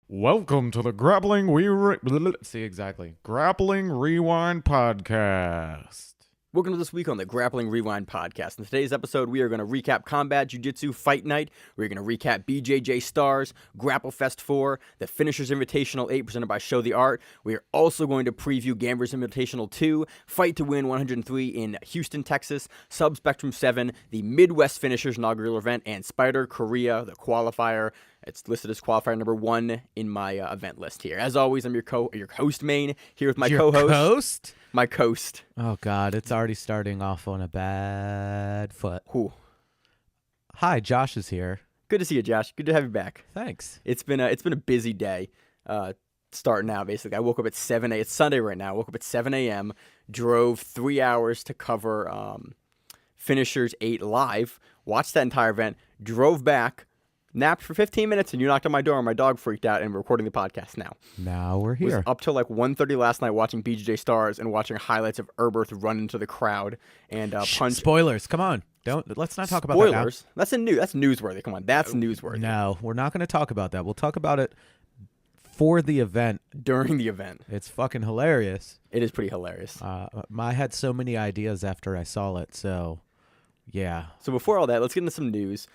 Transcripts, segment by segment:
Welcome to the Grappling Grappling Rewind Podcast. Welcome to this week on the Grappling Rewind Podcast. In today's episode, we are going to recap Combat Jiu Jitsu Fight Night. We're going to recap BJJ Stars, GrappleFest 4, the Finishers Invitational 8 presented by Show the Art. We are also going to preview Gamblers Invitational 2, Fight to Win 103 in Houston, Texas, Subspectrum 7, the Midwest Finishers inaugural event, and Spider Korea, the qualifier. It's listed as qualifier number 1 in my event list here. As always, I'm your host, Maine, here with my co-host. My coast. Oh, God, it's already starting off on a bad foot. Whew. Hi, Josh is here. Good to see you, Josh. Good to have you back. Thanks. It's been a busy day starting out, basically. I woke up at 7 a.m. It's Sunday right now. I woke up at 7 a.m., drove 3 hours to cover Finishers 8 live, watched that entire event, drove back, napped for 15 minutes, and you knocked on my door, and my dog freaked out, and we're recording the podcast now. Now we're here. Was up till like 1:30 last night watching BJJ Stars and watching highlights of Erberth run into the crowd and punch. Spoilers, come on. Let's not talk about that now. Spoilers? That's newsworthy. Come on, that's newsworthy. No, we're not going to talk about that. We'll talk about it for the event. During the event. It's fucking hilarious. It is pretty hilarious. I had so many ideas after I saw it, so yeah. So before all that, let's get into some news.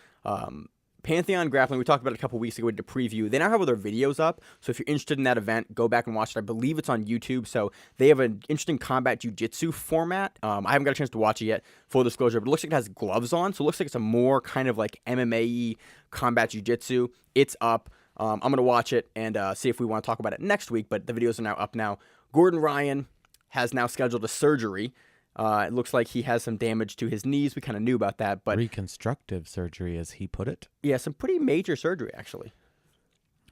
Pantheon Grappling, we talked about it a couple weeks ago, we did a preview. They now have all their videos up, so if you're interested in that event, go back and watch it. I believe it's on YouTube, so they have an interesting combat jiu-jitsu format. I haven't got a chance to watch it yet, full disclosure, but it looks like it has gloves on, so it looks like it's a more kind of like MMA combat jiu-jitsu. It's up. I'm going to watch it and see if we want to talk about it next week, but the videos are now up now. Gordon Ryan has now scheduled a surgery. It looks like he has some damage to his knees. We kind of knew about that, but reconstructive surgery, as he put it. Yeah, some pretty major surgery, actually.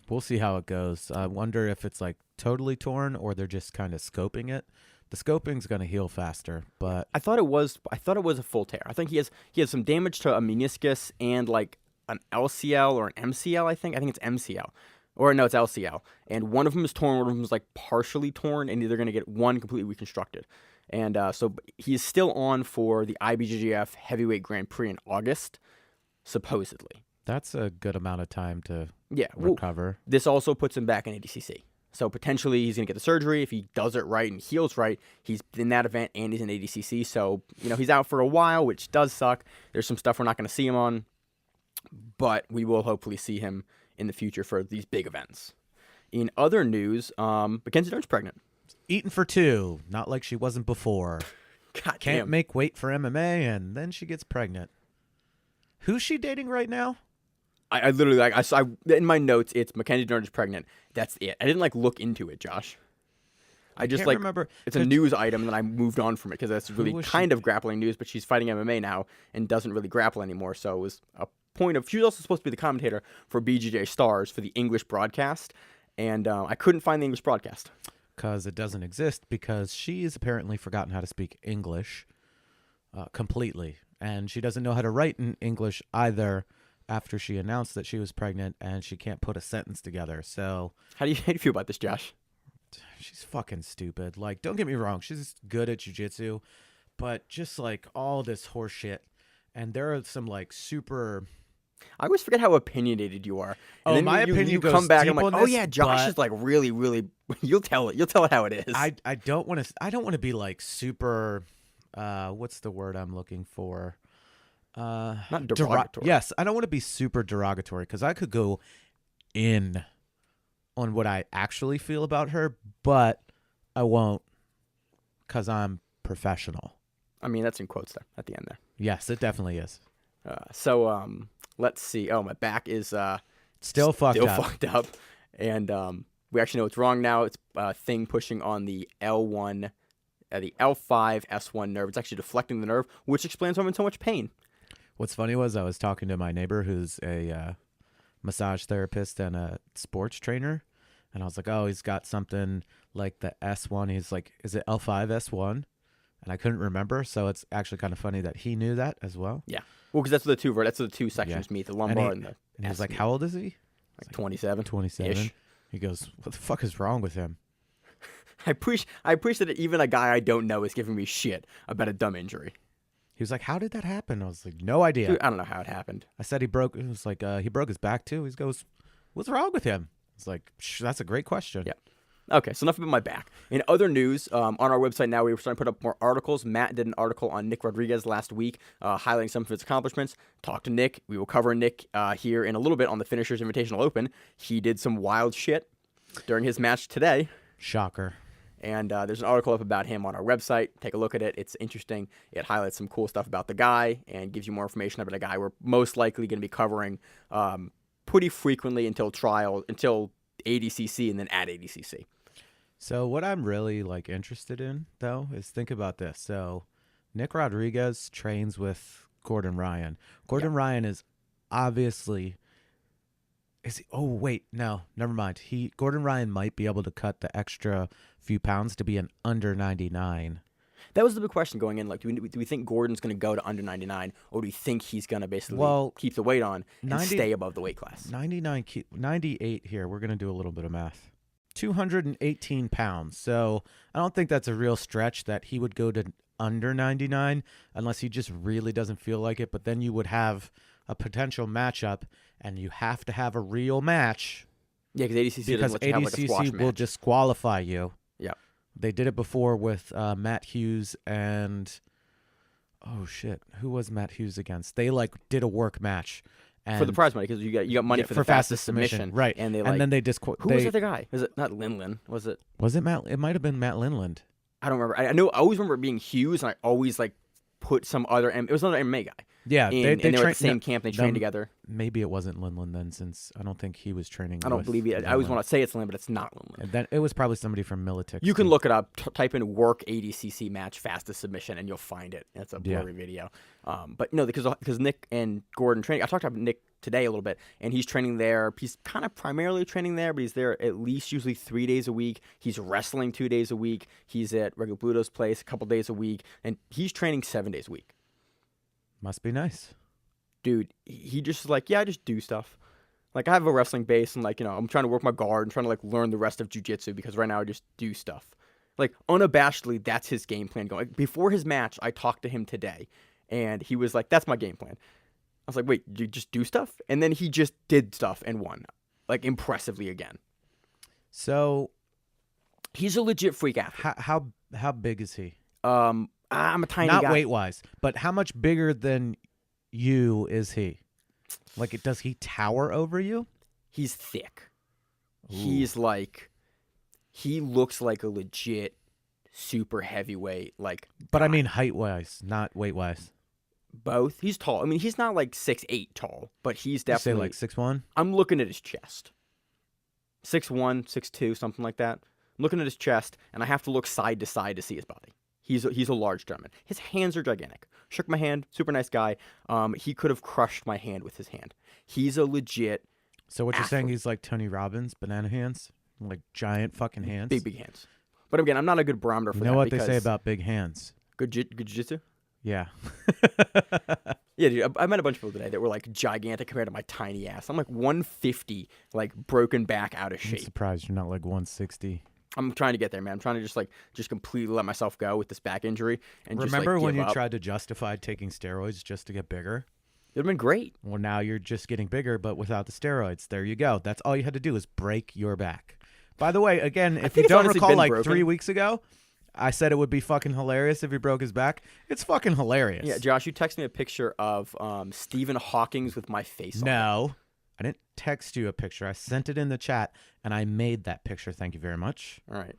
We'll see how it goes. I wonder if it's like totally torn or they're just kind of scoping it. The scoping's going to heal faster, but I thought it was a full tear. I think he has some damage to a meniscus and like an LCL or an MCL. I think it's MCL. Or no, it's LCL. And one of them is torn, one of them is like partially torn, and they're going to get one completely reconstructed. And so he's still on for the IBJJF Heavyweight Grand Prix in August, supposedly. That's a good amount of time to recover. Well, this also puts him back in ADCC. So potentially he's going to get the surgery. If he does it right and heals right, he's in that event and he's in ADCC. So, he's out for a while, which does suck. There's some stuff we're not going to see him on, but we will hopefully see him in the future for these big events. In other news, Mackenzie Dern's pregnant. Eating for two, not like she wasn't before. God Can't damn. make weight for MMA, and then she gets pregnant. Who's she dating right now? I literally, I saw in my notes, it's Mackenzie Dern is pregnant. That's it. I didn't look into it, Josh. I just can't remember. It's a news item, and then I moved on from it because that's really kind of grappling news. But she's fighting MMA now and doesn't really grapple anymore. So it was a point of. She was also supposed to be the commentator for BJJ Stars for the English broadcast, and I couldn't find the English broadcast. Because it doesn't exist, because she's apparently forgotten how to speak English completely. And she doesn't know how to write in English either after she announced that she was pregnant, and she can't put a sentence together. So How do you feel about this, Josh? She's fucking stupid. Like, don't get me wrong, she's good at jiu-jitsu, but just all this horse shit. And there are some super... I always forget how opinionated you are. And then my opinion you goes come back and deep I'm like, on oh this, yeah, Josh is really, really. You'll tell it how it is. I don't want to be super. What's the word I'm looking for? Not derogatory. Yes, I don't want to be super derogatory because I could go in on what I actually feel about her, but I won't because I'm professional. I mean, that's in quotes there at the end there. Yes, it definitely is. Let's see. Oh, my back is still fucked up. And we actually know it's wrong now. It's a thing pushing on the L1, the L5 S1 nerve. It's actually deflecting the nerve, which explains why I'm in so much pain. What's funny was I was talking to my neighbor who's a massage therapist and a sports trainer, and I was like, oh, he's got something like the S1. He's like, is it L5 S1? And I couldn't remember, so it's actually kind of funny that he knew that as well. Yeah. Well, because that's the two sections meet, the lumbar and the And he was like, how old is he? Like 27. 27. He goes, what the fuck is wrong with him? I appreciate that even a guy I don't know is giving me shit about a dumb injury. He was like, how did that happen? I was like, no idea. Dude, I don't know how it happened. I said he broke his back too. He goes, what's wrong with him? It's like, that's a great question. Yeah. Okay, so enough about my back. In other news, on our website now, we're starting to put up more articles. Matt did an article on Nick Rodriguez last week, highlighting some of his accomplishments. Talk to Nick. We will cover Nick here in a little bit on the Finishers Invitational Open. He did some wild shit during his match today. Shocker. And there's an article up about him on our website. Take a look at it. It's interesting. It highlights some cool stuff about the guy and gives you more information about a guy we're most likely going to be covering pretty frequently until ADCC and then at ADCC. So what I'm really interested in though is think about this. So Nick Rodriguez trains with Gordon Ryan. Gordon Ryan is obviously oh wait, no, never mind. Gordon Ryan might be able to cut the extra few pounds to be an under 99. That was the big question going in. Like, do we think Gordon's going to go to under 99, or do we think he's going to basically keep the weight on and stay above the weight class? 98 here. We're going to do a little bit of math. 218 pounds. So I don't think that's a real stretch that he would go to under 99 unless he just really doesn't feel like it. But then you would have a potential matchup, and you have to have a real match. Yeah, because ADCC will disqualify you. Yeah. They did it before with Matt Hughes and oh shit, who was Matt Hughes against? They did a work match for the prize money because you got money for the fastest submission, right? And then they who was the other guy? Was it not Linland? Was it? Was it Matt? It might have been Matt Linland. I don't remember. I always remember it being Hughes, and I always put some other. It was another MMA guy. Yeah, they were at the same camp. They trained together. Maybe it wasn't Linland then, since I don't think he was training. I don't believe it. I always want to say it's Linland, but it's not Linland. And then it was probably somebody from Militech. You can look it up. Type in "work ADCC match fastest submission" and you'll find it. It's a blurry video. But no, because Nick and Gordon training. I talked about Nick today a little bit, and he's training there. He's kind of primarily training there, but he's there at least usually 3 days a week. He's wrestling 2 days a week. He's at Regular Bluto's place a couple days a week, and he's training 7 days a week. Must be nice. Dude, he just is I just do stuff. I have a wrestling base, and I'm trying to work my guard and trying to learn the rest of jiu-jitsu because right now I just do stuff. Unabashedly, that's his game plan going. Before his match, I talked to him today, and he was like, "That's my game plan." I was like, "Wait, you just do stuff?" And then he just did stuff and won, impressively again. So, he's a legit freak athlete. How big is he? I'm a tiny guy. Not weight-wise, but how much bigger than you is he? Does he tower over you? He's thick. Ooh. He's he looks like a legit super heavyweight. But I mean height-wise, not weight-wise. Both. He's tall. I mean, he's not 6'8" tall, but he's definitely You say 6'1"? I'm looking at his chest. 6'1", 6'2", something like that. I'm looking at his chest, and I have to look side to side to see his body. He's a large gentleman. His hands are gigantic. Shook my hand. Super nice guy. He could have crushed my hand with his hand. He's a legit. So what you're saying? He's like Tony Robbins, banana hands, giant fucking hands. Big hands. But again, I'm not a good barometer for that. You know what they say about big hands? Good jiu-jitsu? Yeah. Yeah, dude. I met a bunch of people today that were gigantic compared to my tiny ass. I'm 150, broken back, out of shape. I'm surprised you're not 160. I'm trying to get there, man. I'm trying to just completely let myself go with this back injury and remember just when you give up. tried to justify taking steroids just to get bigger? It would have been great. Well, now you're just getting bigger, but without the steroids. There you go. That's all you had to do is break your back. By the way, again, if you don't recall, broken. 3 weeks ago, I said it would be fucking hilarious if he broke his back. It's fucking hilarious. Yeah, Josh, you texted me a picture of Stephen Hawking's with my face on it. No, I didn't text you a picture. I sent it in the chat, and I made that picture. Thank you very much. All right.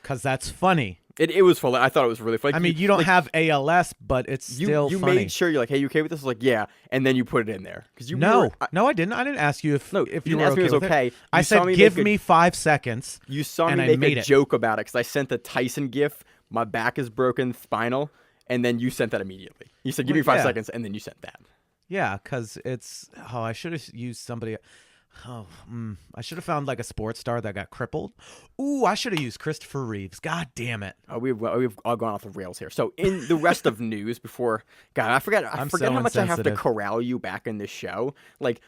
Because that's funny. It was funny. I thought it was really funny. I mean, you don't have ALS, but it's still you funny. made sure you're hey, you okay with this? I was yeah, and then you put it in there because No, I didn't. I didn't ask you if you were didn't ask me if it was okay. I said give me 5 seconds. You saw me make a joke about it because I sent the Tyson gif. My back is broken, spinal, and then you sent that immediately. You said give me 5 seconds, and then you sent that. Yeah, because it's I should have used somebody. I should have found a sports star that got crippled. Ooh, I should have used Christopher Reeves. God damn it. We've all gone off the rails here. So in the rest of news before, God, I forget how much I have to corral you back in this show.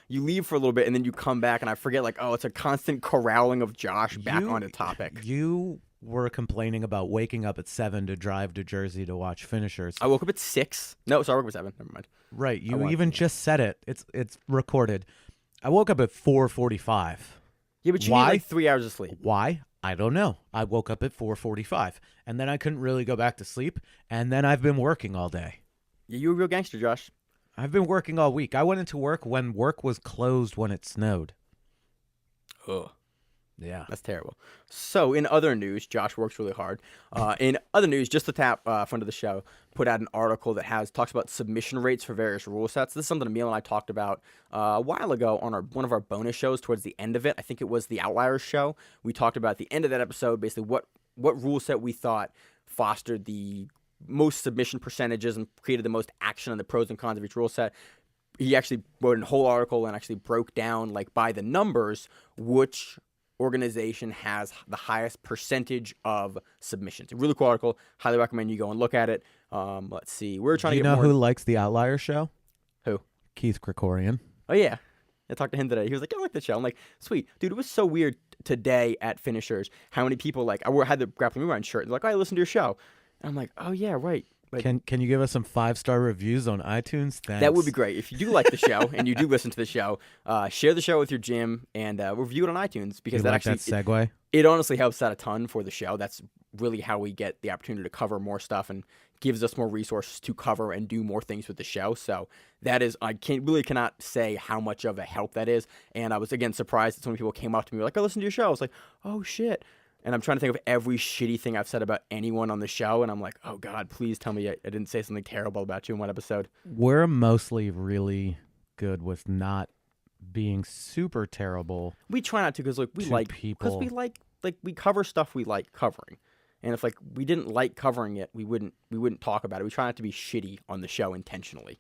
You leave for a little bit and then you come back and I forget it's a constant corralling of Josh back on the topic. You were complaining about waking up at 7 to drive to Jersey to watch finishers. I woke up at 6. No, sorry, I woke up at 7. Never mind. Right. You even just said it. It's recorded. I woke up at 4:45. Yeah, but you Why? need like 3 hours of sleep. Why? I don't know. I woke up at 4:45, and then I couldn't really go back to sleep, and then I've been working all day. Yeah, you're a real gangster, Josh. I've been working all week. I went into work when work was closed when it snowed. Ugh. Yeah. That's terrible. So, in other news, Josh works really hard. In other news, just to tap friend of the show, put out an article that talks about submission rates for various rule sets. This is something Emil and I talked about a while ago on one of our bonus shows towards the end of it. I think it was the Outliers show. We talked about at the end of that episode basically what rule set we thought fostered the most submission percentages and created the most action on the pros and cons of each rule set. He actually wrote a whole article and actually broke down, like by the numbers, which organization has the highest percentage of submissions. A really cool article. Highly recommend you go and look at it. Let's see. We're trying Do you to get know more. who likes the Outlier show? Who? Keith Krikorian. Oh, yeah. I talked to him today. He was like, I like the show. I'm like, sweet. Dude, it was so weird today at Finishers how many people, like, I had the Grappling Rewind shirt. They're like, oh, I listened to your show. And I'm like, oh, yeah, right. Like, Can you give us some 5-star reviews on iTunes? Thanks. that would be great. If you do like the show and you do listen to the show, share the show with your gym and review it on iTunes because You that like actually that segue? it honestly helps out a ton for the show. That's really how we get the opportunity to cover more stuff and gives us more resources to cover and do more things with the show. So that is, I cannot say how much of a help that is. And I was, again, surprised that so many people came up to me like, I listened to your show. I was like, oh, shit. And I'm trying to think of every shitty thing I've said about anyone on the show. And I'm like, oh, God, please tell me I didn't say something terrible about you in one episode. We're mostly really good with not being super terrible. We try not to because, like, we cover stuff we like covering. And if, like, we didn't like covering it, we wouldn't talk about it. We try not to be shitty on the show intentionally,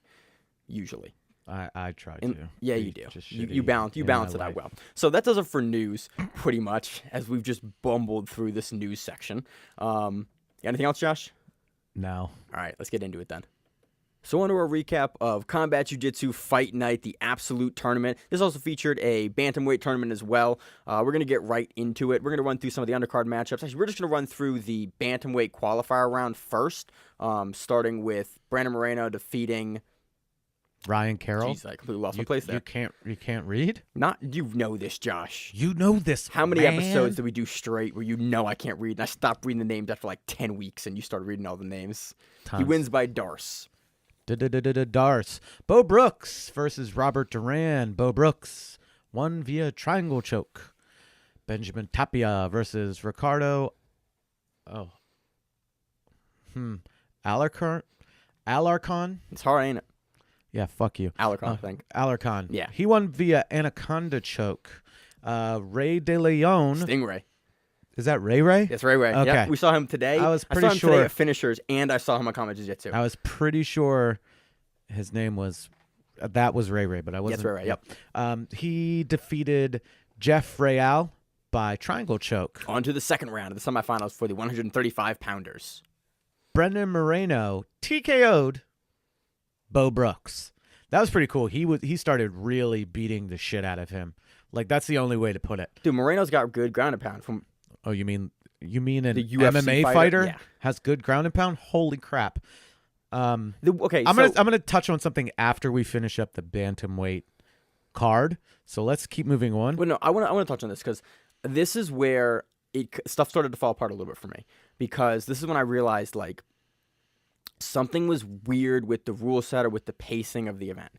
usually. I try And, to. yeah, be you do. just You shitty balance in it my out life. well. So that does it for news, pretty much, as we've just bumbled through this news section. Anything else, Josh? No. All right, let's get into it then. So on to our recap of Combat Jiu Jitsu Fight Night, the Absolute Tournament. This also featured a Bantamweight tournament as well. We're going to get right into it. We're going to run through some of the undercard matchups. Actually, we're just going to run through the Bantamweight qualifier round first, starting with Brandon Moreno defeating... Ryan Carroll. Jeez, I completely lost my place there. You can't read? You know this, Josh. You know this. How many man. episodes did we do straight where you know I can't read? And I stopped reading the names after like 10 weeks and you started reading all the names. Tons. He wins by Darce. Darce. Bo Brooks versus Robert Duran. Bo Brooks won via triangle choke. Benjamin Tapia versus Ricardo. Alarcon. It's hard, ain't it? Yeah, fuck you. Alarcon, I think. Alarcon. Yeah. He won via anaconda choke. Ray De Leon. Stingray. Is that Ray Ray? It's Ray Ray. Okay. Yep, we saw him today. I was saw pretty him sure- today at Finishers, and I saw him on Combat Jiu Jitsu. I was pretty sure his name was that was Ray Ray, but I wasn't. Ray Ray, yep. He defeated Jeff Real by triangle choke. On to the second round of the semifinals for the 135-pounders. Brendan Moreno TKO'd Bo Brooks. That was pretty cool. He started really beating the shit out of him. Like, that's the only way to put it. Dude, Moreno's got good ground and pound. From Oh, you mean an The UFC MMA fighter? fighter Yeah. has good ground and pound? Holy crap. Okay, I'm gonna touch on something after we finish up the bantamweight card. So let's keep moving on. Well, no, I want to touch on this because this is where stuff started to fall apart a little bit for me. Because this is when I realized, like, something was weird with the rule set or with the pacing of the event.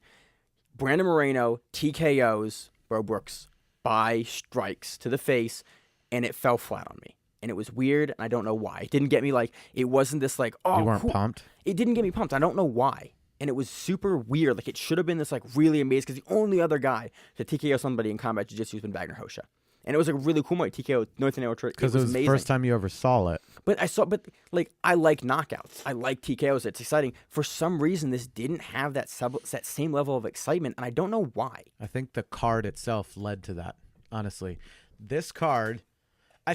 Brandon Moreno TKOs Bo Brooks by strikes to the face, and it fell flat on me. And it was weird, and I don't know why. It didn't get me, like, it wasn't this, like, oh, You weren't cool. pumped? It didn't get me pumped. I don't know why. And it was super weird. Like, it should have been this, like, really amazing, because the only other guy to TKO somebody in Combat Jiu Jitsu has been Wagner Hosha. And it was a really cool moment. TKO Northern Air Because it was the amazing. first time you ever saw it. But I like knockouts. I like TKOs. It's exciting. For some reason, this didn't have that same level of excitement, and I don't know why. I think the card itself led to that, honestly. I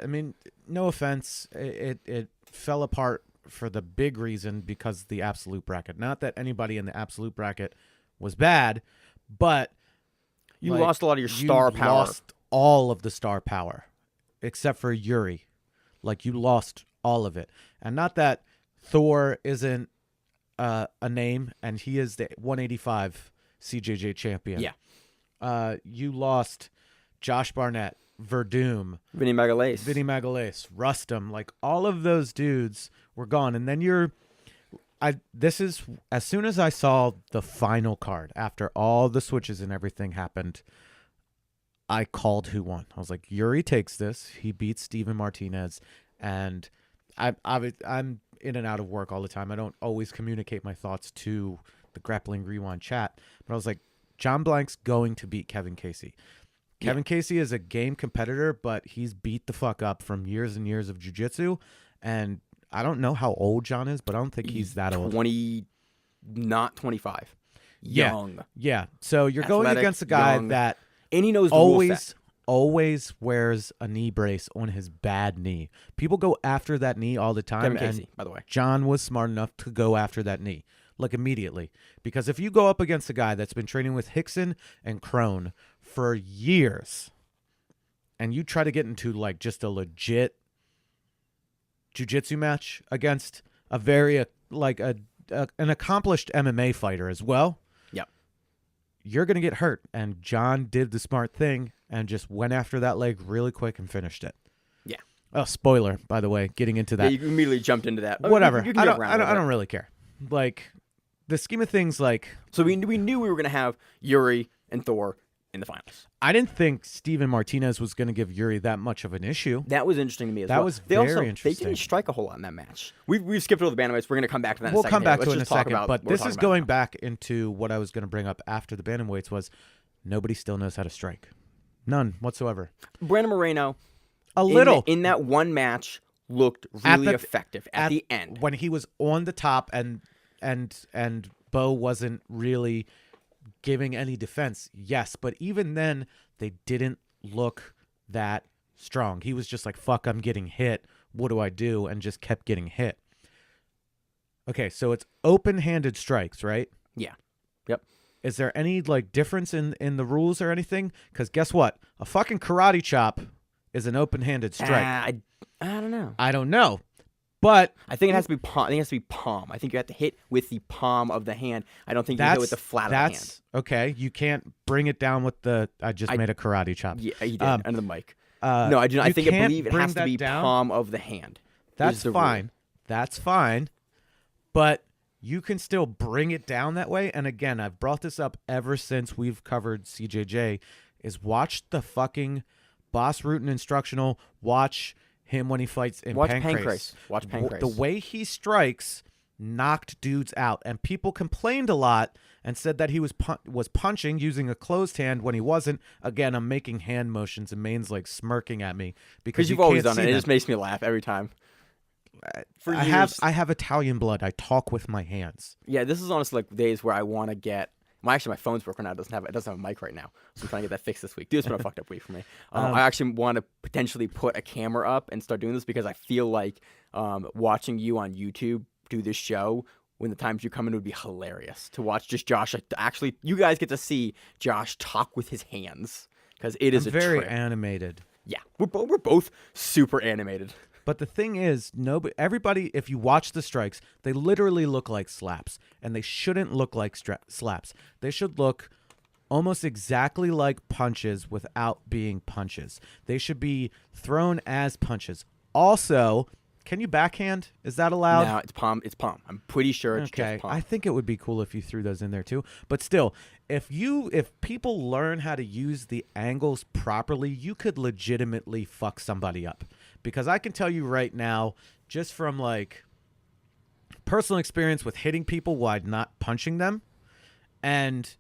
mean, no offense, it fell apart for the big reason because the absolute bracket. Not that anybody in the absolute bracket was bad, but You lost a lot of your star you power. lost all of the star power, except for Yuri. Like, you lost all of it. And not that Thor isn't a name, and he is the 185 CJJ champion. Yeah. You lost Josh Barnett, Verdum, Vinny Magalhaes, Rustum, like all of those dudes were gone. And then this is as soon as I saw the final card after all the switches and everything happened, I called who won. I was like, Yuri takes this. He beats Steven Martinez. And I'm in and out of work all the time. I don't always communicate my thoughts to the Grappling Rewind chat. But I was like, John Blank's going to beat Kevin Casey. Kevin Casey is a game competitor, but he's beat the fuck up from years and years of jiu-jitsu. And I don't know how old John is, but I don't think he's that old. Not 25. Yeah. Young. Yeah. So you're Athletic, going against a guy young, that and he knows the rule set. always wears a knee brace on his bad knee. People go after that knee all the time. Kevin Casey, and by the way. John was smart enough to go after that knee, like immediately. Because if you go up against a guy that's been training with Hickson and Crone for years, and you try to get into like just a legit jiu-jitsu match against a very an accomplished MMA fighter as well, you're going to get hurt. And John did the smart thing and just went after that leg really quick and finished it. Yeah. Oh, spoiler, by the way, getting into that. Yeah, you immediately jumped into that. Whatever. You I don't really care. Like, the scheme of things, like... So we knew we were going to have Yuri and Thor in the finals. I didn't think Steven Martinez was going to give Yuri that much of an issue. That was interesting to me as well. That was very interesting. They didn't strike a whole lot in that match. We've skipped over the bantamweights. We're going to come back to that in a second. We'll come back to it in a Let's just talk second. about But what we're this is talking going about back into what I was going to bring up after the bantamweights was nobody still knows how to strike. None whatsoever. Brandon Moreno, a little. In that one match, looked really effective at the end. When he was on the top and Bo wasn't really giving any defense, yes. But even then, they didn't look that strong. He was just like, fuck, I'm getting hit. What do I do? And just kept getting hit. Okay, so it's open-handed strikes, right? Yeah. Yep. Is there any like difference in the rules or anything? Because guess what? A fucking karate chop is an open-handed strike. I don't know. I don't know. But I think it has to be palm. I think it has to be palm. I think you have to hit with the palm of the hand. I don't think you hit with the flat of the hand. That's okay. You can't bring it down with the. I just made a karate chop. Yeah, he did under the mic. No, I do not. I believe it has to be down? palm of the hand. That's fine. That's fine. But you can still bring it down that way. And again, I've brought this up ever since we've covered CJJ. Is watch the fucking Boss Rutan instructional. Watch him when he fights in Pancrase. Watch Pancrase. The way he strikes knocked dudes out, and people complained a lot and said that he was punching using a closed hand when he wasn't. Again, I'm making hand motions, and Maine's like smirking at me because you've always done it. It just makes me laugh every time. I have Italian blood. I talk with my hands. Yeah, this is honestly like days where I want to get. Well, actually, my phone's broken out. It doesn't have a mic right now, so I'm trying to get that fixed this week. Dude, it's been a fucked up week for me. I actually want to potentially put a camera up and start doing this because I feel like watching you on YouTube do this show when the times you come in would be hilarious to watch. Just Josh, actually, you guys get to see Josh talk with his hands because it is very trip. Animated. Yeah, we're both super animated. But the thing is, everybody, if you watch the strikes, they literally look like slaps, and they shouldn't look like slaps. They should look almost exactly like punches without being punches. They should be thrown as punches. Also, can you backhand? Is that allowed? No, it's palm. It's palm. I'm pretty sure it's just palm. I think it would be cool if you threw those in there too. But still, if people learn how to use the angles properly, you could legitimately fuck somebody up. Because I can tell you right now, just from like personal experience with hitting people while not punching them, and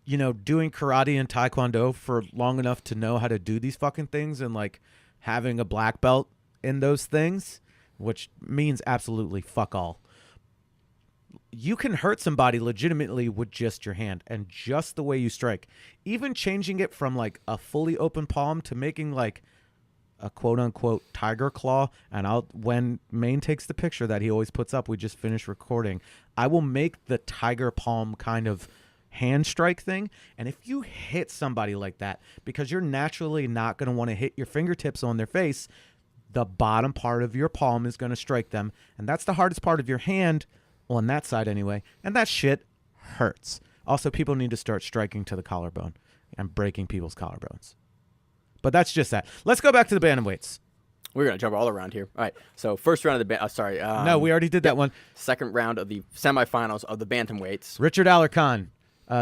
doing karate and taekwondo for long enough to know how to do these fucking things, and like having a black belt in those things, which means absolutely fuck all. You can hurt somebody legitimately with just your hand and just the way you strike. Even changing it from like a fully open palm to making like a quote-unquote tiger claw, and when Maine takes the picture that he always puts up, we just finished recording, I will make the tiger palm kind of hand strike thing. And if you hit somebody like that, because you're naturally not going to want to hit your fingertips on their face, the bottom part of your palm is going to strike them, and that's the hardest part of your hand on that side anyway, and that shit hurts. Also, people need to start striking to the collarbone and breaking people's collarbones. But that's just that. Let's go back to the bantamweights. We're going to jump all around here. All right. So first round of the No, we already did that one. second round of the semifinals of the bantamweights. Richard Alarcon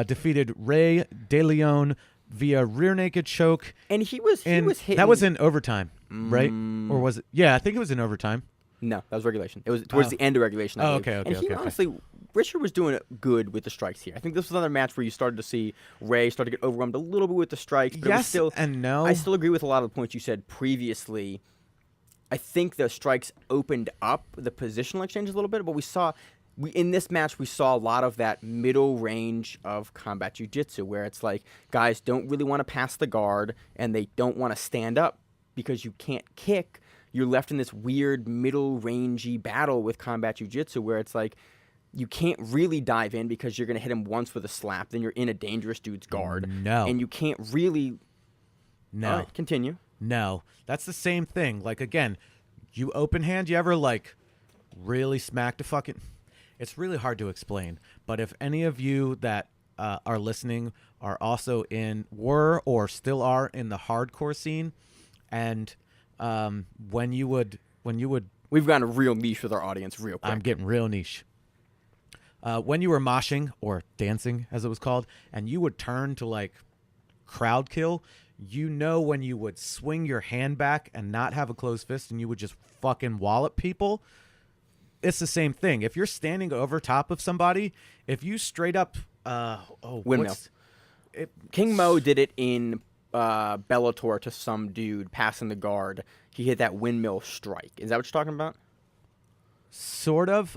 defeated Ray De Leon via rear naked choke. And he was hitting. That was in overtime, right? Or was it? Yeah, I think it was in overtime. No, that was regulation. It was towards the end of regulation. I believe. Okay. And he honestly, Richard was doing good with the strikes here. I think this was another match where you started to see Ray start to get overwhelmed a little bit with the strikes. But it was still, and no. I still agree with a lot of the points you said previously. I think the strikes opened up the positional exchange a little bit, but in this match, we saw a lot of that middle range of combat jiu-jitsu where it's like guys don't really want to pass the guard and they don't want to stand up because you can't kick. You're left in this weird middle rangey battle with combat jiu-jitsu where it's like you can't really dive in because you're going to hit him once with a slap, then you're in a dangerous dude's guard. No. And you can't really... No. All right, continue. No. That's the same thing. Like, again, you open hand, you ever, like, really smack the fucking... It's really hard to explain, but if any of you that are listening are also were or still are in the hardcore scene, and when you would We've gotten a real niche with our audience real quick. I'm getting real niche. When you were moshing or dancing, as it was called, and you would turn to like crowd kill, when you would swing your hand back and not have a closed fist, and you would just fucking wallop people. It's the same thing. If you're standing over top of somebody, if you straight up windmill. King Mo did it in Bellator to some dude passing the guard. He hit that windmill strike. Is that what you're talking about? Sort of.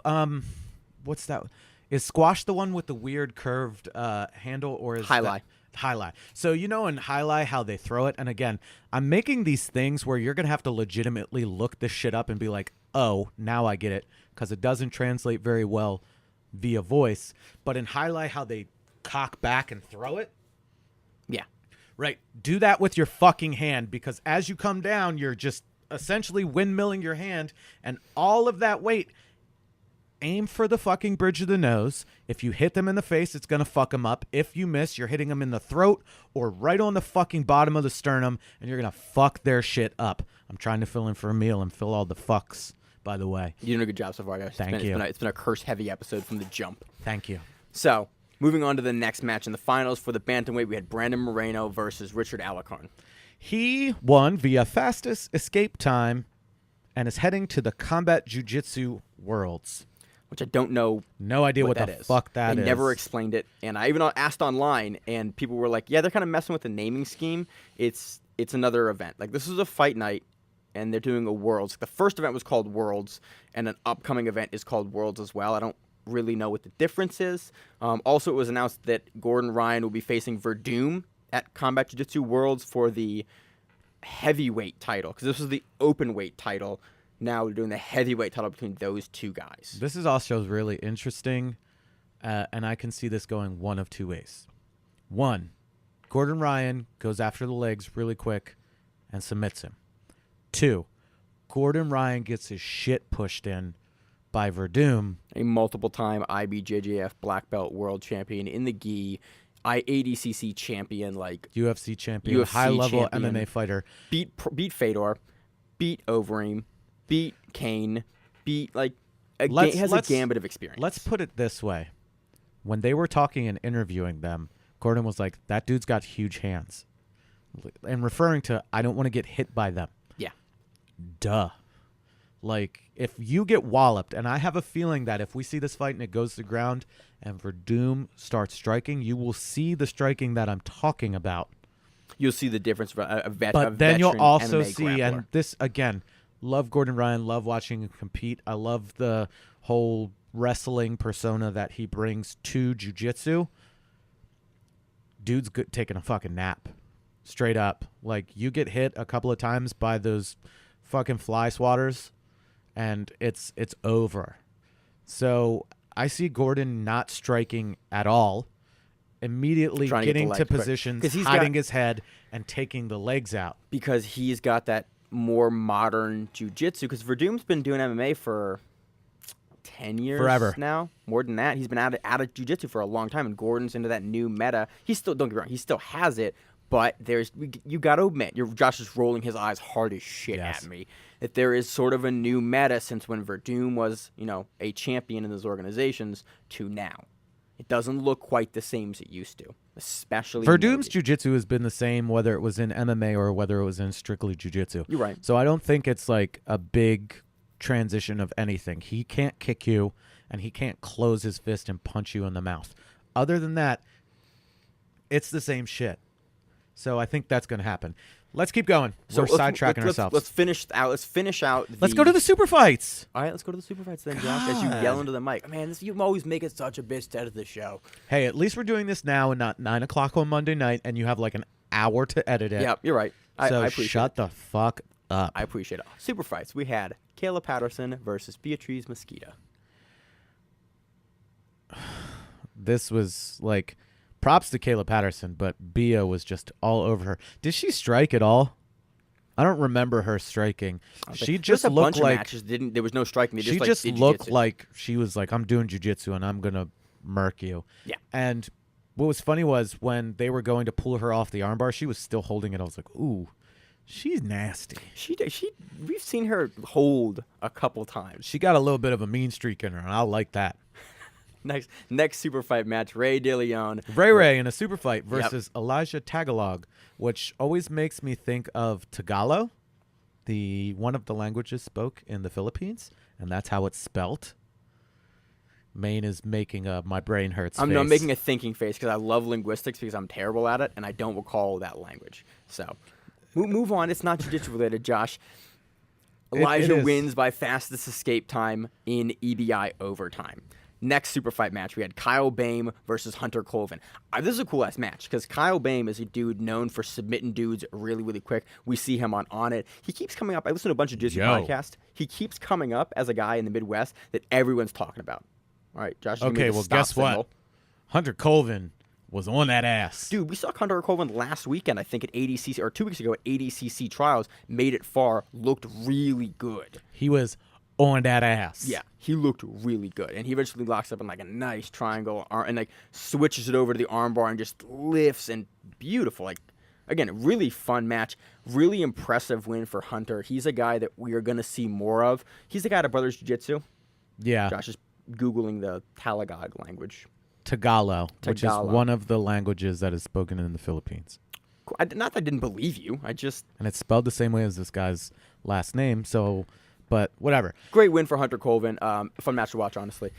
What's that? Is squash the one with the weird curved handle, or is Highlight? Highlight. So in highlight how they throw it, and again, I'm making these things where you're gonna have to legitimately look this shit up and be like, oh, now I get it, because it doesn't translate very well via voice. But in highlight how they cock back and throw it. Yeah. Right. Do that with your fucking hand, because as you come down, you're just essentially windmilling your hand, and all of that weight. Aim for the fucking bridge of the nose. If you hit them in the face, it's going to fuck them up. If you miss, you're hitting them in the throat or right on the fucking bottom of the sternum, and you're going to fuck their shit up. I'm trying to fill in for a meal and fill all the fucks, by the way. You're doing a good job so far, guys. Thank you. It's been a curse-heavy episode from the jump. Thank you. So, moving on to the next match in the finals for the bantamweight, we had Brandon Moreno versus Richard Alarcon. He won via fastest escape time and is heading to the Combat Jiu-Jitsu Worlds. Which I don't know. No idea what that the is. fuck that is. They never explained it, and I even asked online, and people were like, "Yeah, they're kind of messing with the naming scheme. It's another event. Like this is a fight night, and they're doing a Worlds. The first event was called Worlds, and an upcoming event is called Worlds as well. I don't really know what the difference is. Also, it was announced that Gordon Ryan will be facing Verdum at Combat Jiu-Jitsu Worlds for the heavyweight title, because this was the open weight title. Now we're doing the heavyweight title between those two guys. This is also really interesting, and I can see this going one of two ways. One, Gordon Ryan goes after the legs really quick and submits him. Two, Gordon Ryan gets his shit pushed in by Verdum, a multiple-time IBJJF black belt world champion in the gi, ADCC champion, like UFC champion, high-level MMA fighter. Beat Fedor, beat Overeem, beat Kane, has a gambit of experience. Let's put it this way. When they were talking and interviewing them, Gordon was like, that dude's got huge hands. And referring to, I don't want to get hit by them. Yeah. Duh. Like, if you get walloped, and I have a feeling that if we see this fight and it goes to the ground and Verdum starts striking, you will see the striking that I'm talking about. You'll see the difference from a But then you'll also MMA see, grappler. and this, again, love Gordon Ryan, love watching him compete. I love the whole wrestling persona that he brings to jiu-jitsu. Dude's taking a fucking nap. Straight up. Like, you get hit a couple of times by those fucking fly swatters, and it's over. So I see Gordon not striking at all, immediately getting to positions, hiding his head, and taking the legs out. Because he's got that more modern jiu-jitsu, because Verdum's been doing MMA for 10 years forever now, more than that. He's been out of jiu-jitsu for a long time, and Gordon's into that new meta. He's still, don't get me wrong, he still has it, But you got to admit, Josh is rolling his eyes hard as shit Yes. at me, that there is sort of a new meta since when Verdum was, a champion in those organizations to now. It doesn't look quite the same as it used to, especially Verdum's jiu-jitsu has been the same whether it was in MMA or whether it was in strictly jiu-jitsu. You're right. So I don't think it's like a big transition of anything. He can't kick you, and he can't close his fist and punch you in the mouth. Other than that, it's the same shit. So I think that's going to happen. Let's keep going. We're sidetracking ourselves. Let's finish out. Let's go to the super fights. All right, let's go to the super fights then, Josh. As you yell into the mic, man, you always make it such a bitch to edit the show. Hey, at least we're doing this now and not 9 o'clock on Monday night, and you have like an hour to edit it. Yeah, you're right. So I appreciate shut it. the fuck up. I appreciate it. Super fights. We had Kayla Patterson versus Beatriz Mosquita. This was like props to Kayla Patterson, but Bia was just all over her. Did she strike at all? I don't remember her striking. She just a looked bunch like of matches there was no striking. They she just, just did looked jiu-jitsu. like she was like, I'm doing jiu-jitsu and I'm gonna murk you. Yeah. And what was funny was when they were going to pull her off the armbar, she was still holding it. I was like, ooh, she's nasty. We've seen her hold a couple times. She got a little bit of a mean streak in her, and I like that. Next super fight match, Ray DeLeon. Ray in a super fight versus Elijah Tagalog, which always makes me think of Tagalog, one of the languages spoke in the Philippines, and that's how it's spelt. Maine is making my brain hurts face. I'm making a thinking face because I love linguistics because I'm terrible at it and I don't recall that language. So move on. It's not jiu-jitsu related, Josh. Elijah wins by fastest escape time in EBI overtime. Next super fight match, we had Kyle Bame versus Hunter Colvin. This is a cool-ass match because Kyle Bame is a dude known for submitting dudes really, really quick. We see him on It. He keeps coming up. I listen to a bunch of jiu-jitsu podcasts. He keeps coming up as a guy in the Midwest that everyone's talking about. All right, Josh. Okay, well, guess what? Hunter Colvin was on that ass. Dude, we saw Hunter Colvin last weekend, I think, at ADCC, or 2 weeks ago at ADCC Trials. Made it far, looked really good. He was on that ass. Yeah, he looked really good. And he eventually locks up in like a nice triangle and like switches it over to the armbar and just lifts and beautiful. Like, again, a really fun match. Really impressive win for Hunter. He's a guy that we are going to see more of. He's the guy at Brothers Jiu-Jitsu. Yeah. Josh is Googling the Tagalog language. Tagalog, which is one of the languages that is spoken in the Philippines. Not that I didn't believe you. And it's spelled the same way as this guy's last name, so, but whatever. Great win for Hunter Colvin. Fun match to watch, honestly.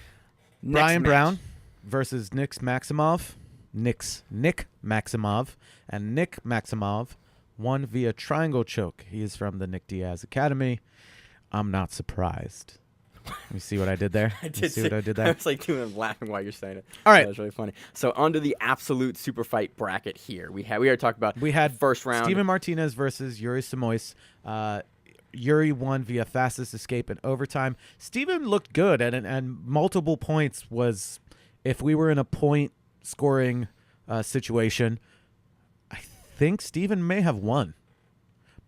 Brian Brown versus Nick Maximov. Nick Maximov. And Nick Maximov won via triangle choke. He is from the Nick Diaz Academy. I'm not surprised. You see what I did there? I did see what I did there? I was like laughing while you're saying it. All right. That was really funny. So onto the absolute super fight bracket here. We already talked about first round. Steven Martinez versus Yuri Samois. Yuri won via fastest escape in overtime. Steven looked good, and multiple points was, if we were in a point scoring situation, I think Steven may have won.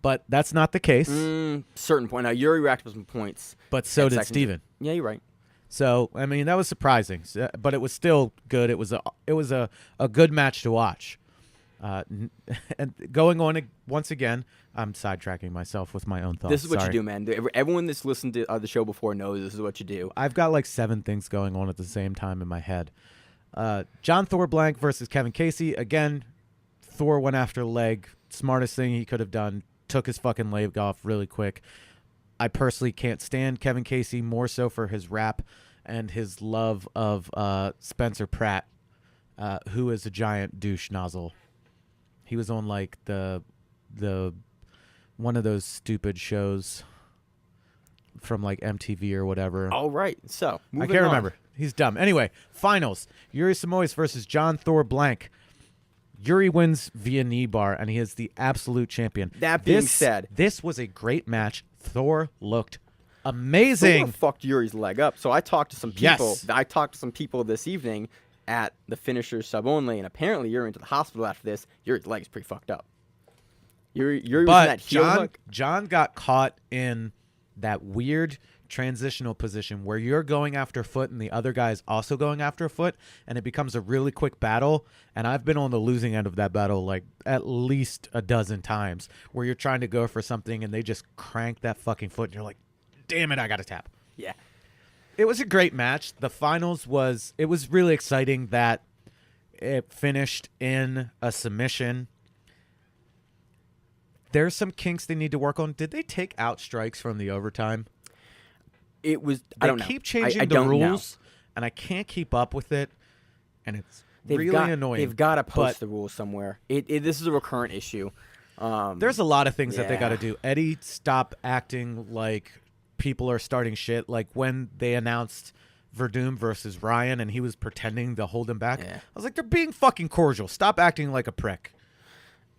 But that's not the case. Certain point. Now, Yuri racked up some points. But so did Steven. Yeah, you're right. So, I mean, that was surprising. But it was still good. It was a good match to watch. And going on once again, I'm sidetracking myself with my own thoughts. This is what Sorry. you do, man. Everyone that's listened to the show before knows this is what you do. I've got like 7 things going on at the same time in my head. John Thor Blank versus Kevin Casey. Again, Thor went after the leg. Smartest thing he could have done. Took his fucking leg off really quick. I personally can't stand Kevin Casey, more so for his rap and his love of Spencer Pratt, who is a giant douche nozzle. He was on like the one of those stupid shows from like MTV or whatever. All right. So, I can't remember. He's dumb. Anyway, finals. Yuri Samois versus John Thor Blank. Yuri wins via knee bar, and he is the absolute champion. That being said, this was a great match. Thor looked amazing. Thor fucked Yuri's leg up. So I talked to some people. Yes. I talked to some people this evening at the Finishers sub only, and apparently Yuri went to the hospital after this. Yuri's leg is pretty fucked up. Yuri was in that heel hook. John got caught in that weird transitional position where you're going after foot and the other guy is also going after foot, and it becomes a really quick battle. And I've been on the losing end of that battle like at least a dozen times, where you're trying to go for something and they just crank that fucking foot and you're like, damn it, I got to tap. Yeah. It was a great match. The finals it was really exciting that it finished in a submission. There's some kinks they need to work on. Did they take out strikes from the overtime? It was. They I don't know. keep changing I the don't rules, know. and I can't keep up with it, and it's They've really got, annoying. They've got to post but the rules somewhere. This is a recurrent issue. There's a lot of things that they got to yeah. do. Eddie, stop acting like people are starting shit. Like when they announced Verdum versus Ryan, and he was pretending to hold him back. Yeah. I was like, they're being fucking cordial. Stop acting like a prick.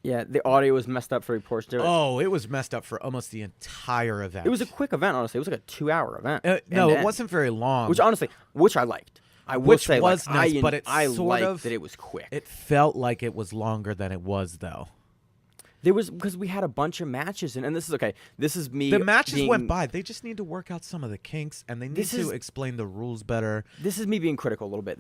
Yeah, the audio was messed up for reports. Oh, it was messed up for almost the entire event. It was a quick event, honestly. It was like a 2-hour event. No, And it wasn't very long. Which honestly, which I liked. I will Which say, was like, nice, but it I sort liked of- that it was quick. It felt like it was longer than it was, though. There was because we had a bunch of matches, and this is okay. This is me. The matches being, went by. They just need to work out some of the kinks, and they need This to is- explain the rules better. This is me being critical a little bit.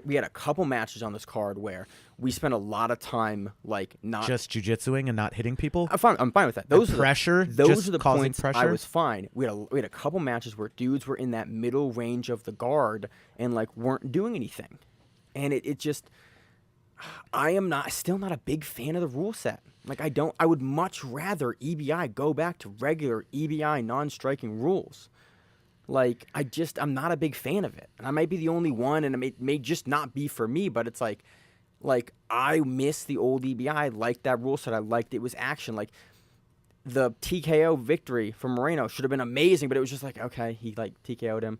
We had a couple matches on this card where we spent a lot of time like not Just jujitsuing and not hitting people. I'm fine with that. Those are pressure, Those just are the causing points I pressure? was fine. We had a couple matches where dudes were in that middle range of the guard and like weren't doing anything, and it just I am still not a big fan of the rule set. Like I would much rather EBI go back to regular EBI non-striking rules. Like I'm not a big fan of it, and I might be the only one, and it may just not be for me. But it's like I miss the old EBI. I liked that rule set. I liked it was action. Like the TKO victory from Moreno should have been amazing, but it was just like okay, he like TKO'd him,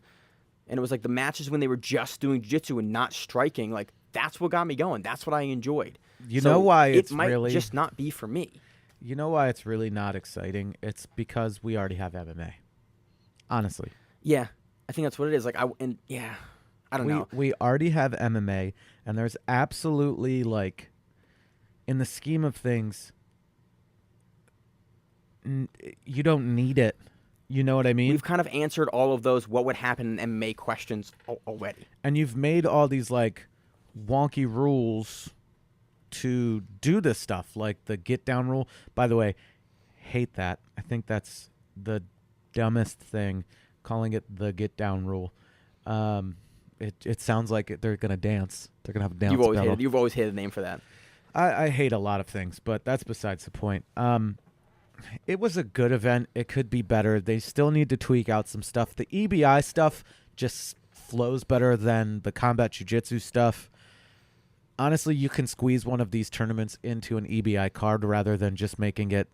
and it was like the matches when they were just doing jiu-jitsu and not striking. Like that's what got me going. That's what I enjoyed. You know why it's it might really just not be for me. You know why it's really not exciting? It's because we already have MMA. Honestly. Yeah, I think that's what it is. Like I don't know. We already have MMA, and there's absolutely like, in the scheme of things, you don't need it. You know what I mean? We've kind of answered all of those what would happen in MMA questions already. And you've made all these like wonky rules to do this stuff, like the get down rule. By the way, hate that. I think that's the dumbest thing, calling it the get down rule. It sounds like they're gonna dance. They're gonna have a dance battle. You've always hated the name for that. I hate a lot of things, but that's besides the point. It was a good event. It could be better. They still need to tweak out some stuff. The EBI stuff just flows better than the combat jiu-jitsu stuff. Honestly, you can squeeze one of these tournaments into an EBI card rather than just making it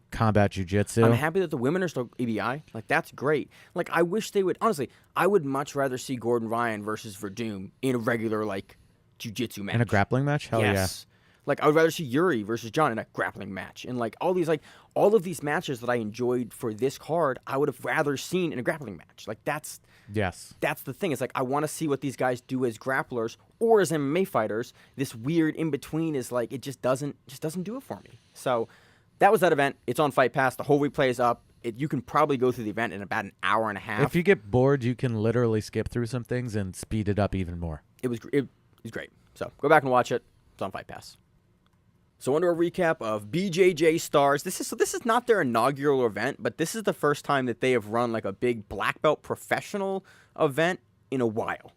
combat jiu-jitsu. I'm happy that the women are still EBI. Like that's great. Like I wish they would. Honestly, I would much rather see Gordon Ryan versus Verdum in a regular like jiu-jitsu match. In a grappling match? Hell yes. Like I would rather see Yuri versus John in a grappling match, and like all of these matches that I enjoyed for this card, I would have rather seen in a grappling match. Like that's the thing. It's like I want to see what these guys do as grapplers or as MMA fighters. This weird in between is like it just doesn't do it for me. So that was that event. It's on Fight Pass. The whole replay is up. You can probably go through the event in about an hour and a half. If you get bored, you can literally skip through some things and speed it up even more. It was great. So go back and watch it. It's on Fight Pass. So under a recap of BJJ Stars, this is not their inaugural event, but this is the first time that they have run like a big black belt professional event in a while.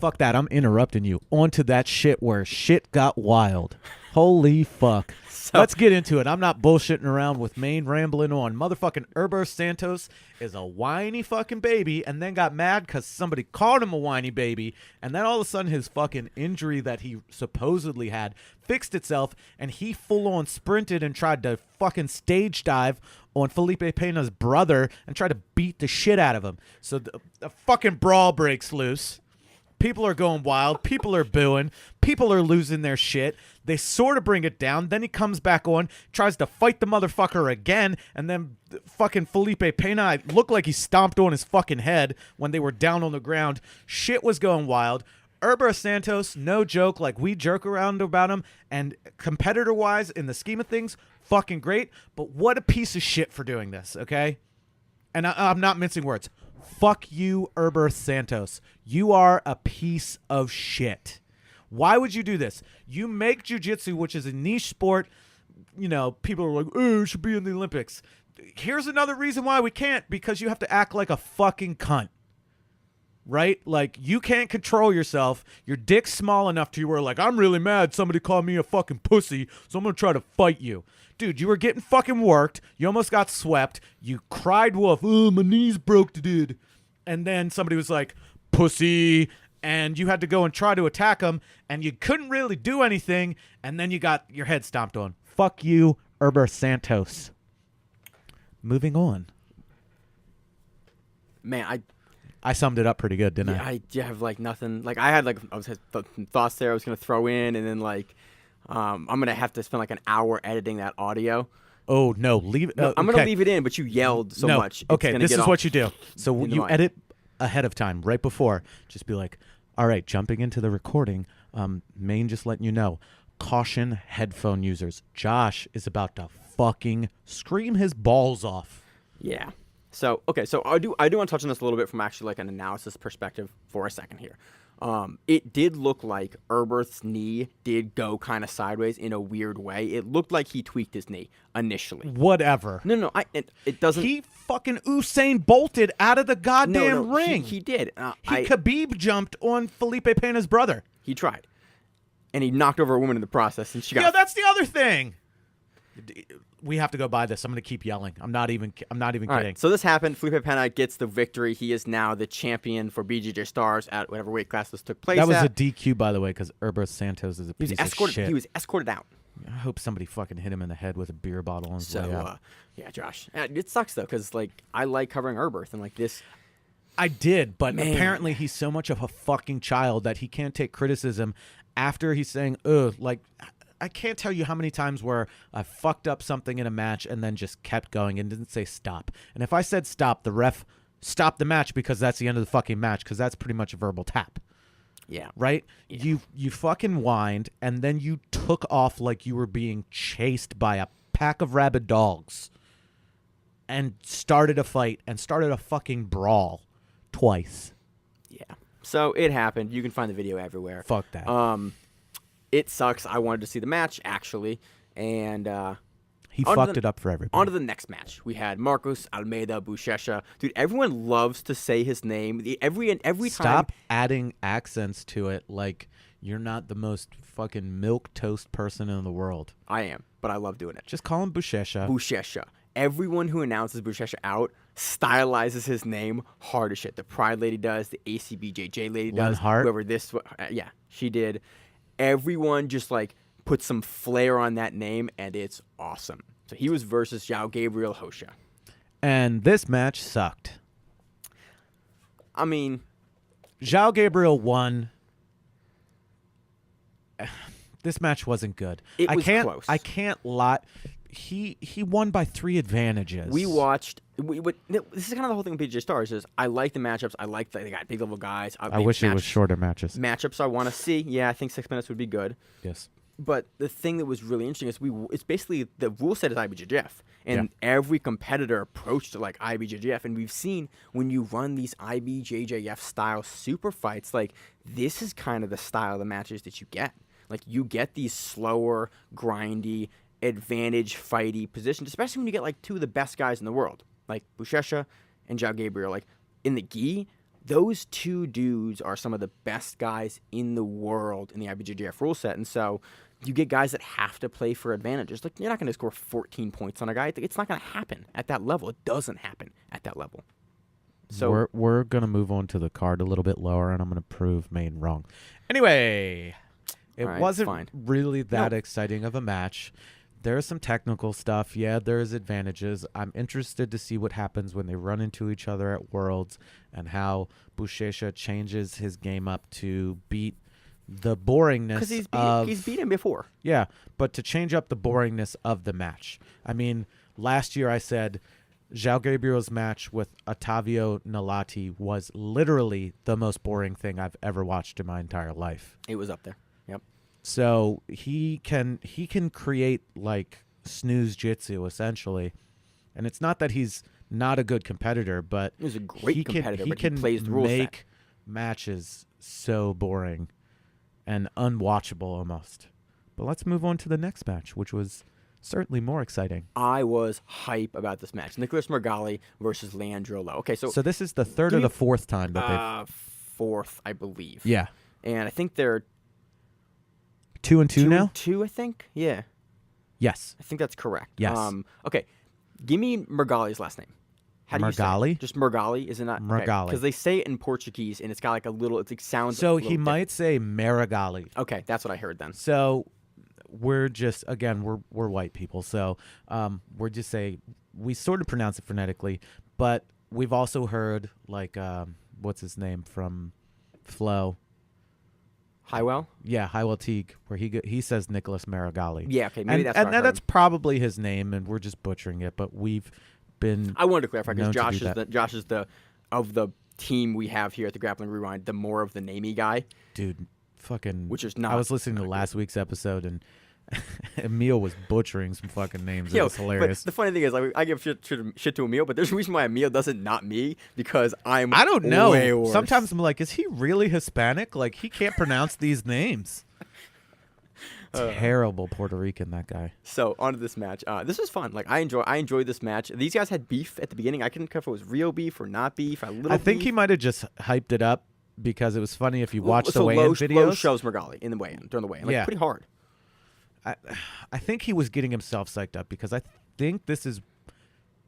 Fuck that. I'm interrupting you. On to that shit where shit got wild. Holy fuck. Let's get into it. I'm not bullshitting around with Maine rambling on. Motherfucking Erberth Santos is a whiny fucking baby and then got mad because somebody called him a whiny baby. And then all of a sudden his fucking injury that he supposedly had fixed itself and he full on sprinted and tried to fucking stage dive on Felipe Penas' brother and tried to beat the shit out of him. So the fucking brawl breaks loose. People are going wild. People are booing. People are losing their shit. They sort of bring it down. Then he comes back on, tries to fight the motherfucker again, and then fucking Felipe Pena looked like he stomped on his fucking head when they were down on the ground. Shit was going wild. Erberth Santos, no joke, like we jerk around about him, and competitor-wise, in the scheme of things, fucking great, but what a piece of shit for doing this, okay? And I'm not mincing words. Fuck you, Erberth Santos. You are a piece of shit. Why would you do this? You make jiu-jitsu, which is a niche sport. You know, people are like, oh, it should be in the Olympics. Here's another reason why we can't, because you have to act like a fucking cunt. Right? Like, you can't control yourself. Your dick's small enough to where, like, I'm really mad somebody called me a fucking pussy, so I'm going to try to fight you. Dude, you were getting fucking worked. You almost got swept. You cried wolf. Oh, my knees broke, dude. And then somebody was like, pussy. And you had to go and try to attack him, and you couldn't really do anything, and then you got your head stomped on. Fuck you, Erberth Santos. Moving on. Man, I summed it up pretty good, didn't I? I have like nothing. Like I had thoughts there I was gonna throw in, and then like I'm gonna have to spend like an hour editing that audio. Oh no, leave it. No, I'm gonna leave it in, but you yelled so much. Okay, this is what you do. So you edit ahead of time, right before. Just be like, all right, jumping into the recording. Maine just letting you know. Caution, headphone users. Josh is about to fucking scream his balls off. Yeah. So okay, so I do want to touch on this a little bit from actually like an analysis perspective for a second here. It did look like Erberth's knee did go kind of sideways in a weird way. It looked like he tweaked his knee initially. Whatever. No, it doesn't. He fucking Usain bolted out of the goddamn ring. He did. He Khabib jumped on Felipe Pena's brother. He tried, and he knocked over a woman in the process, and she got. Yeah, that's the other thing. We have to go by this. I'm going to keep yelling. I'm not even kidding. Right, so this happened. Felipe Pena gets the victory. He is now the champion for BJJ Stars at whatever weight class this took place. That was a DQ, by the way, because Erberth Santos is a piece of shit. He was escorted out. I hope somebody fucking hit him in the head with a beer bottle on his way out. Yeah, Josh. It sucks though, because like I like covering Erberth, and like this. I did, but Man. Apparently he's so much of a fucking child that he can't take criticism after he's saying, ugh, like. I can't tell you how many times where I fucked up something in a match and then just kept going and didn't say stop. And if I said stop, the ref stopped the match because that's the end of the fucking match, because that's pretty much a verbal tap. Yeah. Right? Yeah. You fucking whined, and then you took off like you were being chased by a pack of rabid dogs and started a fight and started a fucking brawl twice. Yeah. So it happened. You can find the video everywhere. Fuck that. It sucks. I wanted to see the match, actually. And he fucked it up for everybody. On to the next match. We had Marcos Almeida Buchecha. Dude, everyone loves to say his name. Every time. Stop adding accents to it like you're not the most fucking milquetoast person in the world. I am, but I love doing it. Just call him Buchecha. Buchecha. Everyone who announces Buchecha out stylizes his name hard as shit. The Pride lady does. The ACBJJ lady does. Hart? Whoever this... yeah, she did. Everyone just like put some flair on that name, and it's awesome. So he was versus João Gabriel Rocha. And this match sucked. I mean, João Gabriel won. This match wasn't good. It was close. I can't lie. He won by 3 advantages. We watched. This is kind of the whole thing with BJJ Stars. Is I like the matchups. I like they got big level guys. I wish it was shorter matches. Matchups I want to see. Yeah, I think 6 minutes would be good. Yes. But the thing that was really interesting is it's basically the rule set is IBJJF, and every competitor approached it like IBJJF, and we've seen when you run these IBJJF style super fights, like this is kind of the style of the matches that you get. Like you get these slower, grindy, advantage fighty positions, especially when you get like 2 of the best guys in the world, like Buchecha and João Gabriel. Like in the gi, those 2 dudes are some of the best guys in the world in the IBJJF rule set, and so you get guys that have to play for advantages. Like you're not going to score 14 points on a guy. It's not going to happen at that level. It doesn't happen at that level. So we're gonna move on to the card a little bit lower, and I'm gonna prove Maine wrong. Anyway, it wasn't really that exciting of a match. There's some technical stuff. Yeah, there's advantages. I'm interested to see what happens when they run into each other at Worlds and how Buchecha changes his game up to beat the boringness because he's beat him before. Yeah, but to change up the boringness of the match. I mean, last year I said João Gabriel's match with Otavio Nalati was literally the most boring thing I've ever watched in my entire life. It was up there. Yep. So he can create like snooze jitsu essentially, and it's not that he's not a good competitor, but He was a great competitor, he but can he plays the rules set. make matches so boring and unwatchable almost. But let's move on to the next match, which was certainly more exciting. I was hype about this match. Nicholas Mergali versus Leandro Lo. Okay, so this is the third or the fourth time that they've... fourth, I believe. Yeah. And I think they're 2-2 now? 2, I think. Yeah. Yes. I think that's correct. Yes. Okay. Give me Mergali's last name. How do you say Mergali? it? Just Mergali, is it not? Mergali. Because they say it in Portuguese, and it's got like a little. It sounds. So a little he different. might say Marigali. Okay, that's what I heard then. So we're just, again, we're white people, so we're just we sort of pronounce it phonetically, but we've also heard like what's his name from Flow? Highwell. Yeah, Highwell Teague, where he says Nicholas Marigali. Yeah, okay, maybe that's what I heard. that's probably his name, and we're just butchering it. But we've been. I wanted to clarify because Josh is the of the team we have here at the Grappling Rewind, the more of the namey guy. Dude, fucking. Which is not. I was listening to last week's episode, and Emil was butchering some fucking names. It was hilarious. But the funny thing is, like, I give shit to Emil, but there's a reason why Emil doesn't not me, because I don't know. Way worse. Sometimes I'm like, is he really Hispanic? Like, he can't pronounce these names. Terrible Puerto Rican, that guy. So on to this match. This was fun. Like, I enjoyed this match. These guys had beef at the beginning. I couldn't care if it was real beef or not beef. I think he might have just hyped it up because it was funny if you watch the weigh-in videos. Lowe shows Mergali in the weigh-in, during the weigh-in. Like, pretty hard. I think he was getting himself psyched up because I think this is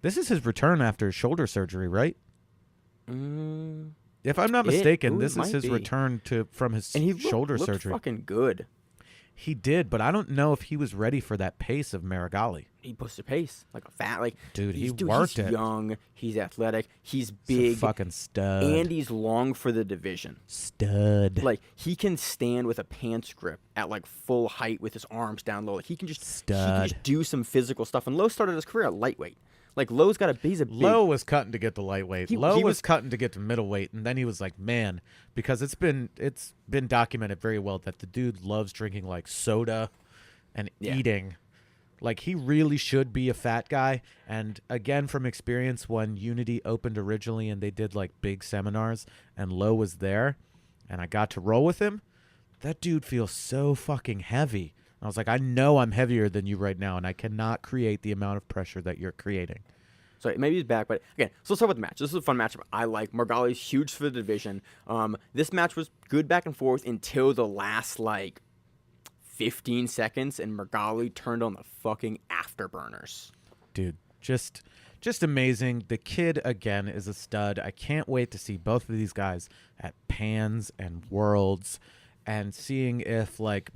his return after his shoulder surgery, right? If I'm not mistaken, this is his return from his shoulder surgery. Fucking good. He did, but I don't know if he was ready for that pace of Marigali. He pushed the pace like a fat, like dude. He worked it. He's young. He's athletic. He's big. He's a fucking stud. And he's long for the division. Stud. Like, he can stand with a pants grip at like full height with his arms down low. Like, he can just do some physical stuff. And Lowe started his career at lightweight. Like, Lowe's got he's a big... Lowe was cutting to get to lightweight. Lowe was cutting to get to middleweight, and then he was like, man, because it's been documented very well that the dude loves drinking like soda and eating. Like, he really should be a fat guy. And again, from experience, when Unity opened originally and they did like big seminars and Lowe was there and I got to roll with him, that dude feels so fucking heavy. I was like, I know I'm heavier than you right now, and I cannot create the amount of pressure that you're creating. So maybe he's back, but again, so let's start with the match. This is a fun matchup. I like Margali's huge for the division. This match was good back and forth until the last like 15 seconds, and Mergali turned on the fucking afterburners. Dude, just amazing. The kid again is a stud. I can't wait to see both of these guys at Pans and Worlds, and seeing if like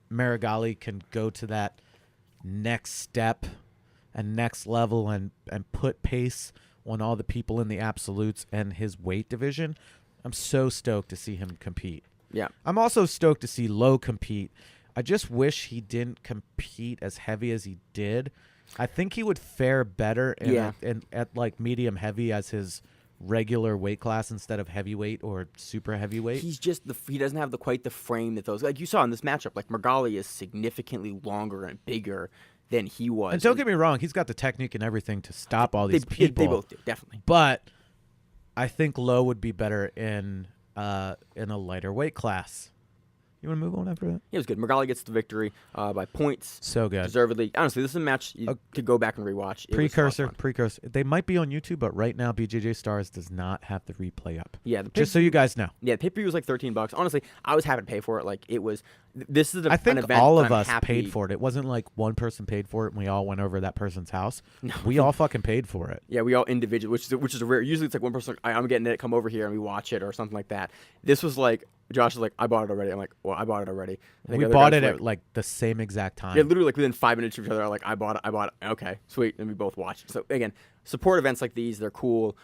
Marigali can go to that next step and next level and put pace on all the people in the absolutes and his weight division. I'm so stoked to see him compete. Yeah. I'm also stoked to see Lowe compete. I just wish he didn't compete as heavy as he did. I think he would fare better at like medium heavy as his regular weight class instead of heavyweight or super heavyweight. He's just he doesn't have quite the frame that those, like you saw in this matchup. Like, Mergali is significantly longer and bigger than he was. And don't get me wrong, he's got the technique and everything to stop all these people. They both do, definitely. But I think Lowe would be better in a lighter weight class. You want to move on after that? Yeah, it was good. Mergali gets the victory by points. So good. Deservedly. Honestly, this is a match you could go back and rewatch. Precursor. They might be on YouTube, but right now BJJ Stars does not have the replay up. Yeah. Just so you guys know. Yeah, the pay-per-view was like $13. Honestly, I was happy to pay for it. Like, it was... This is I think an event all of I'm us happy. paid for it. It wasn't like one person paid for it and we all went over that person's house. No. We all fucking paid for it. Yeah, we all individually, which is a rare... Usually it's like one person, I'm getting it, come over here and we watch it or something like that. This was like... Josh is like, I bought it already. I'm like, well, I bought it already. We bought it at like the same exact time. Yeah, literally like within 5 minutes of each other. I'm like, I bought it. Okay, sweet. And we both watched. So again, support events like these. They're cool.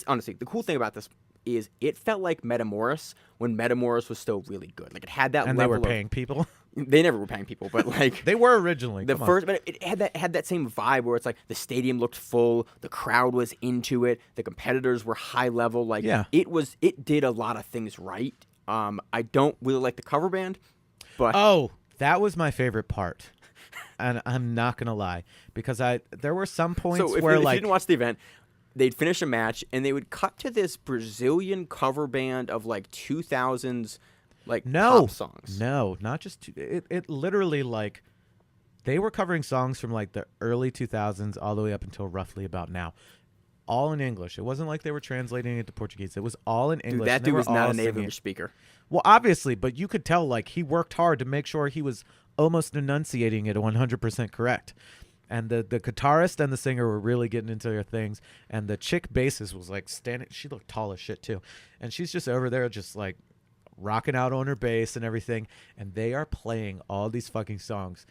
Honestly, the cool thing about this is it felt like Metamoris when Metamoris was still really good. Like, it had that and level they were paying people. They never were paying people, but like they were originally. But it had that same vibe where it's like the stadium looked full, the crowd was into it, the competitors were high level. Like, it did a lot of things right. I don't really like the cover band, but oh, that was my favorite part. And I'm not gonna lie, because there were some points So if where you like didn't watch the event, they'd finish a match and they would cut to this Brazilian cover band of like 2000s like pop songs. No, not just it literally like they were covering songs from like the early 2000s all the way up until roughly about now. All in English. It wasn't like they were translating it to Portuguese. It was all in English. Dude, that and they dude were was not all a native singing. English speaker. Well, obviously, but you could tell like he worked hard to make sure he was almost enunciating it 100% correct. And the guitarist and the singer were really getting into their things. And the chick bassist was like standing. She looked tall as shit too. And she's just over there just like rocking out on her bass and everything. And they are playing all these fucking songs.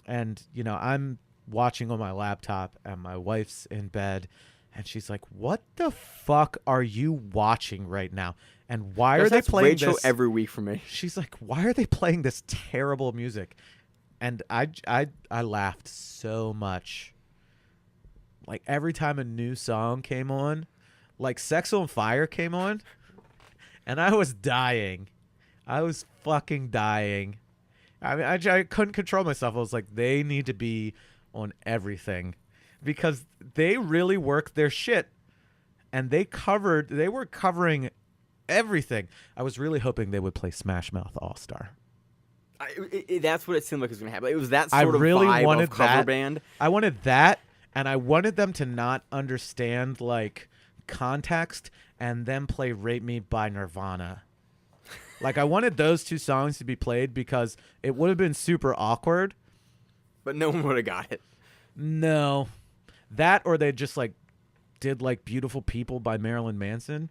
And, you know, I'm watching on my laptop and my wife's in bed. And she's like, what the fuck are you watching right now? And why are they That's playing Rachel this? every week for me. She's like, why are they playing this terrible music? And I laughed so much. Like every time a new song came on, like Sex on Fire came on, and I was dying. I was fucking dying. I mean, I couldn't control myself. I was like, they need to be on everything because they really worked their shit. And they were covering everything. I was really hoping they would play Smash Mouth All-Star. That's what it seemed like it was going to happen. It was that I sort of really vibe wanted of cover that. band. I wanted that, and I wanted them to not understand like context and then play Rape Me by Nirvana. Like I wanted those two songs to be played because it would have been super awkward. But no one would have got it. No. That or they just like did like Beautiful People by Marilyn Manson.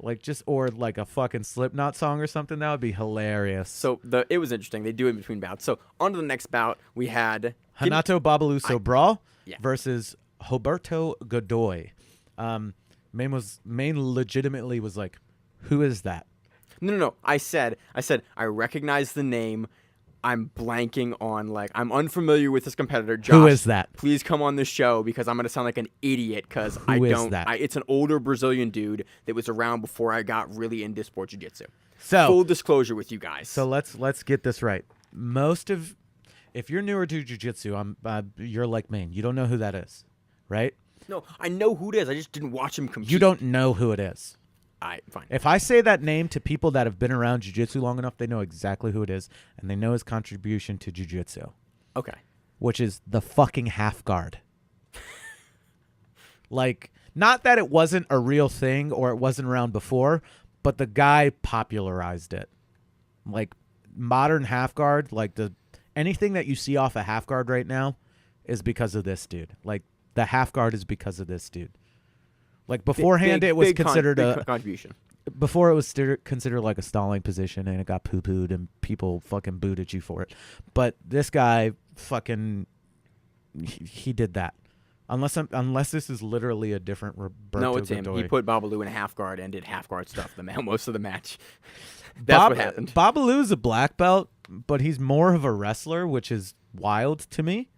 Like just or like a fucking Slipknot song or something. That would be hilarious. So it was interesting. They do it in between bouts. So on to the next bout, we had Renato Babalu Sobral Yeah. versus Roberto Godoy. Maine legitimately was like, who is that? No. I said I recognize the name. I'm blanking on like I'm unfamiliar with this competitor. Josh, Who is that? Please come on the show because I'm gonna sound like an idiot because I Who is don't. that? It's an older Brazilian dude that was around before I got really into sport jiu-jitsu. So Full disclosure with you guys. So let's get this right. If you're newer to jiu-jitsu, you're like Maine. You don't know who that is, right? No, I know who it is. I just didn't watch him compete. You don't know who it is. All right, fine. If I say that name to people that have been around jiu-jitsu long enough, they know exactly who it is, and they know his contribution to jiu-jitsu, Okay. which is the fucking half guard. Like, not that it wasn't a real thing or it wasn't around before, but the guy popularized it. Like, modern half guard, like anything that you see off a half guard right now is because of this dude. Like, the half guard is because of this dude. Like beforehand, it was considered a contribution. Before it was considered like a stalling position, and it got poo-pooed, and people fucking booed at you for it. But this guy fucking he did that. Unless this is literally a different Roberto No, it's him. Godoy. He put Babalu in a half guard and did half guard stuff most of the match. That's what happened. Babalu's a black belt, but he's more of a wrestler, which is wild to me.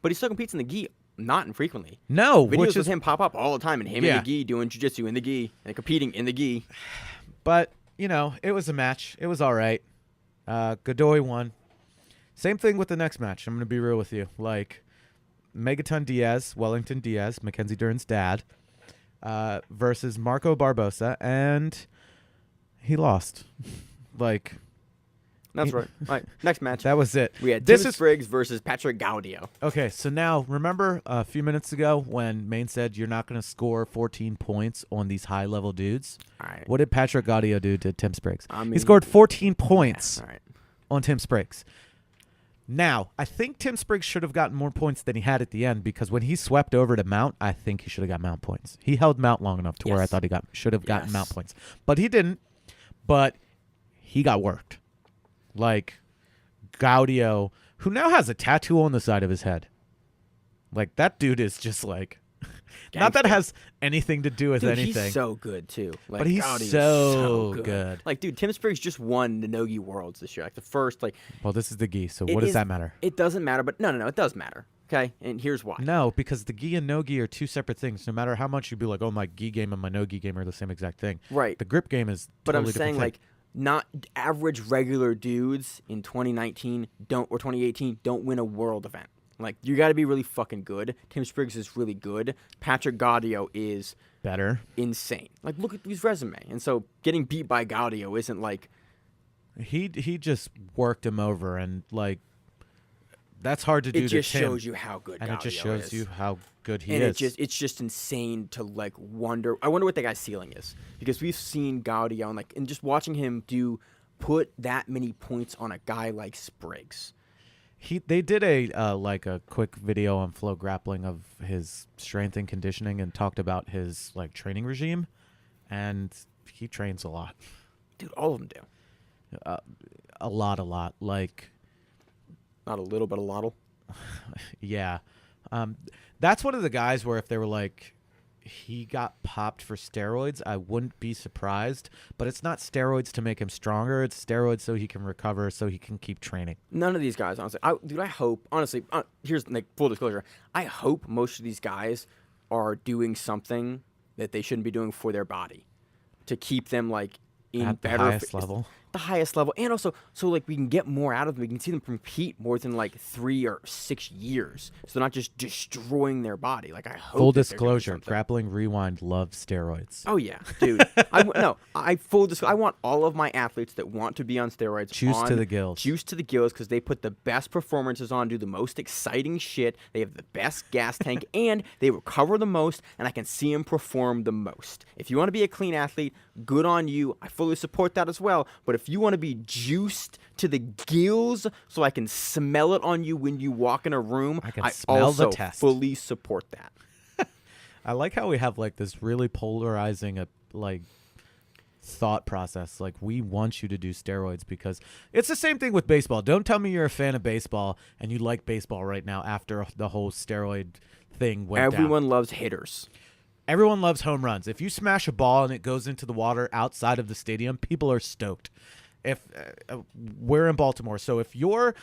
But he still competes in the gi. Not infrequently. No, Videos which with is him pop up all the time, and him Yeah. in the gi doing jiu-jitsu in the gi and competing in the gi. But, you know, it was a match. It was all right. Godoy won. Same thing with the next match. I'm going to be real with you. Like, Megaton Diaz, Wellington Diaz, Mackenzie Dern's dad, versus Marco Barbosa, and he lost. Like, That's right. All right, next match. that was it. We had This Tim is Spriggs versus Patrick Gaudio. Okay, so now remember a few minutes ago when Maine said you're not going to score 14 points on these high-level dudes? All right. What did Patrick Gaudio do to Tim Spriggs? I mean- He scored 14 points All right. on Tim Spriggs. Now, I think Tim Spriggs should have gotten more points than he had at the end because when he swept over to Mount, I think he should have got Mount points. He held Mount long enough to where I Yes. thought he should have gotten Yes. Mount points. But he didn't. But he got worked. Like, Gaudio, who now has a tattoo on the side of his head. Like, that dude is just like... Not that it has anything to do with Dude, anything. he's so good, too. Like, But he's Gaudio's so good. Like, dude, Tim Spriggs just won the No-Gi Worlds this year. Like, the first, like... Well, this is the gi, so it what does is- that matter? It doesn't matter, but no, it does matter. Okay? And here's why. No, because the gi and no gi are two separate things. No matter how much you be like, oh, my gi game and my no gi game are the same exact thing. Right. The grip game is But totally I'm saying, different like, not average regular dudes in 2019 or 2018 don't win a world event. Like, you got to be really fucking good. Tim Spriggs is really good. Patrick Gaudio is better, insane. Like, look at his resume. And so getting beat by Gaudio isn't like he just worked him over, and like that's hard to do. It just to Tim, shows you how good and Gaudio it just shows is. you how good he And is. it's just insane to like wonder. I wonder what that guy's ceiling is, because we've seen Gaudio and just watching him put that many points on a guy like Spriggs. They did a quick video on Flow Grappling of his strength and conditioning, and talked about his like training regime, and he trains a lot. Dude, all of them do. A lot. Like, Not a little, but a lot. yeah. That's one of the guys where if they were like, he got popped for steroids, I wouldn't be surprised. But it's not steroids to make him stronger. It's steroids so he can recover, so he can keep training. None of these guys, honestly. I hope, honestly, here's like full disclosure. I hope most of these guys are doing something that they shouldn't be doing for their body to keep them like in At the better highest level. The highest level, and also so like we can get more out of them. We can see them compete more than like 3 or 6 years, so they're not just destroying their body. Like, I hope. Full that they're doing disclosure, something. Grappling Rewind loves steroids. Oh yeah, dude. I want all of my athletes that want to be on steroids. Juice to the gills. Juice to the gills, because they put the best performances on, do the most exciting shit. They have the best gas tank, and they recover the most. And I can see them perform the most. If you want to be a clean athlete, good on you. I fully support that as well. But if you want to be juiced to the gills, so I can smell it on you when you walk in a room, I smell the also test. fully support that. I like how we have like this really polarizing like thought process. Like, we want you to do steroids because it's the same thing with baseball. Don't tell me you're a fan of baseball and you like baseball right now after the whole steroid thing went down. Everyone loves hitters. Everyone loves home runs. If you smash a ball and it goes into the water outside of the stadium, people are stoked. If we're in Baltimore, so if you're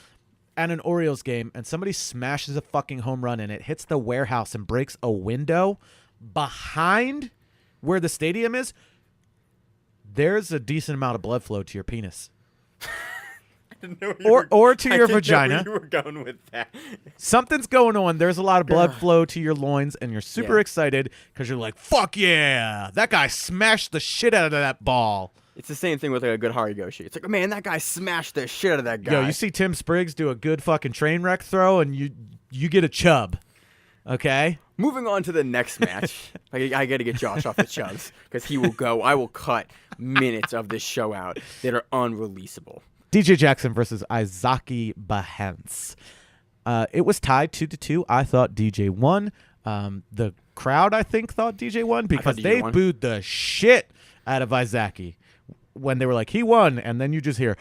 at an Orioles game and somebody smashes a fucking home run and it hits the warehouse and breaks a window behind where the stadium is, there's a decent amount of blood flow to your penis. Or to your vagina. You were going with that. Something's going on. There's a lot of blood flow to your loins, and you're super excited because you're like, fuck yeah, that guy smashed the shit out of that ball. It's the same thing with like a good Harigoshi. It's like, man, that guy smashed the shit out of that guy. Yo, you see Tim Spriggs do a good fucking train wreck throw, and you get a chub. Okay? Moving on to the next match. I got to get Josh off the chubs because he will go. I will cut minutes of this show out that are unreleasable. DJ Jackson versus Izaki Bahens. It was tied 2-2. I thought DJ won. The crowd, I think, thought DJ won because they booed the shit out of Izaki when they were like, he won, and then you just hear,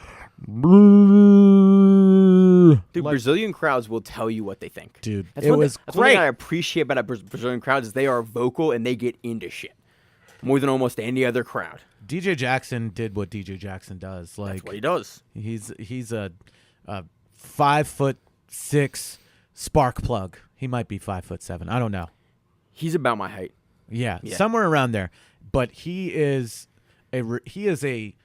dude, Brazilian crowds will tell you what they think. Dude, that's it was that's great. One thing I appreciate about Brazilian crowds is they are vocal and they get into shit more than almost any other crowd. DJ Jackson did what DJ Jackson does. Like, that's what he does. He's a 5'6" spark plug. He might be 5'7". I don't know. He's about my height. Yeah, somewhere around there. But he is a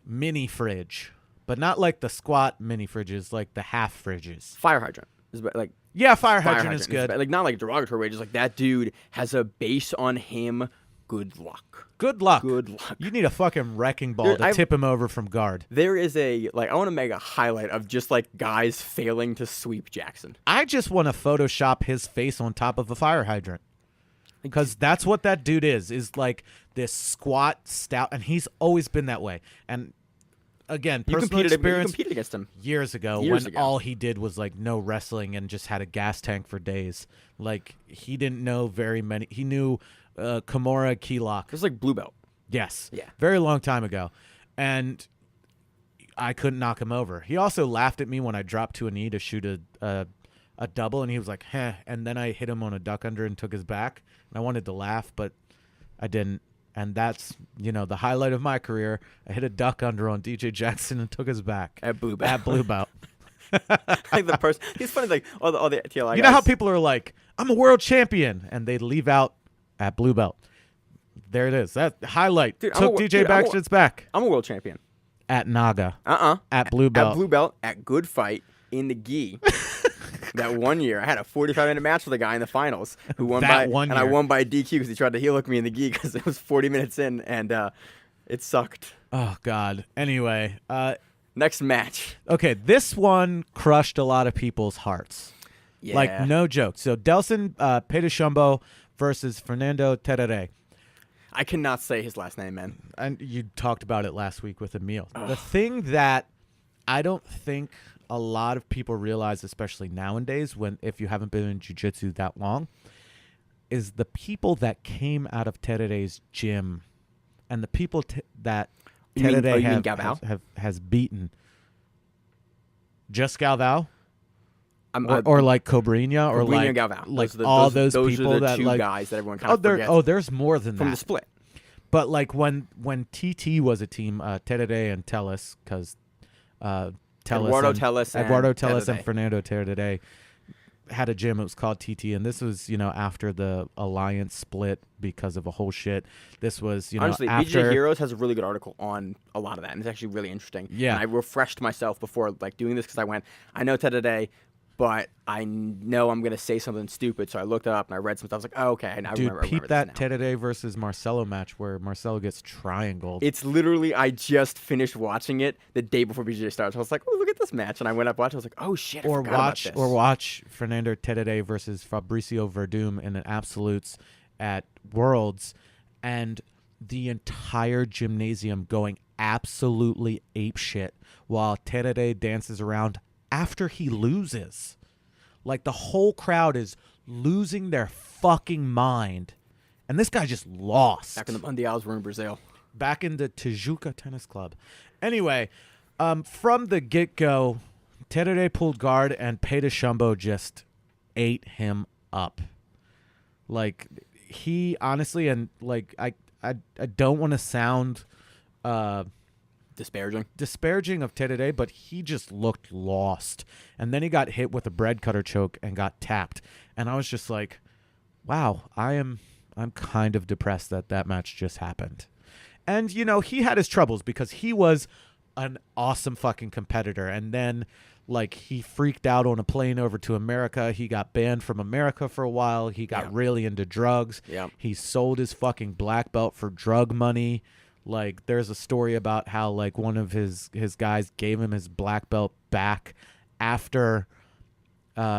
mini fridge, but not like the squat mini fridges, like the half fridges. Fire hydrant is like fire hydrant is good. Like, not like derogatory way, just like that dude has a base on him. Good luck. Good luck. Good luck. You need a fucking wrecking ball to tip him over from guard. There is I want to make a highlight of just like guys failing to sweep Jackson. I just want to Photoshop his face on top of a fire hydrant. Because that's what that dude is like this squat, stout, and he's always been that way. And again, personal experience, you competed against him years ago all he did was like no wrestling and just had a gas tank for days. Like, he didn't know very many. He knew Kimura, key lock. It was like blue belt. Yes. Yeah. Very long time ago. And I couldn't knock him over. He also laughed at me when I dropped to a knee to shoot a double, and he was like, heh. And then I hit him on a duck under and took his back. And I wanted to laugh, but I didn't. And that's, the highlight of my career. I hit a duck under on DJ Jackson and took his back. At blue belt. Like the person. It's funny, like all the TLI guys. You know how people are like, I'm a world champion, and they leave out at blue belt. There it is. That highlight took DJ Baxter's back. I'm a world champion. At Naga. At Blue At Belt. Blue Belt, at Good Fight, in the gi. That one year, I had a 45-minute match with a guy in the finals who won That by, one and I year. won by DQ because he tried to heel hook me in the gi because it was 40 minutes in, and it sucked. Oh, God. Anyway. Next match. Okay, this one crushed a lot of people's hearts. Yeah. Like, no joke. So, Delson Pedishumbo versus Fernando Terere. I cannot say his last name, man. And you talked about it last week with Emil. The thing that I don't think a lot of people realize, especially nowadays, if you haven't been in jiu-jitsu that long, is the people that came out of Terere's gym and the people that Terere has beaten. Just Galvao? Or like Cobrinha, or like Galvao. Like those people are the that two like guys that everyone kind of forgets there's more than from that the split. But like when TT was a team, Terere and Tellus, because Eduardo Tellus and Fernando Terere had a gym. It was called TT, and this was after the alliance split because of a whole shit. This was honestly, after BJJ Heroes has a really good article on a lot of that, and it's actually really interesting. Yeah, and I refreshed myself before like doing this because I know Terere, but I know I'm gonna say something stupid, so I looked it up and I read some stuff. I was like, oh, okay, now I remember. Peep that Terere versus Marcelo match where Marcelo gets triangled. It's literally, I just finished watching it the day before BJJ starts. I was like, oh, look at this match, and I went up watch. I was like, oh shit, I forgot about this. Or watch Fernando Terere versus Fabricio Verdum in an absolutes at Worlds, and the entire gymnasium going absolutely apeshit while Terere dances around after he loses. Like, the whole crowd is losing their fucking mind. And this guy just lost. Back in the Mundials, we're in Brazil. Back in the Tijuca Tennis Club. Anyway, from the get-go, Terere pulled guard and Pedishumbo just ate him up. Like, he honestly, and like, I don't want to sound disparaging of Terere, but he just looked lost. And then he got hit with a bread cutter choke and got tapped. And I was just like, wow, I'm kind of depressed that match just happened. And he had his troubles because he was an awesome fucking competitor, and then like he freaked out on a plane over to America. He got banned from America for a while. He got really into drugs. Yeah. He sold his fucking black belt for drug money. Like, there's a story about how like one of his guys gave him his black belt back after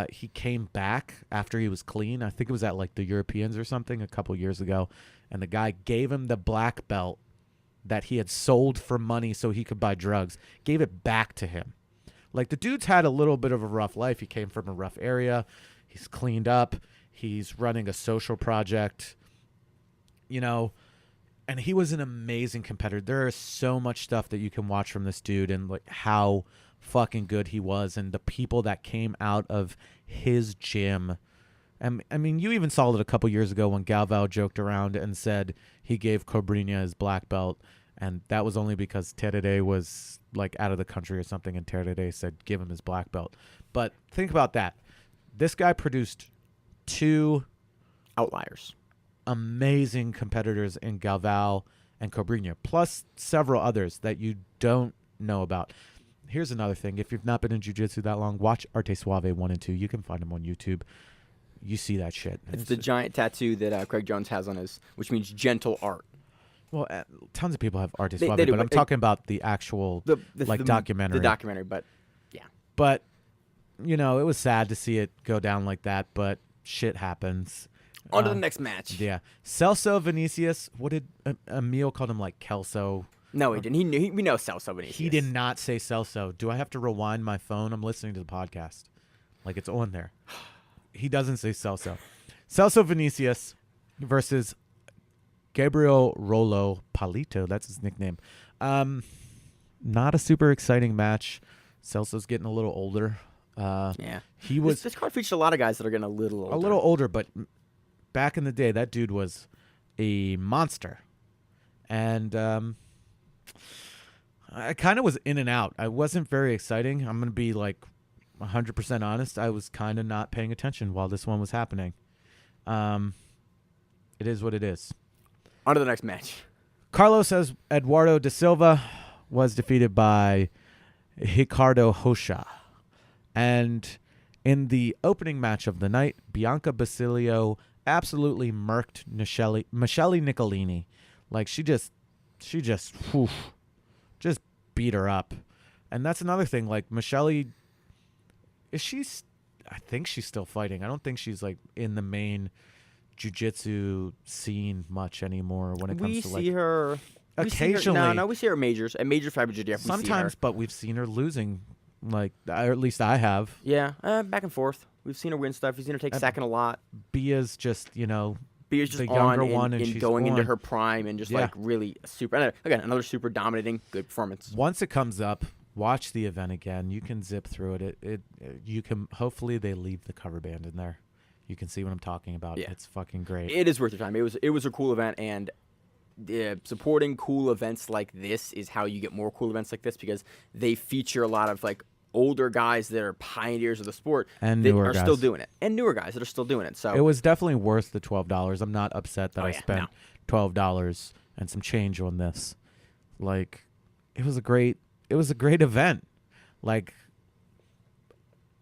he came back after he was clean. I think it was at like the Europeans or something a couple years ago, and the guy gave him the black belt that he had sold for money so he could buy drugs, gave it back to him. Like, the dude's had a little bit of a rough life. He came from a rough area. He's cleaned up. He's running a social project, and he was an amazing competitor. There is so much stuff that you can watch from this dude and like how fucking good he was, and the people that came out of his gym. And I mean, you even saw it a couple years ago when Galvao joked around and said he gave Cobrinha his black belt, and that was only because Terere was like out of the country or something, and Terere said give him his black belt. But think about that. This guy produced two outliers, amazing competitors in Galvao and Cobrinha, plus several others that you don't know about. Here's another thing. If you've not been in jiu-jitsu that long, watch Arte Suave 1 and 2. You can find them on YouTube. You see that shit. It's the giant tattoo that Craig Jones has on his, which means gentle art. Well, tons of people have Arte Suave, they do, but I'm talking about the actual documentary. The documentary, but yeah. But, it was sad to see it go down like that, but shit happens. On to the next match. Yeah. Celso Vinicius, what did Emil called him, like Kelso? No, he didn't. We know Celso Vinicius. He did not say Celso. Do I have to rewind my phone? I'm listening to the podcast. Like, it's on there. He doesn't say Celso. Celso Vinicius versus Gabriel Rolo Palito. That's his nickname. Not a super exciting match. Celso's getting a little older. Yeah. He was. This card featured a lot of guys that are getting a little older. A little older, but back in the day, that dude was a monster. And I kind of was in and out. I wasn't very exciting. I'm going to be like 100% honest. I was kind of not paying attention while this one was happening. It is what it is. On to the next match. Carlos Eduardo da Silva was defeated by Ricardo Rocha. And in the opening match of the night, Bianca Basilio absolutely murked Michele Nicolini. Like, she just beat her up. And that's another thing. Like, Michele, I think she's still fighting. I don't think she's, like, in the main jiu-jitsu scene much anymore when it comes to, like... We see her occasionally. we see her at majors for IBJJF. Sometimes, but we've seen her losing, like, or at least I have. Yeah, back and forth. We've seen her win stuff. We've seen her take second a lot. Bia's just, Bia's just the younger one, and she's she's going into on. her prime and just like really super. And again, another super dominating, good performance. Once it comes up, watch the event again. You can zip through it. You can. Hopefully, they leave the cover band in there. You can see what I'm talking about. Yeah. It's fucking great. It is worth your time. It was a cool event, and supporting cool events like this is how you get more cool events like this, because they feature a lot of like older guys that are pioneers of the sport and that newer are guys. still doing it, and newer guys that are still doing it. So it was definitely worth the $12. I'm not upset that I yeah, spent $12 and some change on this. Like, it was a great event. Like,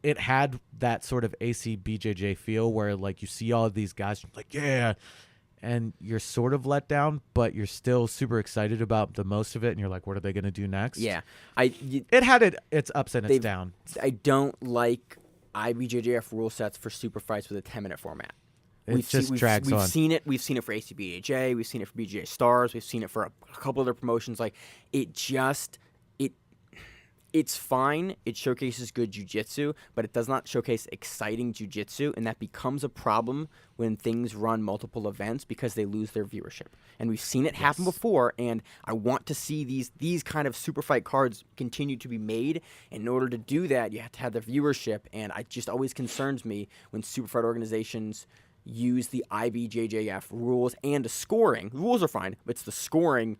it had that sort of AC BJJ feel where, like, you see all of these guys like, yeah, and you're sort of let down, but you're still super excited about the most of it, and you're like, what are they going to do next? Yeah. It had its ups and its downs. I don't like IBJJF rule sets for super fights with a 10-minute format. It just drags on. We've seen it for ACBAJ. We've seen it for BJJ Stars. We've seen it for a couple other promotions. Like, it's fine. It showcases good jiu-jitsu, but it does not showcase exciting jiu-jitsu, and that becomes a problem when things run multiple events because they lose their viewership. And we've seen it happen before, and I want to see these kind of super fight cards continue to be made. And in order to do that, you have to have the viewership, and it just always concerns me when super fight organizations use the IBJJF rules and the scoring. The rules are fine, but it's the scoring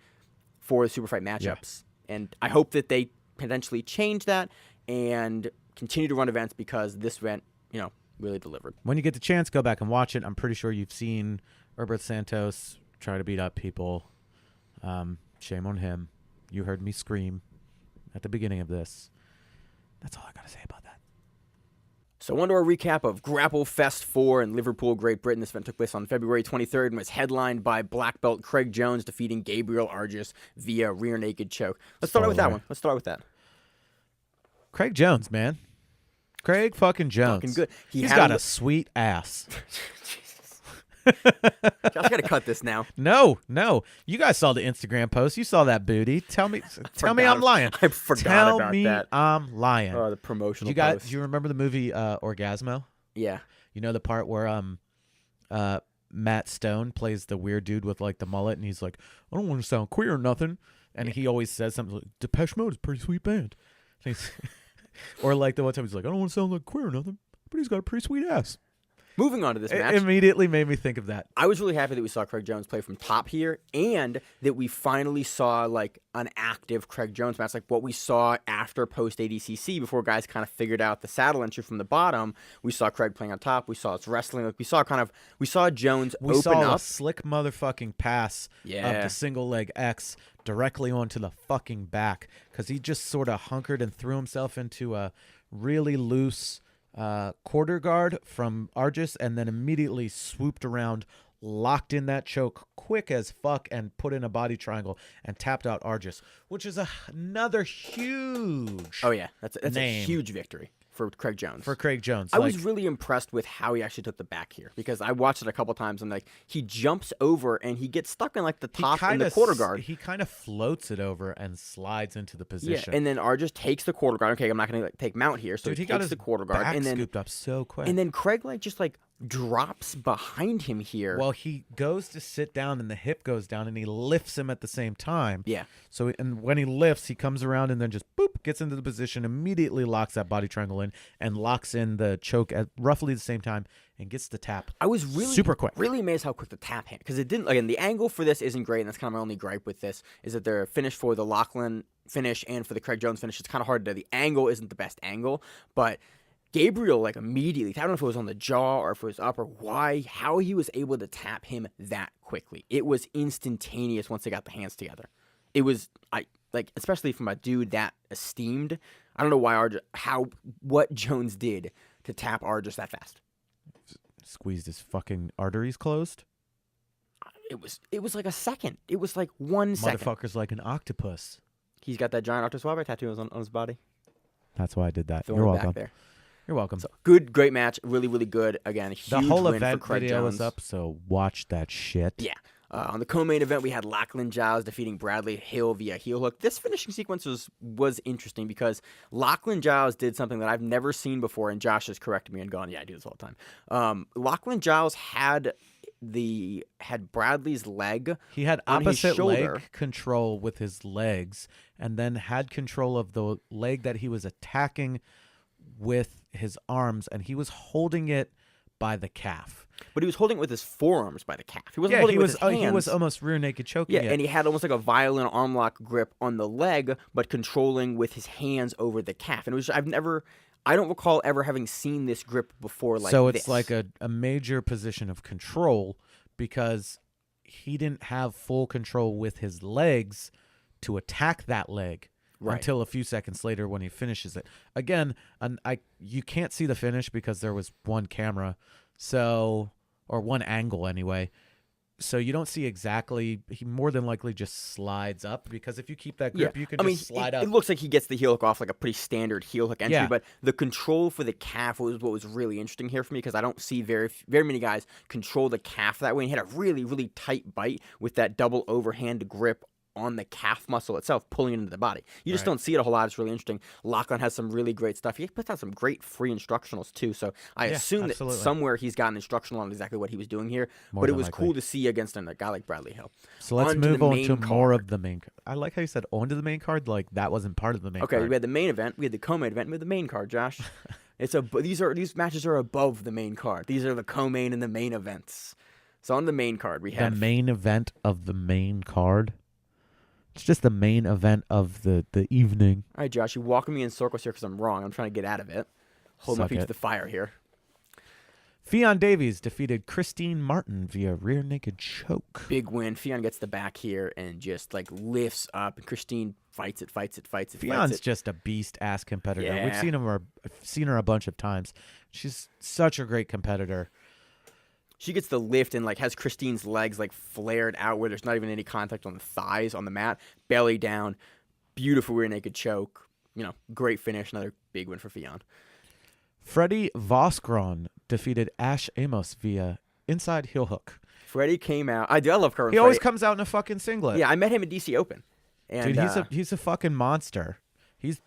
for the super fight matchups. Yeah. And I hope that they potentially change that and continue to run events, because this event, really delivered. When you get the chance, go back and watch it. I'm pretty sure you've seen Erberth Santos try to beat up people. Shame on him. You heard me scream at the beginning of this. That's all I got to say about that. So on to our recap of GrappleFest 4 in Liverpool, Great Britain. This event took place on February 23rd and was headlined by black belt Craig Jones defeating Gabriel Arges via rear naked choke. Let's start out with that one. Let's start with that. Craig Jones, man. Craig fucking Jones. Fucking good. He's got a sweet ass. Jesus. Josh, I gotta cut this now. No. You guys saw the Instagram post. You saw that booty. Tell me I'm lying. I forgot Tell about me that. I'm lying. Oh, the promotional post. Do you remember the movie Orgasmo? Yeah. You know the part where Matt Stone plays the weird dude with like the mullet, and he's like, I don't want to sound queer or nothing. And he always says something like, Depeche Mode is a pretty sweet band. Or like the one time he's like, I don't want to sound like queer or nothing, but he's got a pretty sweet ass. Moving on to this match. It immediately made me think of that. I was really happy that we saw Craig Jones play from top here, and that we finally saw like an active Craig Jones match, like what we saw after post ADCC, before guys kind of figured out the saddle entry from the bottom. We saw Craig playing on top. We saw his wrestling. Like we saw Jones we open saw up. A slick motherfucking pass of the single leg X directly onto the fucking back, because he just sort of hunkered and threw himself into a really loose quarter guard from Arges, and then immediately swooped around, locked in that choke quick as fuck, and put in a body triangle and tapped out Arges, which is another huge that's a huge victory for Craig Jones. I was really impressed with how he actually took the back here, because I watched it a couple times, and like he jumps over and he gets stuck in like the top in the quarter guard. He kind of floats it over and slides into the position. Yeah, and then Arges takes the quarter guard. Okay, I'm not going to take mount here, so Dude, he got takes his the quarter guard, back and then scooped up so quick. And then Craig just drops behind him here. Well, he goes to sit down, and the hip goes down, and he lifts him at the same time. Yeah. So, and when he lifts, he comes around and then just boop, gets into the position, immediately locks that body triangle in, and locks in the choke at roughly the same time, and gets the tap. I was really super quick. Really amazed how quick the tap hit, because it didn't. Again, the angle for this isn't great, and that's kind of my only gripe with this, is that their finish for the Lachlan finish and for the Craig Jones finish, it's kind of hard to. The angle isn't the best angle, but Gabriel immediately, I don't know if it was on the jaw or if it was up or how he was able to tap him that quickly. It was instantaneous once they got the hands together. It was like especially from a dude that esteemed. I don't know why what Jones did to tap Argis that fast. Squeezed his fucking arteries closed. It was like a second. It was like 1 second. Motherfucker's like an octopus. He's got that giant octoswabber tattoo on his body. That's why I did that. Throwing You're it welcome. back there. You're welcome. So, great match. Really, really good. Again, a huge The whole win event for Craig video Jones. is up, so watch that shit. Yeah. On the co-main event, we had Lachlan Giles defeating Bradley Hill via heel hook. This finishing sequence was interesting because Lachlan Giles did something that I've never seen before, and Josh has corrected me and gone, yeah, I do this all the time. Lachlan Giles had Bradley's leg. He had on his opposite shoulder. leg control with his legs, and then had control of the leg that he was attacking with his arms, and he was holding it by the calf. But he was holding it with his forearms by the calf. He wasn't holding it with his hands. He was almost rear naked choking it. And he had almost like a violent arm lock grip on the leg, but controlling with his hands over the calf. And it was I don't recall ever having seen this grip before like this. So it's like a major position of control because he didn't have full control with his legs to attack that leg. Right. Until a few seconds later when he finishes it. Again, you can't see the finish because there was one camera, or one angle anyway. So you don't see exactly. He more than likely just slides up because if you keep that grip, you can just slide up. It looks like he gets the heel hook off like a pretty standard heel hook entry, Yeah. but the control for the calf was what was really interesting here for me because I don't see very many guys control the calf that way. And he had a really, really tight bite with that double overhand grip on the calf muscle itself, pulling it into the body. You just don't see it a whole lot. It's really interesting. Lachlan has some really great stuff. He puts out some great free instructionals too. So I assume that somewhere he's got an instructional on exactly what he was doing here. But it was cool to see against a guy like Bradley Hill. So let's move on to more of the main. I like how you said on to the main card. Like that wasn't part of the main card. Okay, we had the main event. We had the co-main event. We had the main card, Josh. These matches are above the main card. These are the co-main and the main events. So on the main card, we have the main event of the main card. It's just the main event of the evening. All right, Josh, you're walking me in circles here because I'm wrong. I'm trying to get out of it. Hold my feet to the fire here. Fionn Davies defeated Christine Martin via rear naked choke. Big win. Fionn gets the back here and just like lifts up. And Christine fights it. Fionn's just a beast-ass competitor. Yeah. We've seen her a bunch of times. She's such a great competitor. She gets the lift and like has Christine's legs like flared out where there's not even any contact on the thighs on the mat. Belly down. Beautiful rear naked choke. Great finish. Another big win for Fionn. Freddie Voskron defeated Ash Amos via inside heel hook. Freddie came out. I love Curran. He always comes out in a fucking singlet. Yeah, I met him at DC Open. And, dude, he's a fucking monster. He's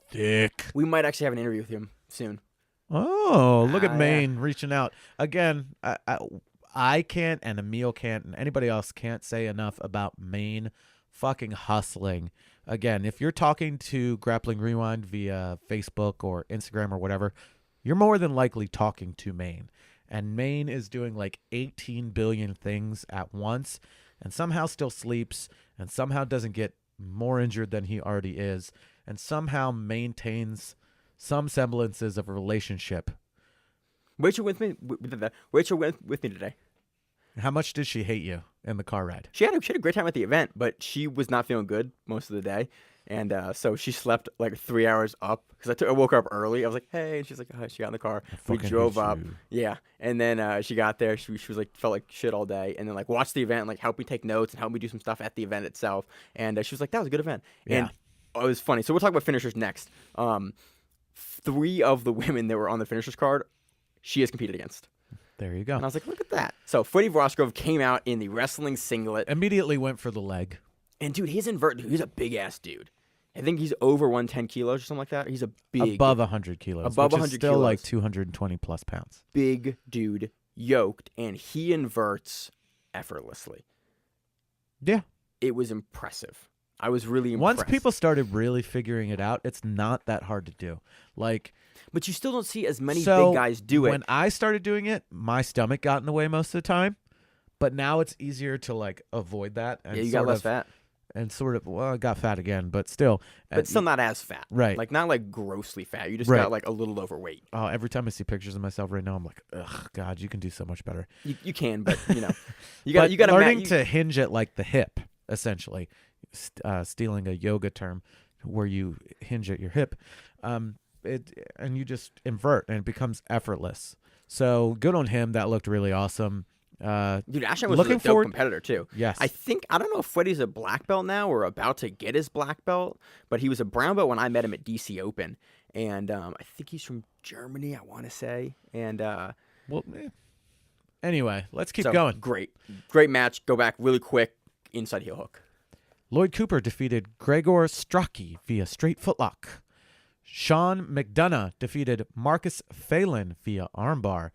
thick. We might actually have an interview with him soon. Oh, look at Maine reaching out. Again, I can't, and Emil can't, and anybody else can't say enough about Maine fucking hustling. Again, if you're talking to Grappling Rewind via Facebook or Instagram or whatever, you're more than likely talking to Maine. And Maine is doing like 18 billion things at once and somehow still sleeps and somehow doesn't get more injured than he already is and somehow maintains some semblances of a relationship. Rachel went with me today. How much did she hate you in the car ride? She had a great time at the event, but she was not feeling good most of the day. And so she slept like 3 hours up because I woke her up early. I was like, hey. And she's like, oh. She got in the car. We drove up. Yeah. And then she got there. She was like, felt like shit all day. And then like watched the event, like helped me take notes and helped me do some stuff at the event itself. And she was like, that was a good event. Yeah. And it was funny. So we'll talk about finishers next. 3 of the women that were on the finishers card, she has competed against. There you go. And I was like, look at that. So Freddie Rosgrove came out in the wrestling singlet. Immediately went for the leg. And dude, he's a big ass dude. I think he's over 110 kilos or something like that. He's a big above 100 kilos. Above which 100 is still kilos. like 220 plus pounds. Big dude, yoked, and he inverts effortlessly. Yeah. It was impressive. I was really impressed. Once people started really figuring it out, it's not that hard to do. But you still don't see as many big guys do it. When I started doing it, my stomach got in the way most of the time. But now it's easier to like avoid that. And you got less fat. And I got fat again, but still. But still not as fat. Right. Like not like grossly fat. You just got like a little overweight. Oh, every time I see pictures of myself right now, I'm like, ugh, God, you can do so much better. You can, but you got to learning to hinge at like the hip, essentially. stealing a yoga term where you hinge at your hip, and you just invert and it becomes effortless. So good on him. That looked really awesome. Dude, Ashton was looking a dope forward- competitor too. Yes. I don't know if Freddie's a black belt now or about to get his black belt, but he was a brown belt when I met him at DC Open, and I think he's from Germany, I want to say. And anyway, let's keep so, going. Great match. Go back really quick. Inside heel hook. Lloyd Cooper defeated Gregor Strachey via straight footlock. Sean McDonough defeated Marcus Phelan via armbar.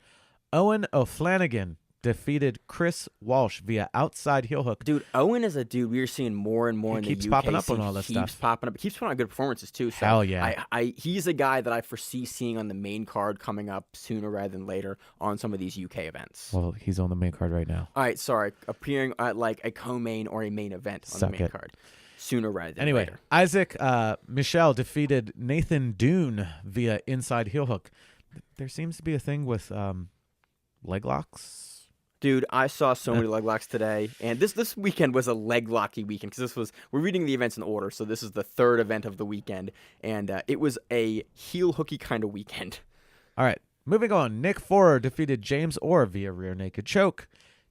Owen O'Flanagan defeated Chris Walsh via outside heel hook. Dude, Owen is a dude we are seeing more and more in the UK. Keeps popping up on all this Keeps stuff. popping up. Keeps putting on good performances too. So Hell yeah. He's a guy that I foresee seeing on the main card coming up sooner rather than later on some of these UK events. Well, he's on the main card right now. All right, sorry. Appearing at like a co-main or a main event on Suck the main it. card sooner rather than Anyway, later. Isaac Michelle defeated Nathan Dune via inside heel hook. There seems to be a thing with leg locks. Dude, I saw so many leg locks today, and this weekend was a leg locky weekend because we're reading the events in order, so this is the third event of the weekend, and it was a heel hooky kind of weekend. All right, moving on. Nick Forer defeated James Orr via rear naked choke.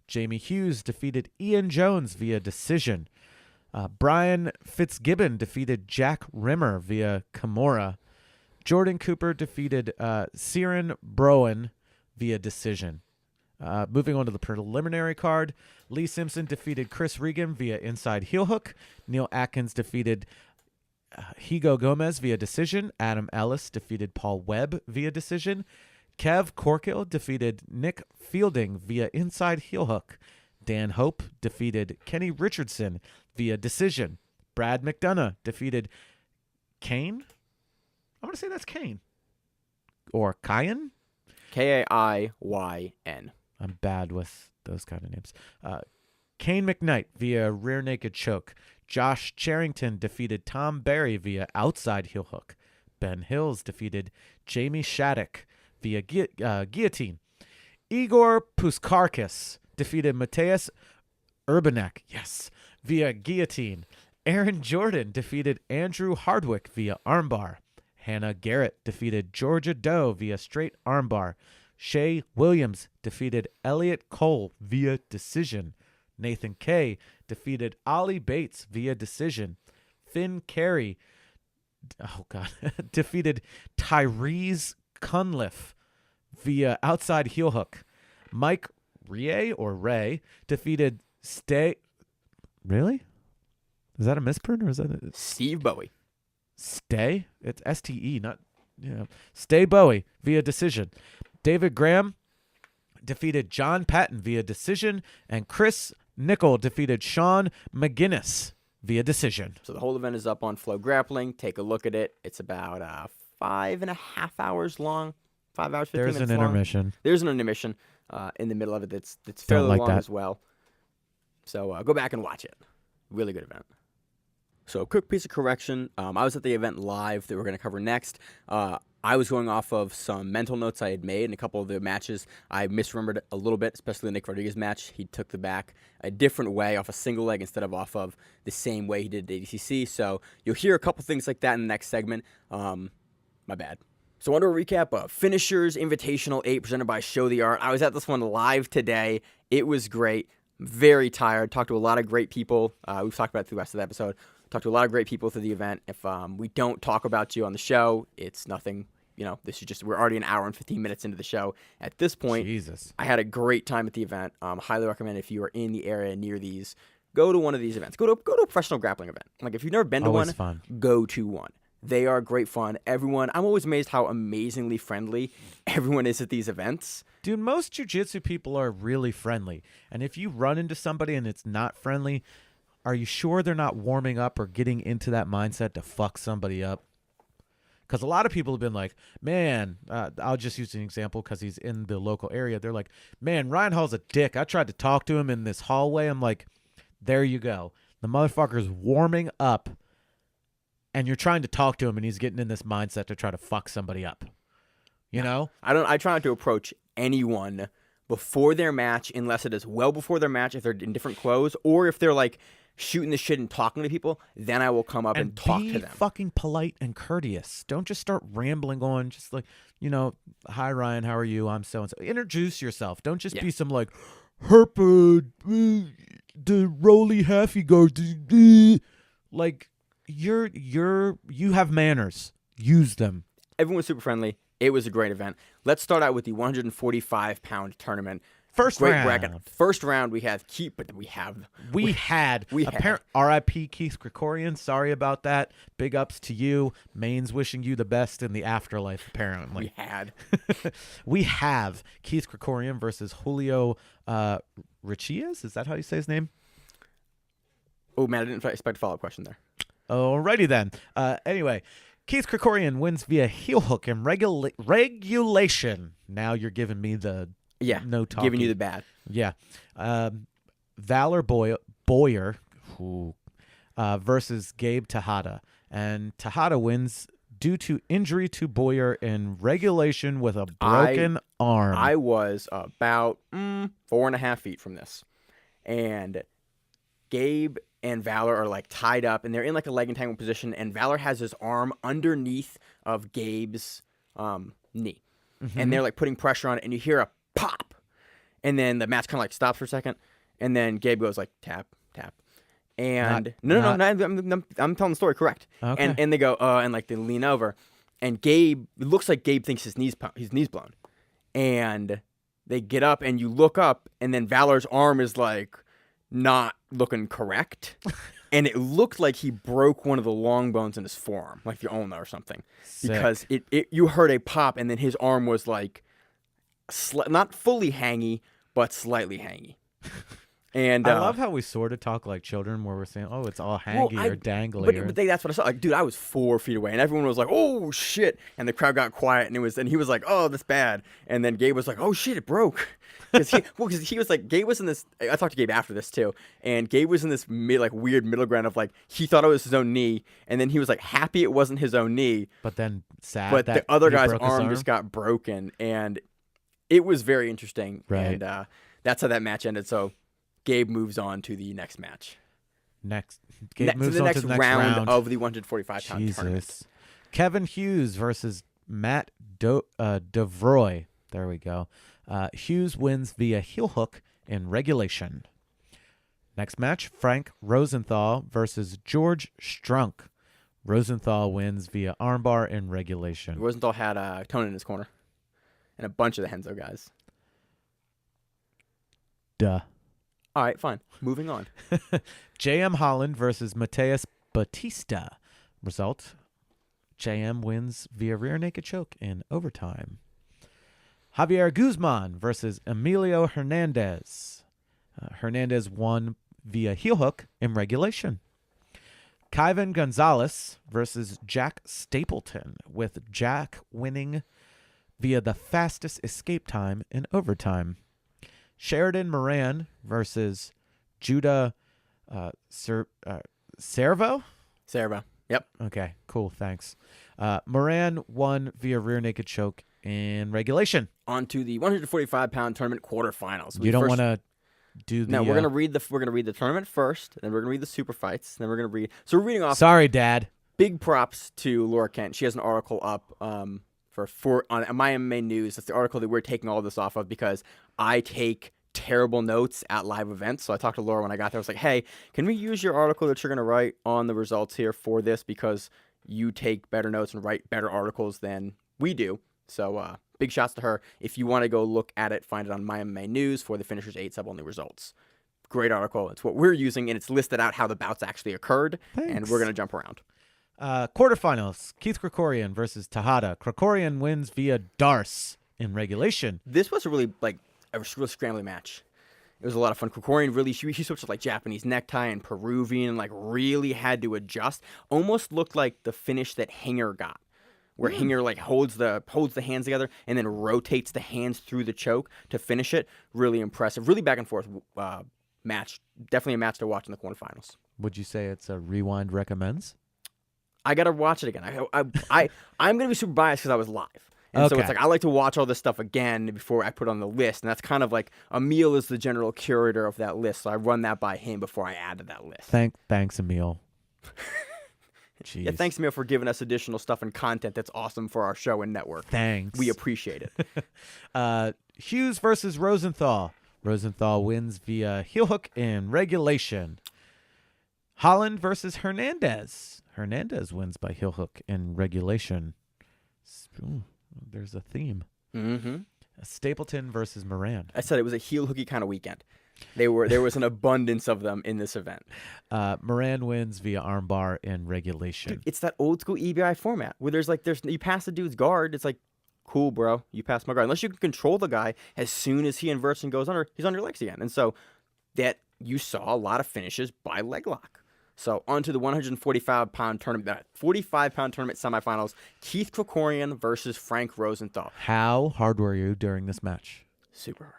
Jamie Hughes defeated Ian Jones via decision. Brian Fitzgibbon defeated Jack Rimmer via Kimura. Jordan Cooper defeated Ciaran Browan via decision. Moving on to the preliminary card, Lee Simpson defeated Chris Regan via inside heel hook. Neil Atkins defeated Higo Gomez via decision. Adam Ellis defeated Paul Webb via decision. Kev Corkill defeated Nick Fielding via inside heel hook. Dan Hope defeated Kenny Richardson via decision. Brad McDonough defeated Kane. I'm going to say that's Kane. Or Kyan? Kaiyyn. I'm bad with those kind of names. Kane McKnight via rear naked choke. Josh Charrington defeated Tom Barry via outside heel hook. Ben Hills defeated Jamie Shattuck via guillotine. Igor Puskarkis defeated Mateus Urbanek, via guillotine. Aaron Jordan defeated Andrew Hardwick via armbar. Hannah Garrett defeated Georgia Doe via straight armbar. Shay Williams defeated Elliot Cole via decision. Nathan Kay defeated Ollie Bates via decision. Finn Carey defeated Tyrese Cunliffe via outside heel hook. Mike Ray defeated Really? Is that a misprint or is that Steve Bowie. Stay? It's STE, not Stay Bowie via decision. David Graham defeated John Patton via decision, and Chris Nickel defeated Sean McGinnis via decision. So the whole event is up on Flow Grappling. Take a look at it. It's about 5.5 hours long. 5 hours, 15 There's minutes an long. intermission. There's an intermission in the middle of it that's fairly like long that. as well. So go back and watch it. Really good event. So quick piece of correction. I was at the event live that we're going to cover next. I was going off of some mental notes I had made in a couple of the matches. I misremembered a little bit, especially the Nick Rodriguez match. He took the back a different way off a single leg instead of off of the same way he did at ADCC. So you'll hear a couple things like that in the next segment. My bad. So under a recap of Finishers Invitational 8 presented by Show the Art. I was at this one live today. It was great. Very tired. Talked to a lot of great people. We've talked about it through the rest of the episode. Talked to a lot of great people through the event. If we don't talk about you on the show, it's nothing. This is just, we're already an hour and 15 minutes into the show. At this point, Jesus. I had a great time at the event. Highly recommend if you are in the area near these, go to one of these events. Go to a professional grappling event. Like if you've never been to Always one, fun. go to one. They are great fun. Everyone, I'm always amazed how amazingly friendly everyone is at these events. Dude, most jiu-jitsu people are really friendly. And if you run into somebody and it's not friendly, are you sure they're not warming up or getting into that mindset to fuck somebody up? Because a lot of people have been like, man, I'll just use an example because he's in the local area. They're like, man, Ryan Hall's a dick. I tried to talk to him in this hallway. I'm like, there you go. The motherfucker's warming up, and you're trying to talk to him, and he's getting in this mindset to try to fuck somebody up. You know? I try not to approach anyone before their match unless it is well before their match, if they're in different clothes, or if they're like shooting the shit and talking to people, then I will come up and talk be to them. fucking polite and courteous. Don't just start rambling on. Just like, hi Ryan, how are you? I'm so and so. Introduce yourself. Don't just be some like, Herpa, the roly halfy guard. Like you have manners. Use them. Everyone was super friendly. It was a great event. Let's start out with the 145-pound tournament. First Great round. bracket. First round, we had R.I.P. Keith Krikorian. Sorry about that. Big ups to you. Maine's wishing you the best in the afterlife, apparently. We have Keith Krikorian versus Julio Richias. Is that how you say his name? Oh, man, I didn't expect a follow-up question there. Alrighty then. Anyway, Keith Krikorian wins via heel hook and regulation. Now you're giving me the no talking. Giving you the bad. Yeah. Valor Boyer versus Gabe Tejada. And Tejada wins due to injury to Boyer in regulation with a broken arm. I was about 4.5 feet from this. And Gabe and Valor are like tied up, and they're in like a leg entanglement position, and Valor has his arm underneath of Gabe's knee. And they're like putting pressure on it, and you hear a pop. And then the match kind of like stops for a second, and then Gabe goes like tap, tap. And I'm telling the story correct. Okay. And they go, and like they lean over, and Gabe, it looks like Gabe thinks his knee's blown. And they get up, and you look up, and then Valor's arm is like not looking correct. And it looked like he broke one of the long bones in his forearm, like the ulna or something. Sick. Because you heard a pop, and then his arm was like not fully hangy, but slightly hangy. And I love how we sort of talk like children, where we're saying, "Oh, it's all hangy or dangly." But that's what I saw. Like, dude, I was 4 feet away, and everyone was like, "Oh shit!" And the crowd got quiet, and he was like, "Oh, that's bad." And then Gabe was like, "Oh shit, it broke." Because he was like, Gabe was in this. I talked to Gabe after this too, and Gabe was in this weird middle ground of like he thought it was his own knee, and then he was like happy it wasn't his own knee, but then sad. But that the other he guy's broke his arm just got broken, and it was very interesting. Right. And that's how that match ended. So Gabe moves on to the next match. Gabe moves on to the next round of the 145-pound Jesus. tournament. Kevin Hughes versus Matt Devroy. There we go. Hughes wins via heel hook in regulation. Next match, Frank Rosenthal versus George Strunk. Rosenthal wins via armbar in regulation. Rosenthal had Tone in his corner and a bunch of the Henzo guys. Duh. All right, fine. Moving on. JM Holland versus Mateus Batista. Result, JM wins via rear naked choke in overtime. Javier Guzman versus Emilio Hernandez. Hernandez won via heel hook in regulation. Kyvan Gonzalez versus Jack Stapleton, with Jack winning via the fastest escape time in overtime. Sheridan Moran versus Judah Servo? Servo. Yep. Okay, cool, thanks. Moran won via rear naked choke in regulation. On to the 145-pound tournament quarterfinals. You don't want to do the... No, we're gonna read the tournament first, then we're gonna read the super fights, then we're gonna read. So we're reading off. Sorry, Dad. Big props to Laura Kent. She has an article up on my MMA News. That's the article that we're taking all this off of because I take terrible notes at live events. So I talked to Laura when I got there. I was like, hey, can we use your article that you're going to write on the results here for this because you take better notes and write better articles than we do. So big shots to her. If you want to go look at it, find it on my MMA News for the Finishers 8 sub-only results. Great article. It's what we're using, and it's listed out how the bouts actually occurred. Thanks. And we're going to jump around. Quarterfinals, Keith Krikorian versus Tejada. Krikorian wins via Darce in regulation. This was a really scrambly match. It was a lot of fun. Krikorian really, she switched to like Japanese necktie and Peruvian, and like really had to adjust. Almost looked like the finish that Hinger got, where Hinger like holds the hands together and then rotates the hands through the choke to finish it. Really impressive. Really back and forth match. Definitely a match to watch in the quarterfinals. Would you say it's a rewind recommends? I gotta watch it again. I'm gonna be super biased because I was live, And so Okay. it's like I like to watch all this stuff again before I put it on the list. And that's kind of like Emil is the general curator of that list. So I run that by him before I add to that list. Thanks, Emil. Jeez. Yeah, thanks, Emil, for giving us additional stuff and content that's awesome for our show and network. Thanks. We appreciate it. Hughes versus Rosenthal. Rosenthal wins via heel hook in regulation. Holland versus Hernandez. Hernandez wins by heel hook in regulation. Ooh, there's a theme. Mm-hmm. Stapleton versus Moran. I said it was a heel hooky kind of weekend. There was an abundance of them in this event. Moran wins via armbar in regulation. Dude, it's that old school EBI format where there's you pass the dude's guard. It's like, cool, bro, you passed my guard. Unless you can control the guy, as soon as he inverts and goes under, he's on your legs again. And so that you saw a lot of finishes by leg lock. So onto the 145-pound tournament, 45-pound tournament semifinals. Keith Krikorian versus Frank Rosenthal. How hard were you during this match? Super hard.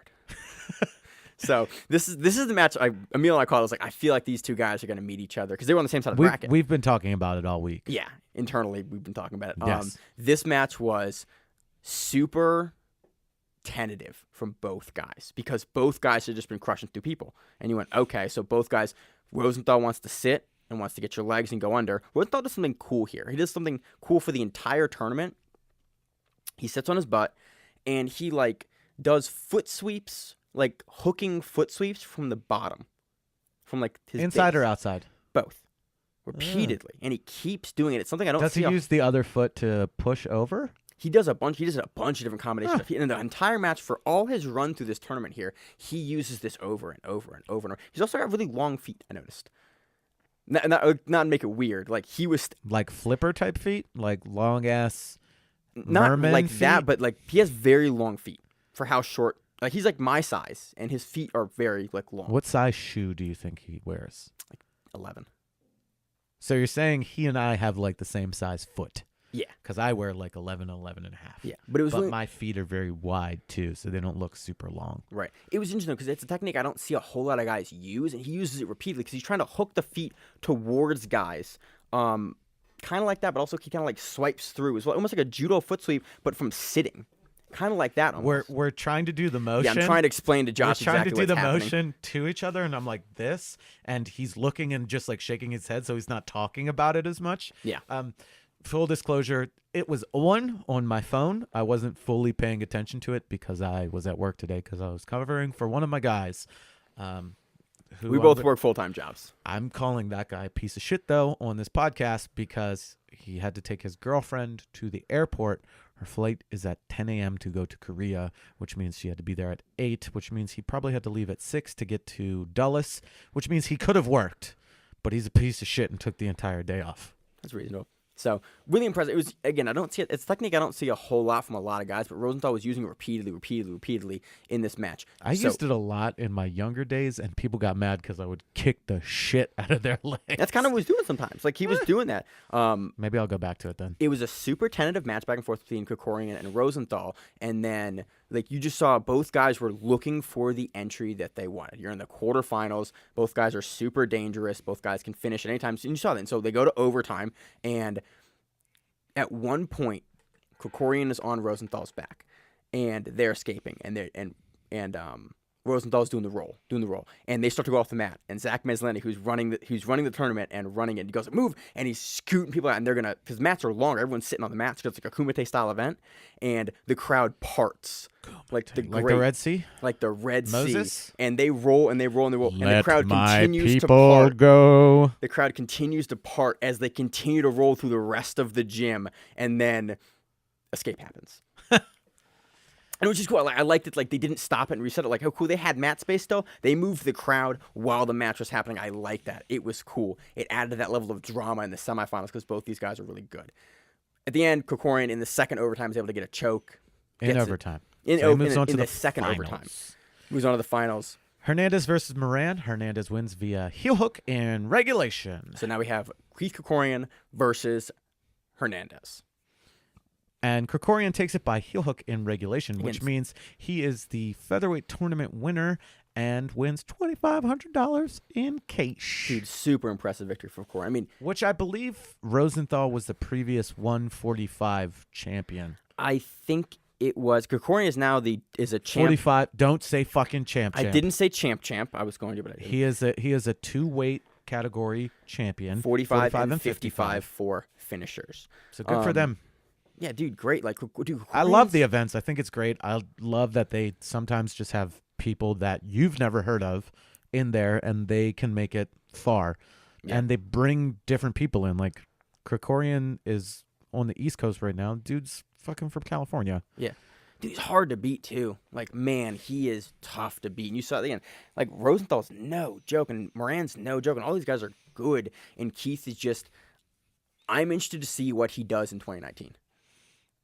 So this is the match. Emil and I called. I was like, I feel like these two guys are going to meet each other because they were on the same side of the bracket. We've been talking about it all week. Yeah, internally we've been talking about it. Yes. This match was super tentative from both guys because both guys had just been crushing through people. And you went, okay, so both guys, Rosenthal wants to sit and wants to get your legs and go under. Rosenthal does something cool here. He does something cool for the entire tournament. He sits on his butt and he does foot sweeps, hooking foot sweeps from the bottom. From his Inside base. or outside? Both. Repeatedly. And he keeps doing it. It's something I don't Does see. he use the other foot to push over? He does a bunch of different combinations. In the entire match, for all his run through this tournament here, he uses this over and over and over and over. He's also got really long feet, I noticed. Not to make it weird. He was... Like flipper type feet? Like long ass Not merman like feet? that, but he has very long feet for how short... he's my size, and his feet are very long. What size shoe do you think he wears? 11. So you're saying he and I have the same size foot? Yeah. Because I wear 11 and a half. Yeah, but it was really... my feet are very wide too, so they don't look super long. Right. It was interesting because it's a technique I don't see a whole lot of guys use, and he uses it repeatedly because he's trying to hook the feet towards guys. Kind of like that, but also he kind of swipes through as well. Almost like a judo foot sweep, but from sitting. Kind of like that almost. We're trying to do the motion. Yeah, I'm trying to explain to Josh We're trying exactly to do what's the happening. motion to each other, and I'm like this, and he's looking and just shaking his head, so he's not talking about it as much. Yeah. Full disclosure, it was on my phone. I wasn't fully paying attention to it because I was at work today because I was covering for one of my guys. We both work full-time jobs. I'm calling that guy a piece of shit, though, on this podcast because he had to take his girlfriend to the airport. Her flight is at 10 a.m. to go to Korea, which means she had to be there at 8, which means he probably had to leave at 6 to get to Dulles, which means he could have worked, but he's a piece of shit and took the entire day off. That's reasonable. So, really impressive. It was, again, I don't see it. It's a technique I don't see a whole lot from a lot of guys, but Rosenthal was using it repeatedly in this match. I used it a lot in my younger days, and people got mad because I would kick the shit out of their legs. That's kind of what he was doing sometimes. He was doing that. Maybe I'll go back to it then. It was a super tentative match back and forth between Krikorian and Rosenthal, and then you just saw both guys were looking for the entry that they wanted. You're in the quarterfinals. Both guys are super dangerous. Both guys can finish at any time. And you saw that. And so they go to overtime, and at one point, Krikorian is on Rosenthal's back, and they're escaping, and Rosenthal's doing the roll, and they start to go off the mat. And Zach Meslany, who's running the tournament and running it, he goes move, and he's scooting people out, and they're gonna, because mats are longer, everyone's sitting on the mats because it's like a Kumite style event, and the crowd parts like the Red Sea, like the Red Moses? Sea, and they roll and they roll and they roll, and the crowd my continues to people part. go. The crowd continues to part as they continue to roll through the rest of the gym, and then escape happens. And which is cool. I liked it. They didn't stop it and reset it. Oh, cool. They had mat space, though. They moved the crowd while the match was happening. I like that. It was cool. It added to that level of drama in the semifinals because both these guys are really good. At the end, Krikorian in the second overtime is able to get a choke. in overtime. In the second finals. overtime. Moves on to the finals. Hernandez versus Moran. Hernandez wins via heel hook in regulation. So now we have Keith Krikorian versus Hernandez. And Krikorian takes it by heel hook in regulation, which means he is the featherweight tournament winner and wins $2,500 in cash. Dude, super impressive victory for Krikorian. Which I believe Rosenthal was the previous 145 champion. I think it was Krikorian is a champ. 45. Don't say fucking champ. I didn't say champ. I was going to, but I didn't. He is a 2-weight category champion. 45 and 55 for finishers. So good for them. Yeah, dude, great. Like, dude, I love the events. I think it's great. I love that they sometimes just have people that you've never heard of in there, and they can make it far. Yeah. And they bring different people in. Like, Krikorian is on the East Coast right now. Dude's fucking from California. Yeah. Dude, he's hard to beat, too. Like, man, he is tough to beat. And you saw at the end, like, Rosenthal's no joke, and Moran's no joke, and all these guys are good. And Keith is just, I'm interested to see what he does in 2019.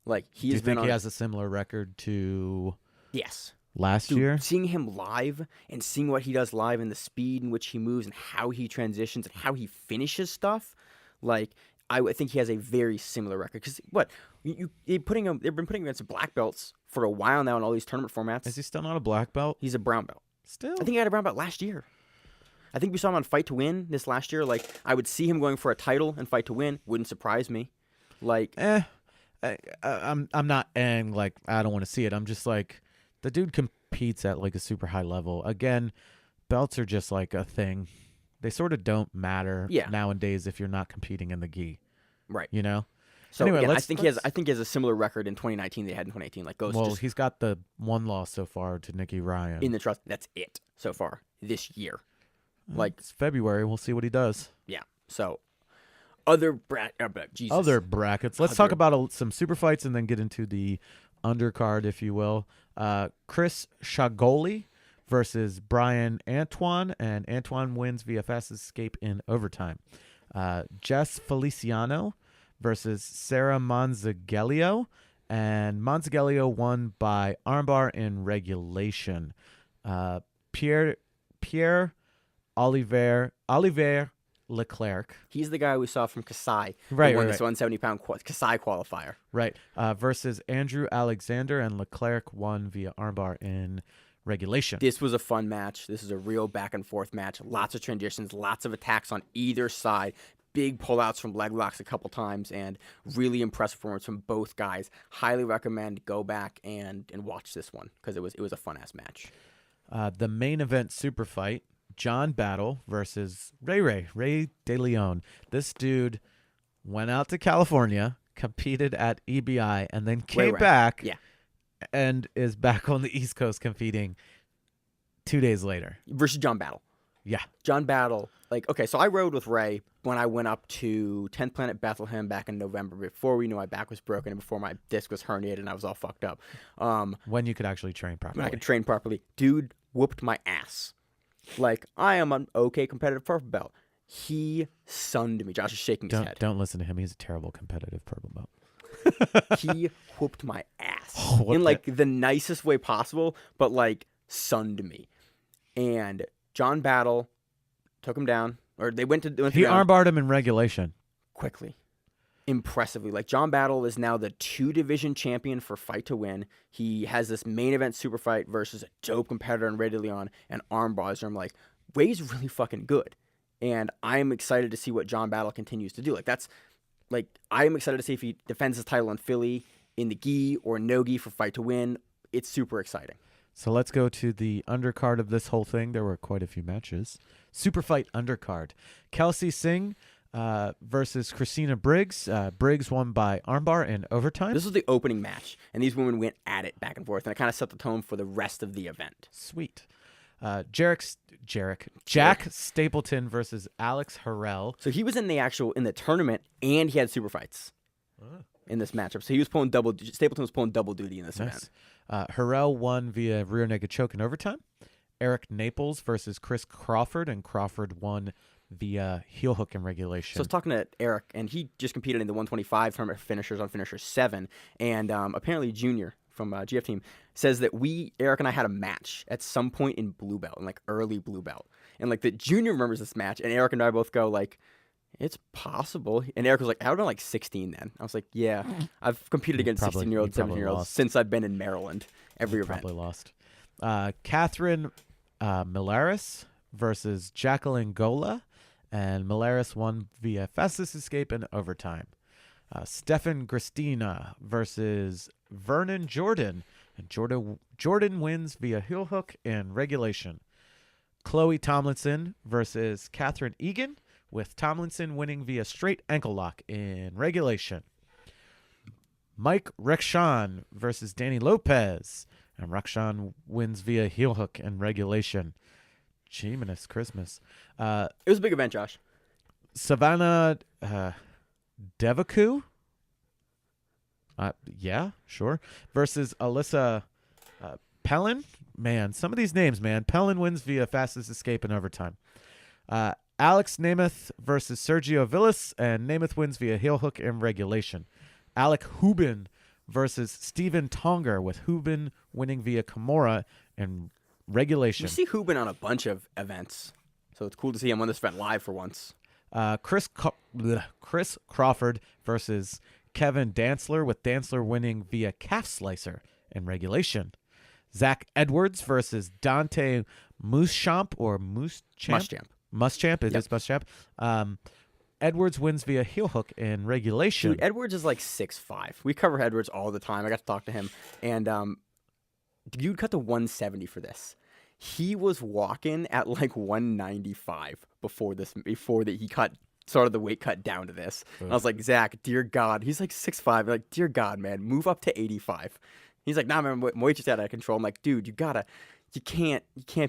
Like, Do you think he has a similar record to Yes. last Dude, year? seeing him live and seeing what he does live and the speed in which he moves and how he transitions and how he finishes stuff, like, I think he has a very similar record. Because they've been putting him against black belts for a while now in all these tournament formats. Is he still not a black belt? He's a brown belt. Still? I think he had a brown belt last year. I think we saw him on Fight to Win this last year. Like, I would see him going for a title and Fight to Win. Wouldn't surprise me. Like, I'm not like I don't want to see it. I'm just like the dude competes at like a super high level. Again, belts are just like a thing. They sort of don't matter nowadays if you're not competing in the gi. Right. You know? So anyway, I think he has a similar record in 2019 they had in 2018. Like he's got the one loss so far to Nicky Ryan. In the trust. That's it so far this year. Like it's February, we'll see what he does. Yeah. So other brackets. Let's talk about some super fights and then get into the undercard, if you will. Chris Shagoli versus Brian Antoine, and Antoine wins via fastest escape in overtime. Jess Feliciano versus Sarah Monzagelio, and Monzagelio won by armbar in regulation. Pierre Olivier Leclerc. He's the guy we saw from Kasai. Right, won right. this 170-pound Kasai qualifier. Right. Versus Andrew Alexander, and Leclerc won via armbar in regulation. This was a fun match. This is a real back-and-forth match. Lots of transitions, lots of attacks on either side. Big pullouts from leg locks a couple times, and really impressive performance from both guys. Highly recommend go back and watch this one because it was a fun-ass match. The main event super fight, John Battle versus Ray De Leon. This dude went out to California, competed at EBI, and then came back and is back on the East Coast competing 2 days later. Versus John Battle. Yeah. John Battle. Like, okay, so I rode with Ray when I went up to 10th Planet Bethlehem back in November before we knew my back was broken and before my disc was herniated and I was all fucked up. When you could actually train properly. When I could train properly. Dude whooped my ass. Like, I am an okay competitive purple belt. He sunned me. Josh is shaking his head. Don't listen to him. He's a terrible competitive purple belt. He whooped my ass in like the nicest way possible, but like sunned me. And John Battle took him down, or they went to. He armbarred him in regulation quickly, impressively. Like John Battle is now the 2-division champion for Fight to Win. He has this main event super fight versus a dope competitor in Ray De Leon and armbars. I'm like, Ray's really fucking good, and I'm excited to see what John Battle continues to do. I'm excited to see if he defends his title in Philly, in the gi or no gi for Fight to Win. It's super exciting. So let's go to the undercard of this whole thing. There were quite a few matches. Super fight undercard. Kelsey Singh versus Christina Briggs. Briggs won by armbar in overtime. This was the opening match, and these women went at it back and forth, and it kind of set the tone for the rest of the event. Sweet. Jack Stapleton versus Alex Harrell. So he was in the tournament, and he had super fights in this matchup. So he was pulling Stapleton was pulling double duty in this event. Harrell won via rear naked choke in overtime. Eric Naples versus Chris Crawford, and Crawford won via heel hook in regulation. So I was talking to Eric, and he just competed in the 125 tournament finishers on Finisher 7, and apparently Junior from GF team says that Eric and I had a match at some point in blue belt, in like early blue belt, and like the Junior remembers this match, and Eric and I both go like, it's possible. And Eric was like, I would have been like 16 then. I was like, yeah, I've competed against 16-year-olds, 17-year-olds since I've been in Maryland every event. Probably lost. Catherine Milaris versus Jacqueline Gola, and Milaris won via fastest escape in overtime. Stefan Gristina versus Vernon Jordan. And Jordan wins via heel hook in regulation. Chloe Tomlinson versus Catherine Egan, with Tomlinson winning via straight ankle lock in regulation. Mike Rekshan versus Danny Lopez, and Rekshan wins via heel hook in regulation. Jeeminous Christmas. It was a big event, Josh. Savannah Devaku, yeah, sure, versus Alyssa Pellin. Man, some of these names, man. Pellin wins via fastest escape in overtime. Alex Namath versus Sergio Villas, and Namath wins via heel hook in regulation. Alec Hubin versus Stephen Tonger, with Hubin winning via Kimura in regulation. You see Hubin on a bunch of events, so it's cool to see him on this event live for once. Chris Crawford versus Kevin Dantzler, with Dantzler winning via calf slicer in regulation. Zach Edwards versus Dante Muschamp, or Muschamp. Muschamp. It is Muschamp. Edwards wins via heel hook in regulation. Dude, Edwards is like 6'5". We cover Edwards all the time. I got to talk to him, and you'd cut to 170 for this. He was walking at like 195 before he started the weight cut down to this. I was like, Zach, dear God, he's like 6'5". I'm like, dear God, man, move up to 85. He's like, nah, man, my weight's just out of control. I'm like, dude, you can't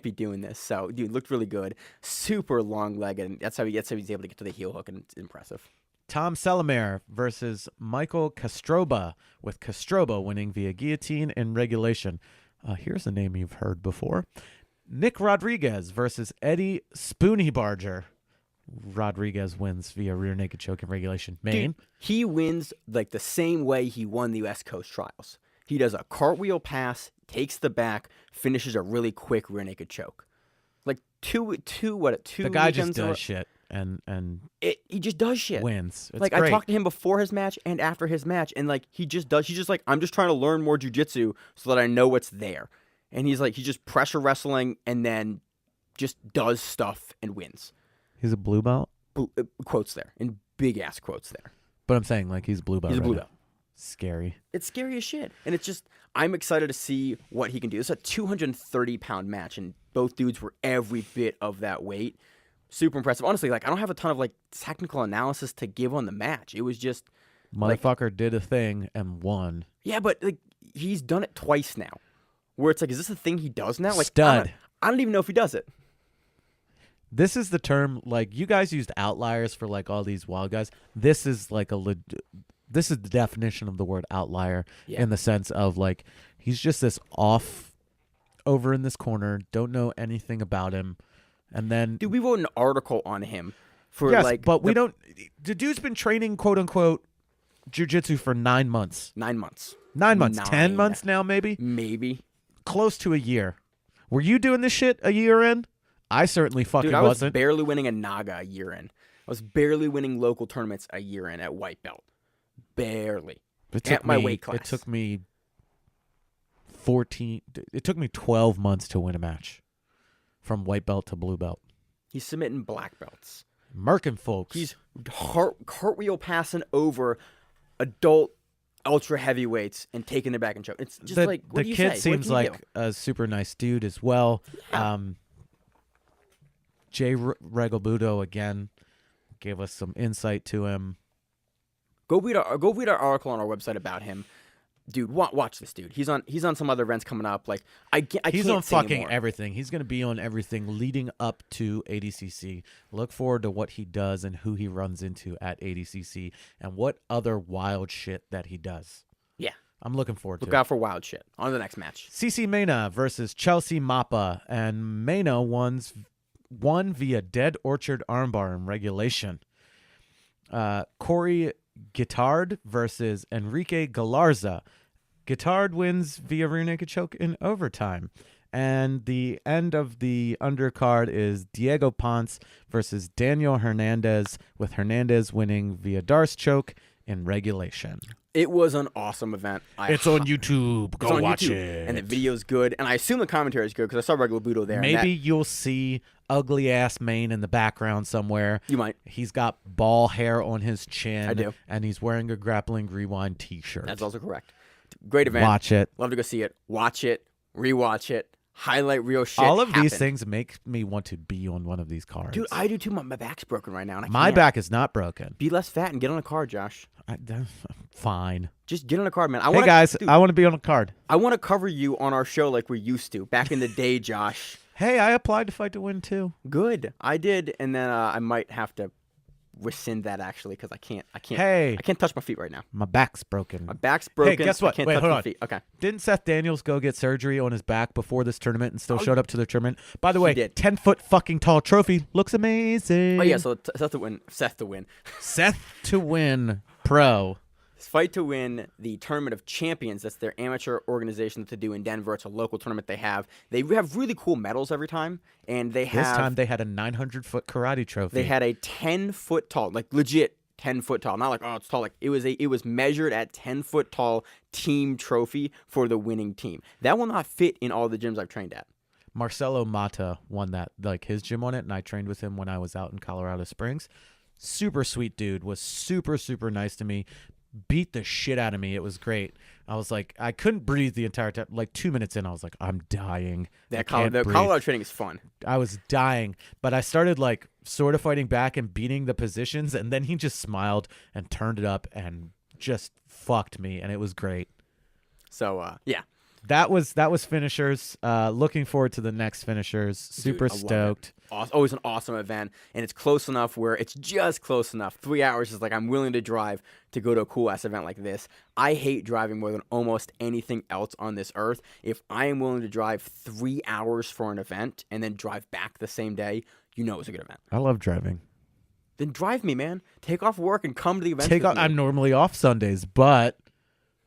be doing this. So, dude, looked really good. Super long leg, and that's how he's able to get to the heel hook, and it's impressive. Tom Selamere versus Michael Castroba, with Castroba winning via guillotine in regulation. Here's a name you've heard before. Nick Rodriguez versus Eddie Spoony Barger. Rodriguez wins via rear naked choke in regulation. Maine. Dude, he wins like the same way he won the West Coast trials. He does a cartwheel pass, takes the back, finishes a really quick rear naked choke. Like two. The guy just does shit and he just does shit. Wins. It's like great. I talked to him before his match and after his match, and like he's just like, I'm just trying to learn more jiu-jitsu so that I know what's there. And he's just pressure wrestling and then just does stuff and wins. He's a blue belt? Quotes there, in big ass quotes there. But I'm saying like he's blue belt. He's a blue belt. Scary. It's scary as shit. And it's just, I'm excited to see what he can do. It's a 230-pound match, and both dudes were every bit of that weight. Super impressive. Honestly, like, I don't have a ton of like technical analysis to give on the match. It was just motherfucker did a thing and won. Yeah, but like he's done it twice now. Where it's like, is this a thing he does now? Like, Stud. I don't even know if he does it. This is the term, like, you guys used outliers for like all these wild guys. This is like this is the definition of the word outlier, in the sense of like he's just this off over in this corner, don't know anything about him, and then dude, we wrote an article on him for but we don't. The dude's been training quote unquote jiu-jitsu for 9 months. 9 months. 9 months. 10 months now, maybe close to a year. Were you doing this shit a year in? I certainly fucking I was wasn't. Barely winning a Naga a year in. I was barely winning local tournaments a year in at white belt. Barely. At my weight class. It took me 12 months to win a match, from white belt to blue belt. He's submitting black belts. Merkin folks. He's cartwheel passing over adult ultra heavyweights and taking it back and choke. It's just what the do you kid say? seems like a super nice dude as well. Yeah. Jay Regalbudo again gave us some insight to him. Go read our article on our website about him, dude. Watch this dude. He's on some other events coming up. Like he's can't on say fucking anymore. everything. He's gonna be on everything leading up to ADCC. Look forward to what he does and who he runs into at ADCC and what other wild shit that he does. Yeah, I'm looking forward to Look out for wild shit. On to the next match. CC Mena versus Chelsea Mappa, and Mena won via Dead Orchard armbar in regulation. Corey Guitard versus Enrique Galarza. Guitard wins via rear naked choke in overtime. And the end of the undercard is Diego Ponce versus Daniel Hernandez, with Hernandez winning via Darce choke in regulation. It was an awesome event. It's on YouTube. Go watch it. And the video's good. And I assume the commentary is good because I saw regular Budo there. Maybe you'll see ugly ass Maine in the background somewhere. You might. He's got ball hair on his chin. I do. And he's wearing a Grappling Rewind t-shirt. That's also correct. Great event. Watch it. Love to go see it. Watch it. Rewatch it. Highlight real shit. All of these happen. things make me want to be on one of these cards. Dude, I do too. My back's broken right now. And I My can't. back is not broken. Be less fat and get on a card, Josh. Fine. Just get on a card, man. Hey guys, dude, I want to be on a card. I want to cover you on our show like we used to back in the day, Josh. Hey, I applied to Fight to Win too. Good, I did, and then I might have to rescind that actually because I can't. Hey. I can't touch my feet right now. My back's broken. My back's broken. Hey, guess what? I can't Wait, touch hold my on. feet. Okay. Didn't Seth Daniels go get surgery on his back before this tournament and still showed up to the tournament? By the way, did. 10-foot fucking tall trophy. Looks amazing. Oh yeah, so Seth to win. Seth to Win Pro. Fight to Win the Tournament of Champions. That's their amateur organization that they do in Denver. It's a local tournament they have. They have really cool medals every time, and they have. This time they had a 900-foot karate trophy. They had a 10-foot tall, like legit 10-foot tall. Not like, oh, it's tall. Like it was measured at 10-foot tall team trophy for the winning team. That will not fit in all the gyms I've trained at. Marcelo Mata won that, like his gym on it, and I trained with him when I was out in Colorado Springs. Super sweet dude. Was super, super nice to me. Beat the shit out of me. It was great. I was like, I couldn't breathe the entire time. Like 2 minutes in, I was like, I'm dying. The Colorado training is fun. I was dying, but I started like sort of fighting back and beating the positions, and then he just smiled and turned it up and just fucked me, and it was great. So yeah. That was finishers. Looking forward to the next finishers. Super stoked. Always an awesome event, and it's close enough where it's just close enough. 3 hours is like I'm willing to drive to go to a cool ass event like this. I hate driving more than almost anything else on this earth. If I am willing to drive 3 hours for an event and then drive back the same day, you know it's a good event. I love driving. Then drive me, man. Take off work and come to the event. I'm normally off Sundays, but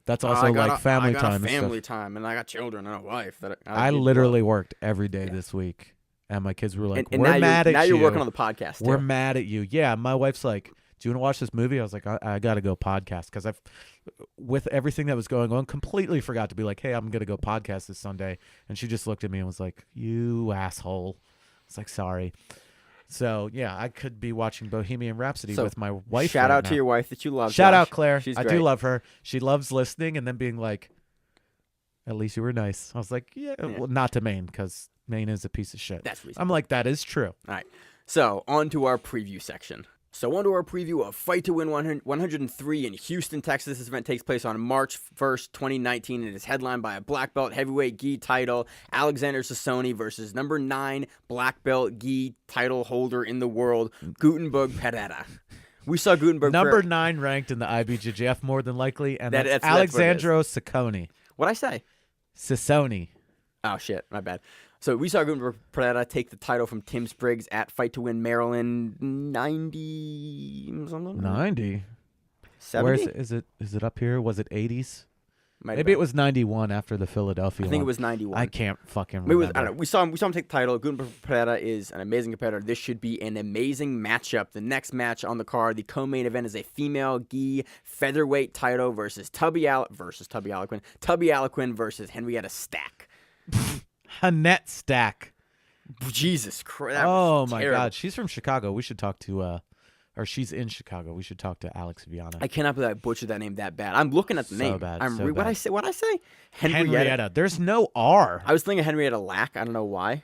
that's also like family time. Family time, and I got children and a wife. I literally worked every day this week, and my kids were like, and "We're mad at you." Now you're working on the podcast. Too. We're mad at you. Yeah, my wife's like, "Do you want to watch this movie?" I was like, "I got to go podcast," because I've, with everything that was going on, completely forgot to be like, "Hey, I'm gonna go podcast this Sunday," and she just looked at me and was like, "You asshole." It's like, sorry. So yeah, I could be watching Bohemian Rhapsody with my wife. Shout out to your wife that you love. Shout Josh. out Claire. She's I great. do love her. She loves listening and then being like, "At least you were nice." I was like, "Yeah, well, not to Maine because Maine is a piece of shit." That's reasonable. I'm like, that is true. All right. So on to our preview section. So on to our preview of Fight to Win 103 in Houston, Texas. This event takes place on March 1st, 2019, and is headlined by a black belt heavyweight gi title, Alexander Sassoni versus number 9 black belt gi title holder in the world, Gutenberg Pereira. We saw Gutenberg Number 9 ranked in the IBJJF more than likely, and that's that's Alexandro Sacconi. What'd I say? Sassoni. Oh, shit. My bad. So we saw Gutenberg Pereira take the title from Tim Spriggs at Fight to Win Maryland 90 something? 90. 70? Where is it? Is it up here? Was it 80s? Might have Maybe been. it was 91 after the Philadelphia I think one. it was 91. I can't fucking Maybe remember. I don't know. We saw him take the title. Gutenberg Pereira is an amazing competitor. This should be an amazing matchup. The next match on the card, the co-main event, is a female gi featherweight title versus Tubby Aliquin versus Henrietta Stack. Annette Stack. Jesus Christ. Oh my terrible. God. She's from Chicago. We should talk to or she's in Chicago. We should talk to Alex Viana. I cannot believe I butchered that name that bad. I'm looking at the name. Bad, I'm so What'd I bad. say? Henrietta. There's no R. I was thinking Henrietta Lack. I don't know why.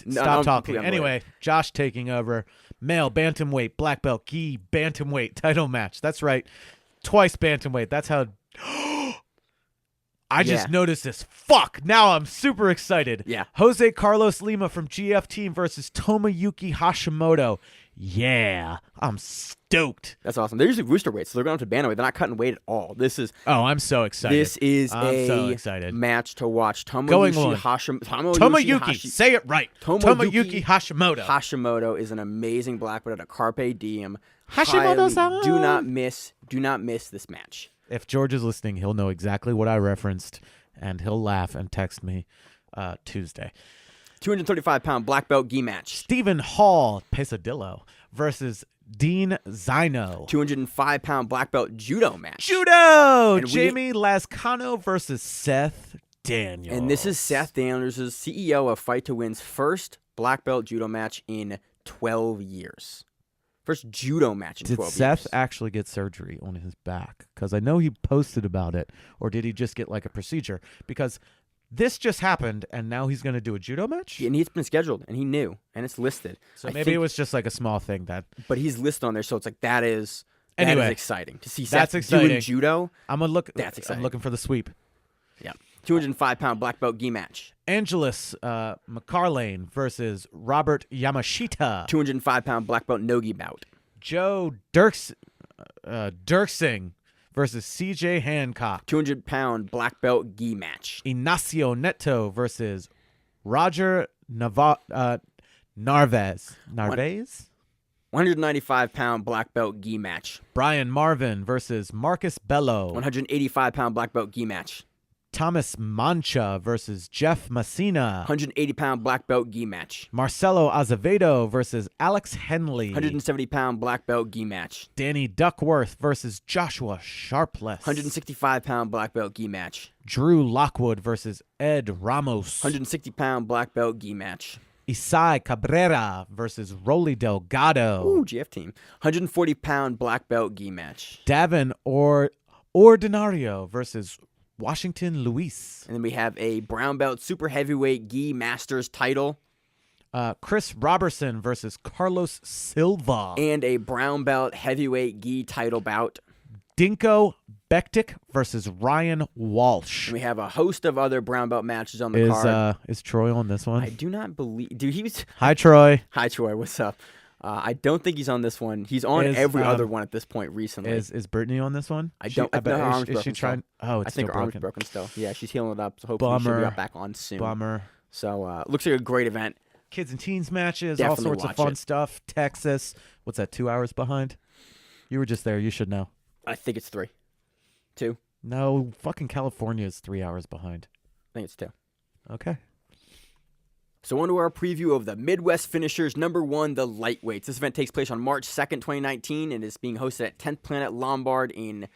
Stop talking. completely Anyway, Josh taking over. Male bantamweight, black belt, gi bantamweight title match. That's right. Twice bantamweight. That's how. I just noticed this. Fuck. Now I'm super excited. Yeah. Jose Carlos Lima from GF Team versus Tomoyuki Hashimoto. Yeah. I'm stoked. That's awesome. They're usually rooster weights, so they're going up to bantamweight. They're not cutting weight at all. This is Oh, I'm so excited. This is I'm so excited. match to watch. Going on. Tomoyuki. Say it right. Tomoyuki Hashimoto. Hashimoto is an amazing black belt at a Carpe Diem. Hashimoto-san. Do not miss this match. If George is listening, he'll know exactly what I referenced, and he'll laugh and text me Tuesday. 235-pound black belt gi match. Stephen Hall Pesadillo versus Dean Zino. 205-pound black belt judo match. Judo! And Jamie Lascano versus Seth Daniels. And this is Seth Daniels, CEO of Fight to Win's first black belt judo match in 12 years. First judo match in Did 12 Seth years. actually get surgery on his back? Because I know he posted about it. Or did he just get like a procedure? Because this just happened, and now he's going to do a judo match? And it's been scheduled, and he knew, and it's listed. So I maybe think- it was just like a small thing that... But he's listed on there, so it's like that is Anyway, exciting. To see that's Seth doing exciting. judo, I'm gonna look. That's exciting. I'm looking for the sweep. yeah. 205-pound black belt gi match. Angelus McCarlane versus Robert Yamashita. 205-pound black belt no-gi bout. Joe Dirksing versus CJ Hancock. 200-pound black belt gi match. Ignacio Neto versus Roger Narvaez. Narvaez? 195-pound black belt gi match. Brian Marvin versus Marcus Bello. 185-pound black belt gi match. Thomas Mancha versus Jeff Messina. 180-pound black belt gi match. Marcelo Azevedo versus Alex Henley. 170-pound black belt gi match. Danny Duckworth versus Joshua Sharpless. 165-pound black belt gi match. Drew Lockwood versus Ed Ramos. 160-pound black belt gi match. Isai Cabrera versus Rolly Delgado. Ooh, GF team. 140-pound black belt gi match. Davin Ordinario versus Washington Luis. And then we have a brown belt super heavyweight gi masters title. Chris Robertson versus Carlos Silva. And a brown belt heavyweight gi title bout. Dinko Bektik versus Ryan Walsh. And we have a host of other brown belt matches on the card. Is Troy on this one? I do not believe... Dude, he was... Hi, Troy. Hi, Troy. What's up? I don't think he's on this one. He's on every other one at this point recently. Is Brittany on this one? I don't... I think her arm's is broken she trying? Oh, it's I think still her arm's broken. broken still. Yeah, she's healing it up. So hopefully she'll be back on soon. Bummer. So looks like a great event. Kids and teens matches, Definitely all sorts of watch fun it. stuff. Texas. What's that, 2 hours behind? You were just there. You should know. I think it's 3. 2. No, fucking California is 3 hours behind. I think it's 2. Okay. So on to our preview of the Midwest Finishers #1, the lightweights. This event takes place on March 2nd, 2019, and is being hosted at 10th Planet Lombard in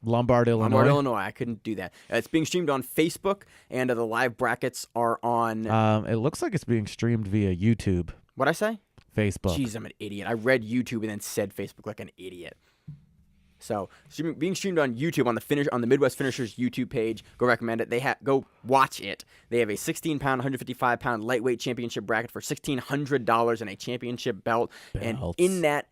Lombard, Illinois. Lombard, Illinois. I couldn't do that. It's being streamed on Facebook, and the live brackets are on... It looks like it's being streamed via YouTube, What'd I say? Facebook. Jeez, I'm an idiot. I read YouTube and then said Facebook like an idiot. So, being streamed on YouTube on the Midwest Finishers YouTube page. Go recommend it. Go watch it. They have a 16-pound, 155-pound lightweight championship bracket for $1,600 and a championship belt. And in that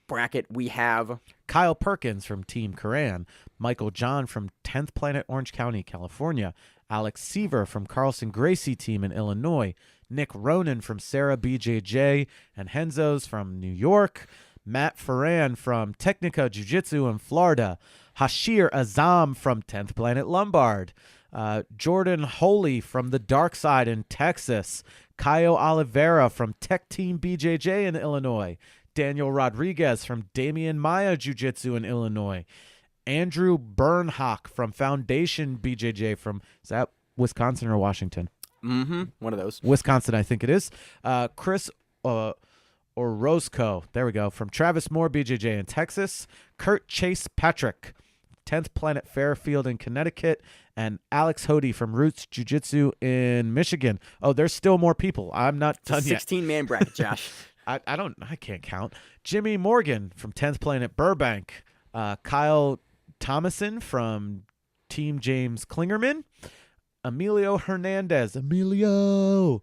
bracket, we have Kyle Perkins from Team Coran, Michael John from 10th Planet Orange County, California, Alex Seaver from Carlson Gracie Team in Illinois, Nick Ronan from Sarah BJJ and Henzo's from New York, Matt Ferran from Technica Jiu Jitsu in Florida, Hashir Azam from 10th Planet Lombard, Jordan Holy from the Dark Side in Texas, Caio Oliveira from Tech Team BJJ in Illinois, Daniel Rodriguez from Damian Maya Jiu Jitsu in Illinois, Andrew Bernhock from Foundation BJJ from, is that Wisconsin or Washington? one of those. Wisconsin, I think it is. Chris Orozco, there we go, from Travis Moore BJJ in Texas. Kurt Chase Patrick, 10th Planet Fairfield in Connecticut. And Alex Hody from Roots Jiu Jitsu in Michigan. Oh, there's still more people. I'm not done yet. 16-man bracket, Josh. I can't count. Jimmy Morgan from 10th Planet Burbank. Kyle Thomason from Team James Klingerman. Emilio Hernandez. Emilio.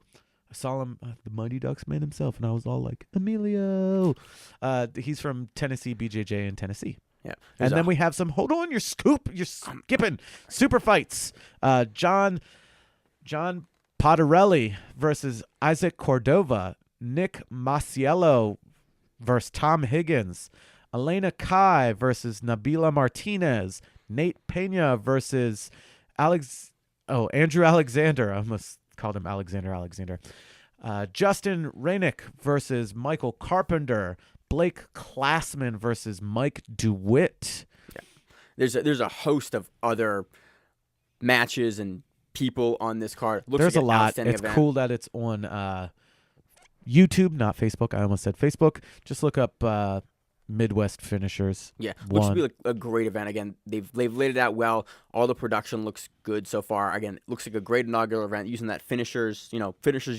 I saw him, the Mighty Ducks man himself, and I was all like, Emilio. He's from Tennessee BJJ in Tennessee. Yeah. And then we have some, hold on, you're skipping. Super fights. John Podarelli versus Isaac Cordova. Nick Masiello versus Tom Higgins. Elena Kai versus Nabila Martinez. Nate Pena versus Andrew Alexander. I almost called him Alexander. Justin Rainick versus Michael Carpenter. Blake Klassman versus Mike DeWitt. Yeah. There's a host of other matches and people on this card. There's a lot. It's cool that it's on YouTube, not Facebook. I almost said Facebook. Just look up Midwest Finishers. Yeah, looks to be like a great event. Again, they've laid it out well. All the production looks good so far. Again, it looks like a great inaugural event using that finishers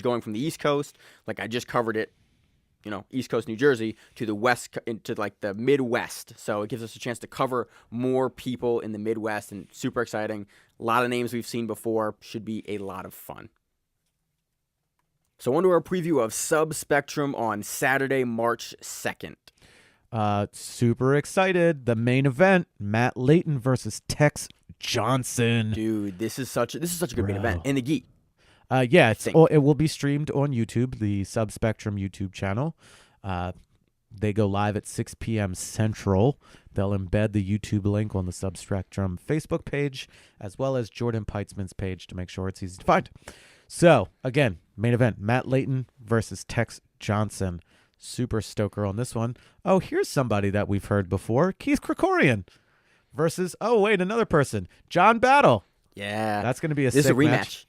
going from the East Coast. Like I just covered it, East Coast New Jersey to the west, into like the Midwest. So it gives us a chance to cover more people in the Midwest, and super exciting. A lot of names we've seen before. Should be a lot of fun. So on to our preview of Sub Spectrum on Saturday, March 2nd. Super excited. The main event, Matt Layton versus Tex Johnson. Dude, this is such a good main event. And the gi. Yeah, it will be streamed on YouTube, the Sub Spectrum YouTube channel. They go live at 6 p.m. Central. They'll embed the YouTube link on the Sub Spectrum Facebook page, as well as Jordan Peitzman's page to make sure it's easy to find. So, again, main event, Matt Layton versus Tex Johnson. Super stoker on this one. Oh, here's somebody that we've heard before. Keith Krikorian versus, another person. John Battle. Yeah. That's going to be a This sick is a rematch. match.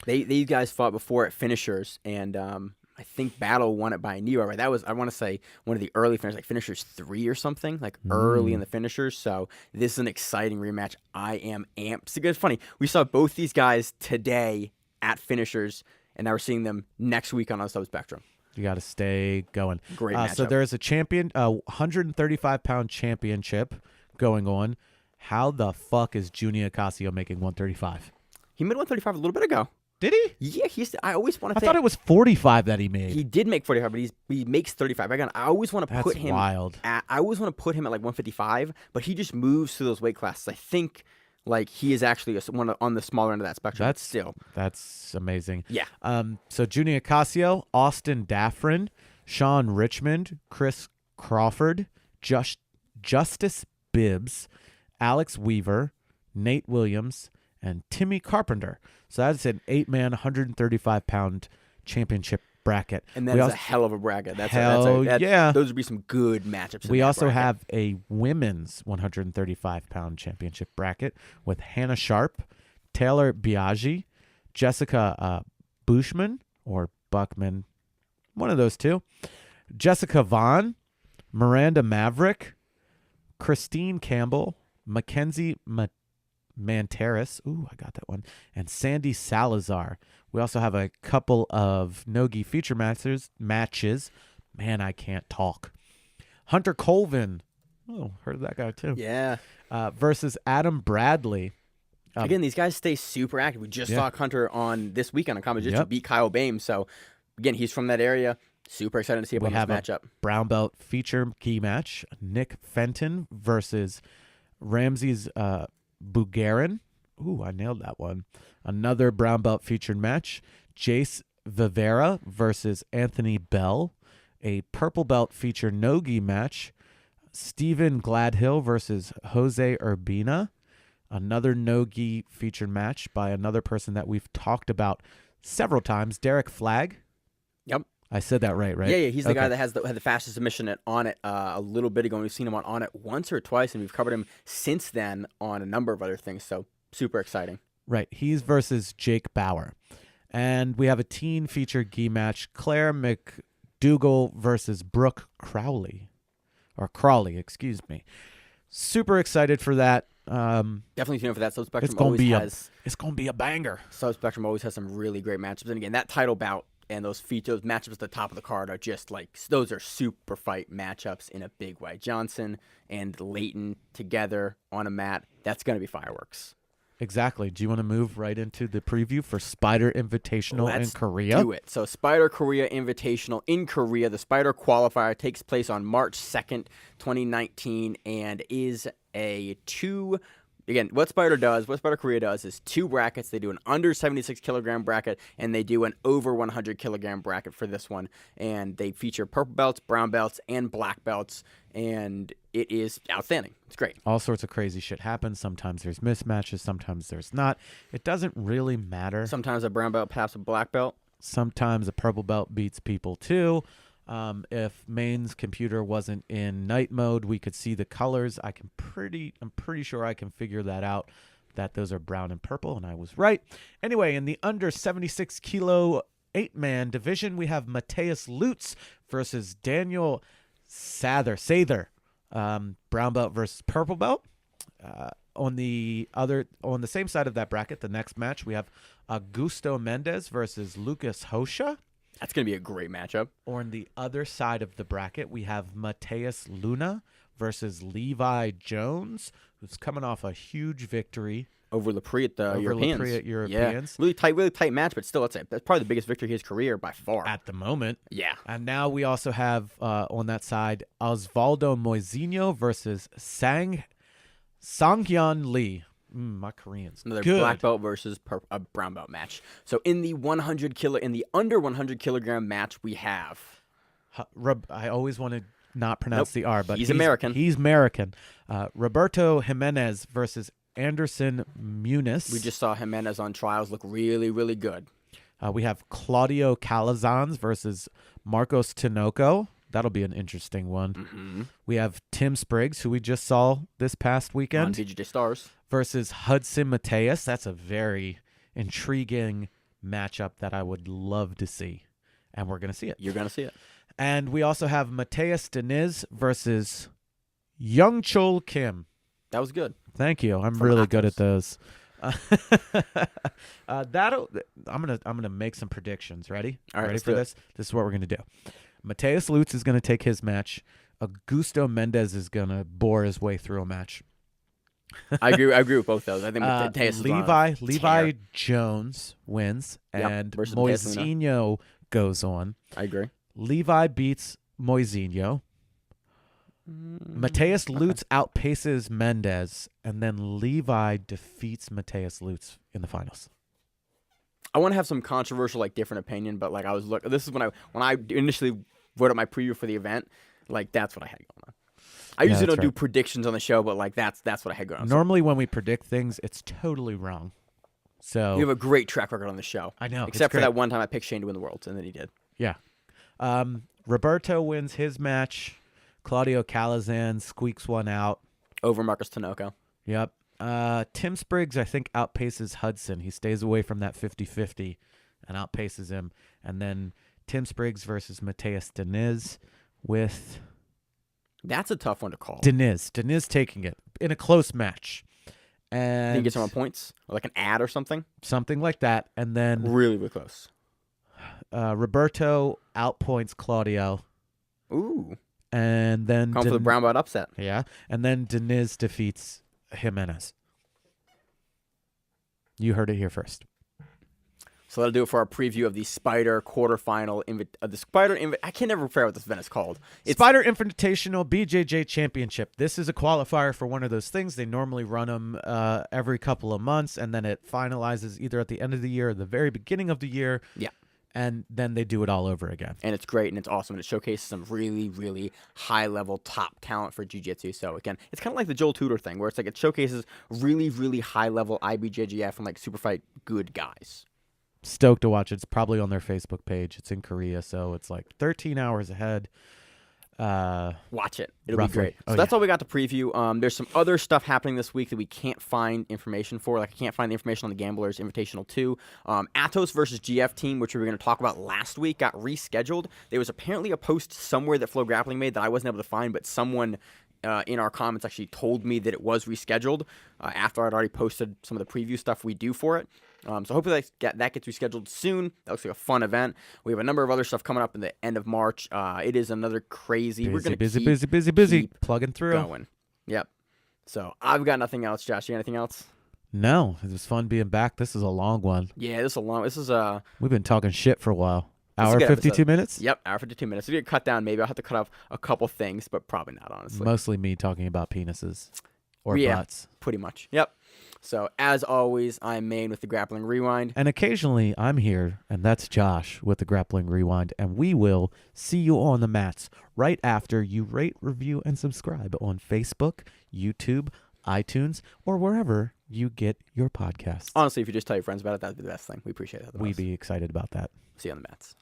These guys fought before at finishers, and I think Battle won it by a knee, right? That was, I want to say, one of the early finishers, like finishers 3 or something, like early in the finishers. So this is an exciting rematch. I am amped. It's funny. We saw both these guys today at finishers, and now we're seeing them next week on Sub Spectrum. You got to stay going. Great matchup. So there's a 135-pound championship going on. How the fuck is Junior Ocasio making 135? He made 135 a little bit ago. Did he? Yeah, I always want to. I thought it was 45 that he made. He did make 45, but he makes 35. Again, I always want to put him. Wild. I always want to put him at like 155, but he just moves through those weight classes. I think like he is actually one on the smaller end of that spectrum. That's amazing. Yeah. So Junior Ocasio, Austin Daffrin, Sean Richmond, Chris Crawford, Justice Bibbs, Alex Weaver, Nate Williams, and Timmy Carpenter. So that's an 8-man, 135-pound championship bracket. And that's a hell of a bracket. Yeah. Those would be some good matchups. We also have a women's 135-pound championship bracket with Hannah Sharp, Taylor Biaggi, Jessica Bushman or Buckman, one of those two, Jessica Vaughn, Miranda Maverick, Christine Campbell, Mackenzie Manteris, I got that one, and Sandy Salazar. We also have a couple of Nogi feature matches. Man, I can't talk. Hunter Colvin. Oh, heard of that guy too. Yeah. Versus Adam Bradley. Again, these guys stay super active. We just saw Hunter on this weekend on Combat Jiu-Jitsu beat Kyle Baim. So, again, he's from that area. Super excited to see him on this matchup. Brown belt feature key match. Nick Fenton versus Ramses Bugarin. Ooh, I nailed that one. Another brown belt featured match. Jace Vivera versus Anthony Bell. A purple belt featured no-gi match. Stephen Gladhill versus Jose Urbina. Another no-gi featured match by another person that we've talked about several times, Derek Flagg. Yep. I said that right? Yeah, he's the guy that had the fastest submission on it a little bit ago. And we've seen him on it once or twice, and we've covered him since then on a number of other things. So super exciting. Right. He's versus Jake Bauer. And we have a teen featured gi match, Claire McDougall versus Brooke Crowley. Or Crawley, excuse me. Super excited for that. Definitely tune in for that. Sub Spectrum it's gonna be a banger. Sub Spectrum always has some really great matchups. And again, that title bout and those matchups at the top of the card are just like, those are super fight matchups in a big way. Johnson and Layton together on a mat, that's going to be fireworks. Exactly. Do you want to move right into the preview for Spider Invitational in Korea? Let's do it. So Spider Korea Invitational in Korea. The Spider qualifier takes place on March 2nd, 2019, and is a what Spider Korea does is 2 brackets. They do an under 76 kilogram bracket, and they do an over 100 kilogram bracket for this one. And they feature purple belts, brown belts, and black belts, and it is outstanding. It's great. All sorts of crazy shit happens. Sometimes there's mismatches, sometimes there's not. It doesn't really matter. Sometimes a brown belt pass a black belt. Sometimes a purple belt beats people too. If Maine's computer wasn't in night mode, we could see the colors. I'm pretty sure I can figure that out, that those are brown and purple, and I was right. Anyway, in the under 76 kilo 8-man division, we have Mateus Lutz versus Daniel Sather. Brown belt versus purple belt. On the same side of that bracket, the next match, we have Augusto Mendez versus Lucas Hosha. That's going to be a great matchup. On the other side of the bracket, we have Mateus Luna versus Levi Jones, who's coming off a huge victory Over Lepre at the over Europeans. Lepre at Europeans. Yeah. Really tight match, but still, that's probably the biggest victory of his career by far. At the moment. Yeah. And now we also have on that side Osvaldo Moisinho versus Sanghyun Lee. My Koreans. Another good. black belt versus a brown belt match. So in the under 100 kilogram match, we have. I always want to not pronounce the R, but he's American. He's American. Roberto Jimenez versus Anderson Muniz. We just saw Jimenez on trials look really, really good. We have Claudio Calazans versus Marcos Tinoco. That'll be an interesting one. Mm-hmm. We have Tim Spriggs, who we just saw this past On weekend, BJJ Stars. versus Hudson Mateus. That's a very intriguing matchup that I would love to see, and we're going to see it. You're going to see it. And we also have Mateus Deniz versus Young Chol Kim. That was good. Thank you. I'm From really Athos. good at those. I'm gonna make some predictions. Ready? All right, Ready let's for do it. this? This is what we're gonna do. Mateus Lutz is gonna take his match. Augusto Mendez is gonna bore his way through a match. I agree with both those. I think Mateus is on a Levi tear. Jones wins, Yep, and versus Mateus Luna. Moisinho goes on. I agree. Levi beats Moisinho. Mateus Lutz outpaces Mendez, and then Levi defeats Mateus Lutz in the finals. I want to have some controversial, different opinion, but I was this is when I initially wrote up my preview for the event. That's what I had going on. I usually that's don't do right. predictions on the show, but that's what I had going on. So Normally, when we predict things, it's totally wrong. So you have a great track record on the show. I know, Except it's for great. that one time I picked Shane to win the Worlds, and then he did. Yeah. Roberto wins his match. Claudio Calazan squeaks one out. Over Marcos Tinoco. Yep. Tim Spriggs, I think, outpaces Hudson. He stays away from that 50-50 and outpaces him. And then Tim Spriggs versus Mateus Deniz with That's a tough one to call. Deniz. Deniz taking it in a close match. And Think he gets some more points? Or an ad or something? something like that. And then Really, really close. Roberto outpoints Claudio. Ooh. And then Come for the brown belt upset. Yeah. And then Deniz defeats Jimenez. You heard it here first. So that'll do it for our preview of the Spider quarterfinal. I can never figure out what this event is called. It's Spider Invitational BJJ Championship. This is a qualifier for one of those things. They normally run them every couple of months, and then it finalizes either at the end of the year or the very beginning of the year. Yeah. And then they do it all over again. And it's great and it's awesome. And it showcases some really, really high-level top talent for jiu-jitsu. So, again, it's kind of like the Joel Tudor thing where it's it showcases really, really high-level IBJJF and super fight good guys. Stoked to watch it. It's probably on their Facebook page. It's in Korea, so it's 13 hours ahead. Watch it. It'll Roughly. be great. So Oh, that's yeah. all we got to preview. There's some other stuff happening this week that we can't find information for. I can't find the information on the Gamblers Invitational 2. Atos versus GF Team, which we were going to talk about last week, got rescheduled. There was apparently a post somewhere that Flow Grappling made that I wasn't able to find, but someone in our comments actually told me that it was rescheduled after I'd already posted some of the preview stuff we do for it. So hopefully that gets rescheduled soon. That looks like a fun event. We have a number of other stuff coming up in the end of March. It is another crazy. We're gonna Busy. keep Plugging through. going. Yep. So I've got nothing else. Josh, you got anything else? No, it was fun being back. This is a long one. Yeah, this is We've been talking shit for a while. This is a Hour good 52 episode. minutes? Yep, hour 52 minutes. If you get cut down, maybe I'll have to cut off a couple things, but probably not, honestly. Mostly me talking about penises or Yeah. butts. Pretty much. Yep. So as always, I'm Maine with the Grappling Rewind. And occasionally I'm here, and that's Josh with the Grappling Rewind, and we will see you on the mats right after you rate, review, and subscribe on Facebook, YouTube, iTunes, or wherever you get your podcasts. Honestly, if you just tell your friends about it, that'd be the best thing. We appreciate that. the We'd most. be excited about that. See you on the mats.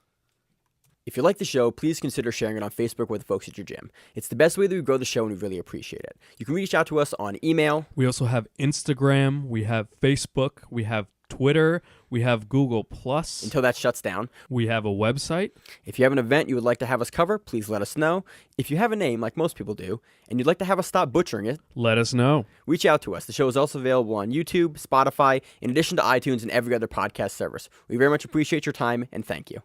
If you like the show, please consider sharing it on Facebook with the folks at your gym. It's the best way that we grow the show, and we really appreciate it. You can reach out to us on email. We also have Instagram, we have Facebook, we have Twitter, we have Google Plus, Until that shuts down. we have a website. If you have an event you would like to have us cover, please let us know. If you have a name, like most people do, and you'd like to have us stop butchering it, Let us know. reach out to us. The show is also available on YouTube, Spotify, in addition to iTunes and every other podcast service. We very much appreciate your time, and thank you.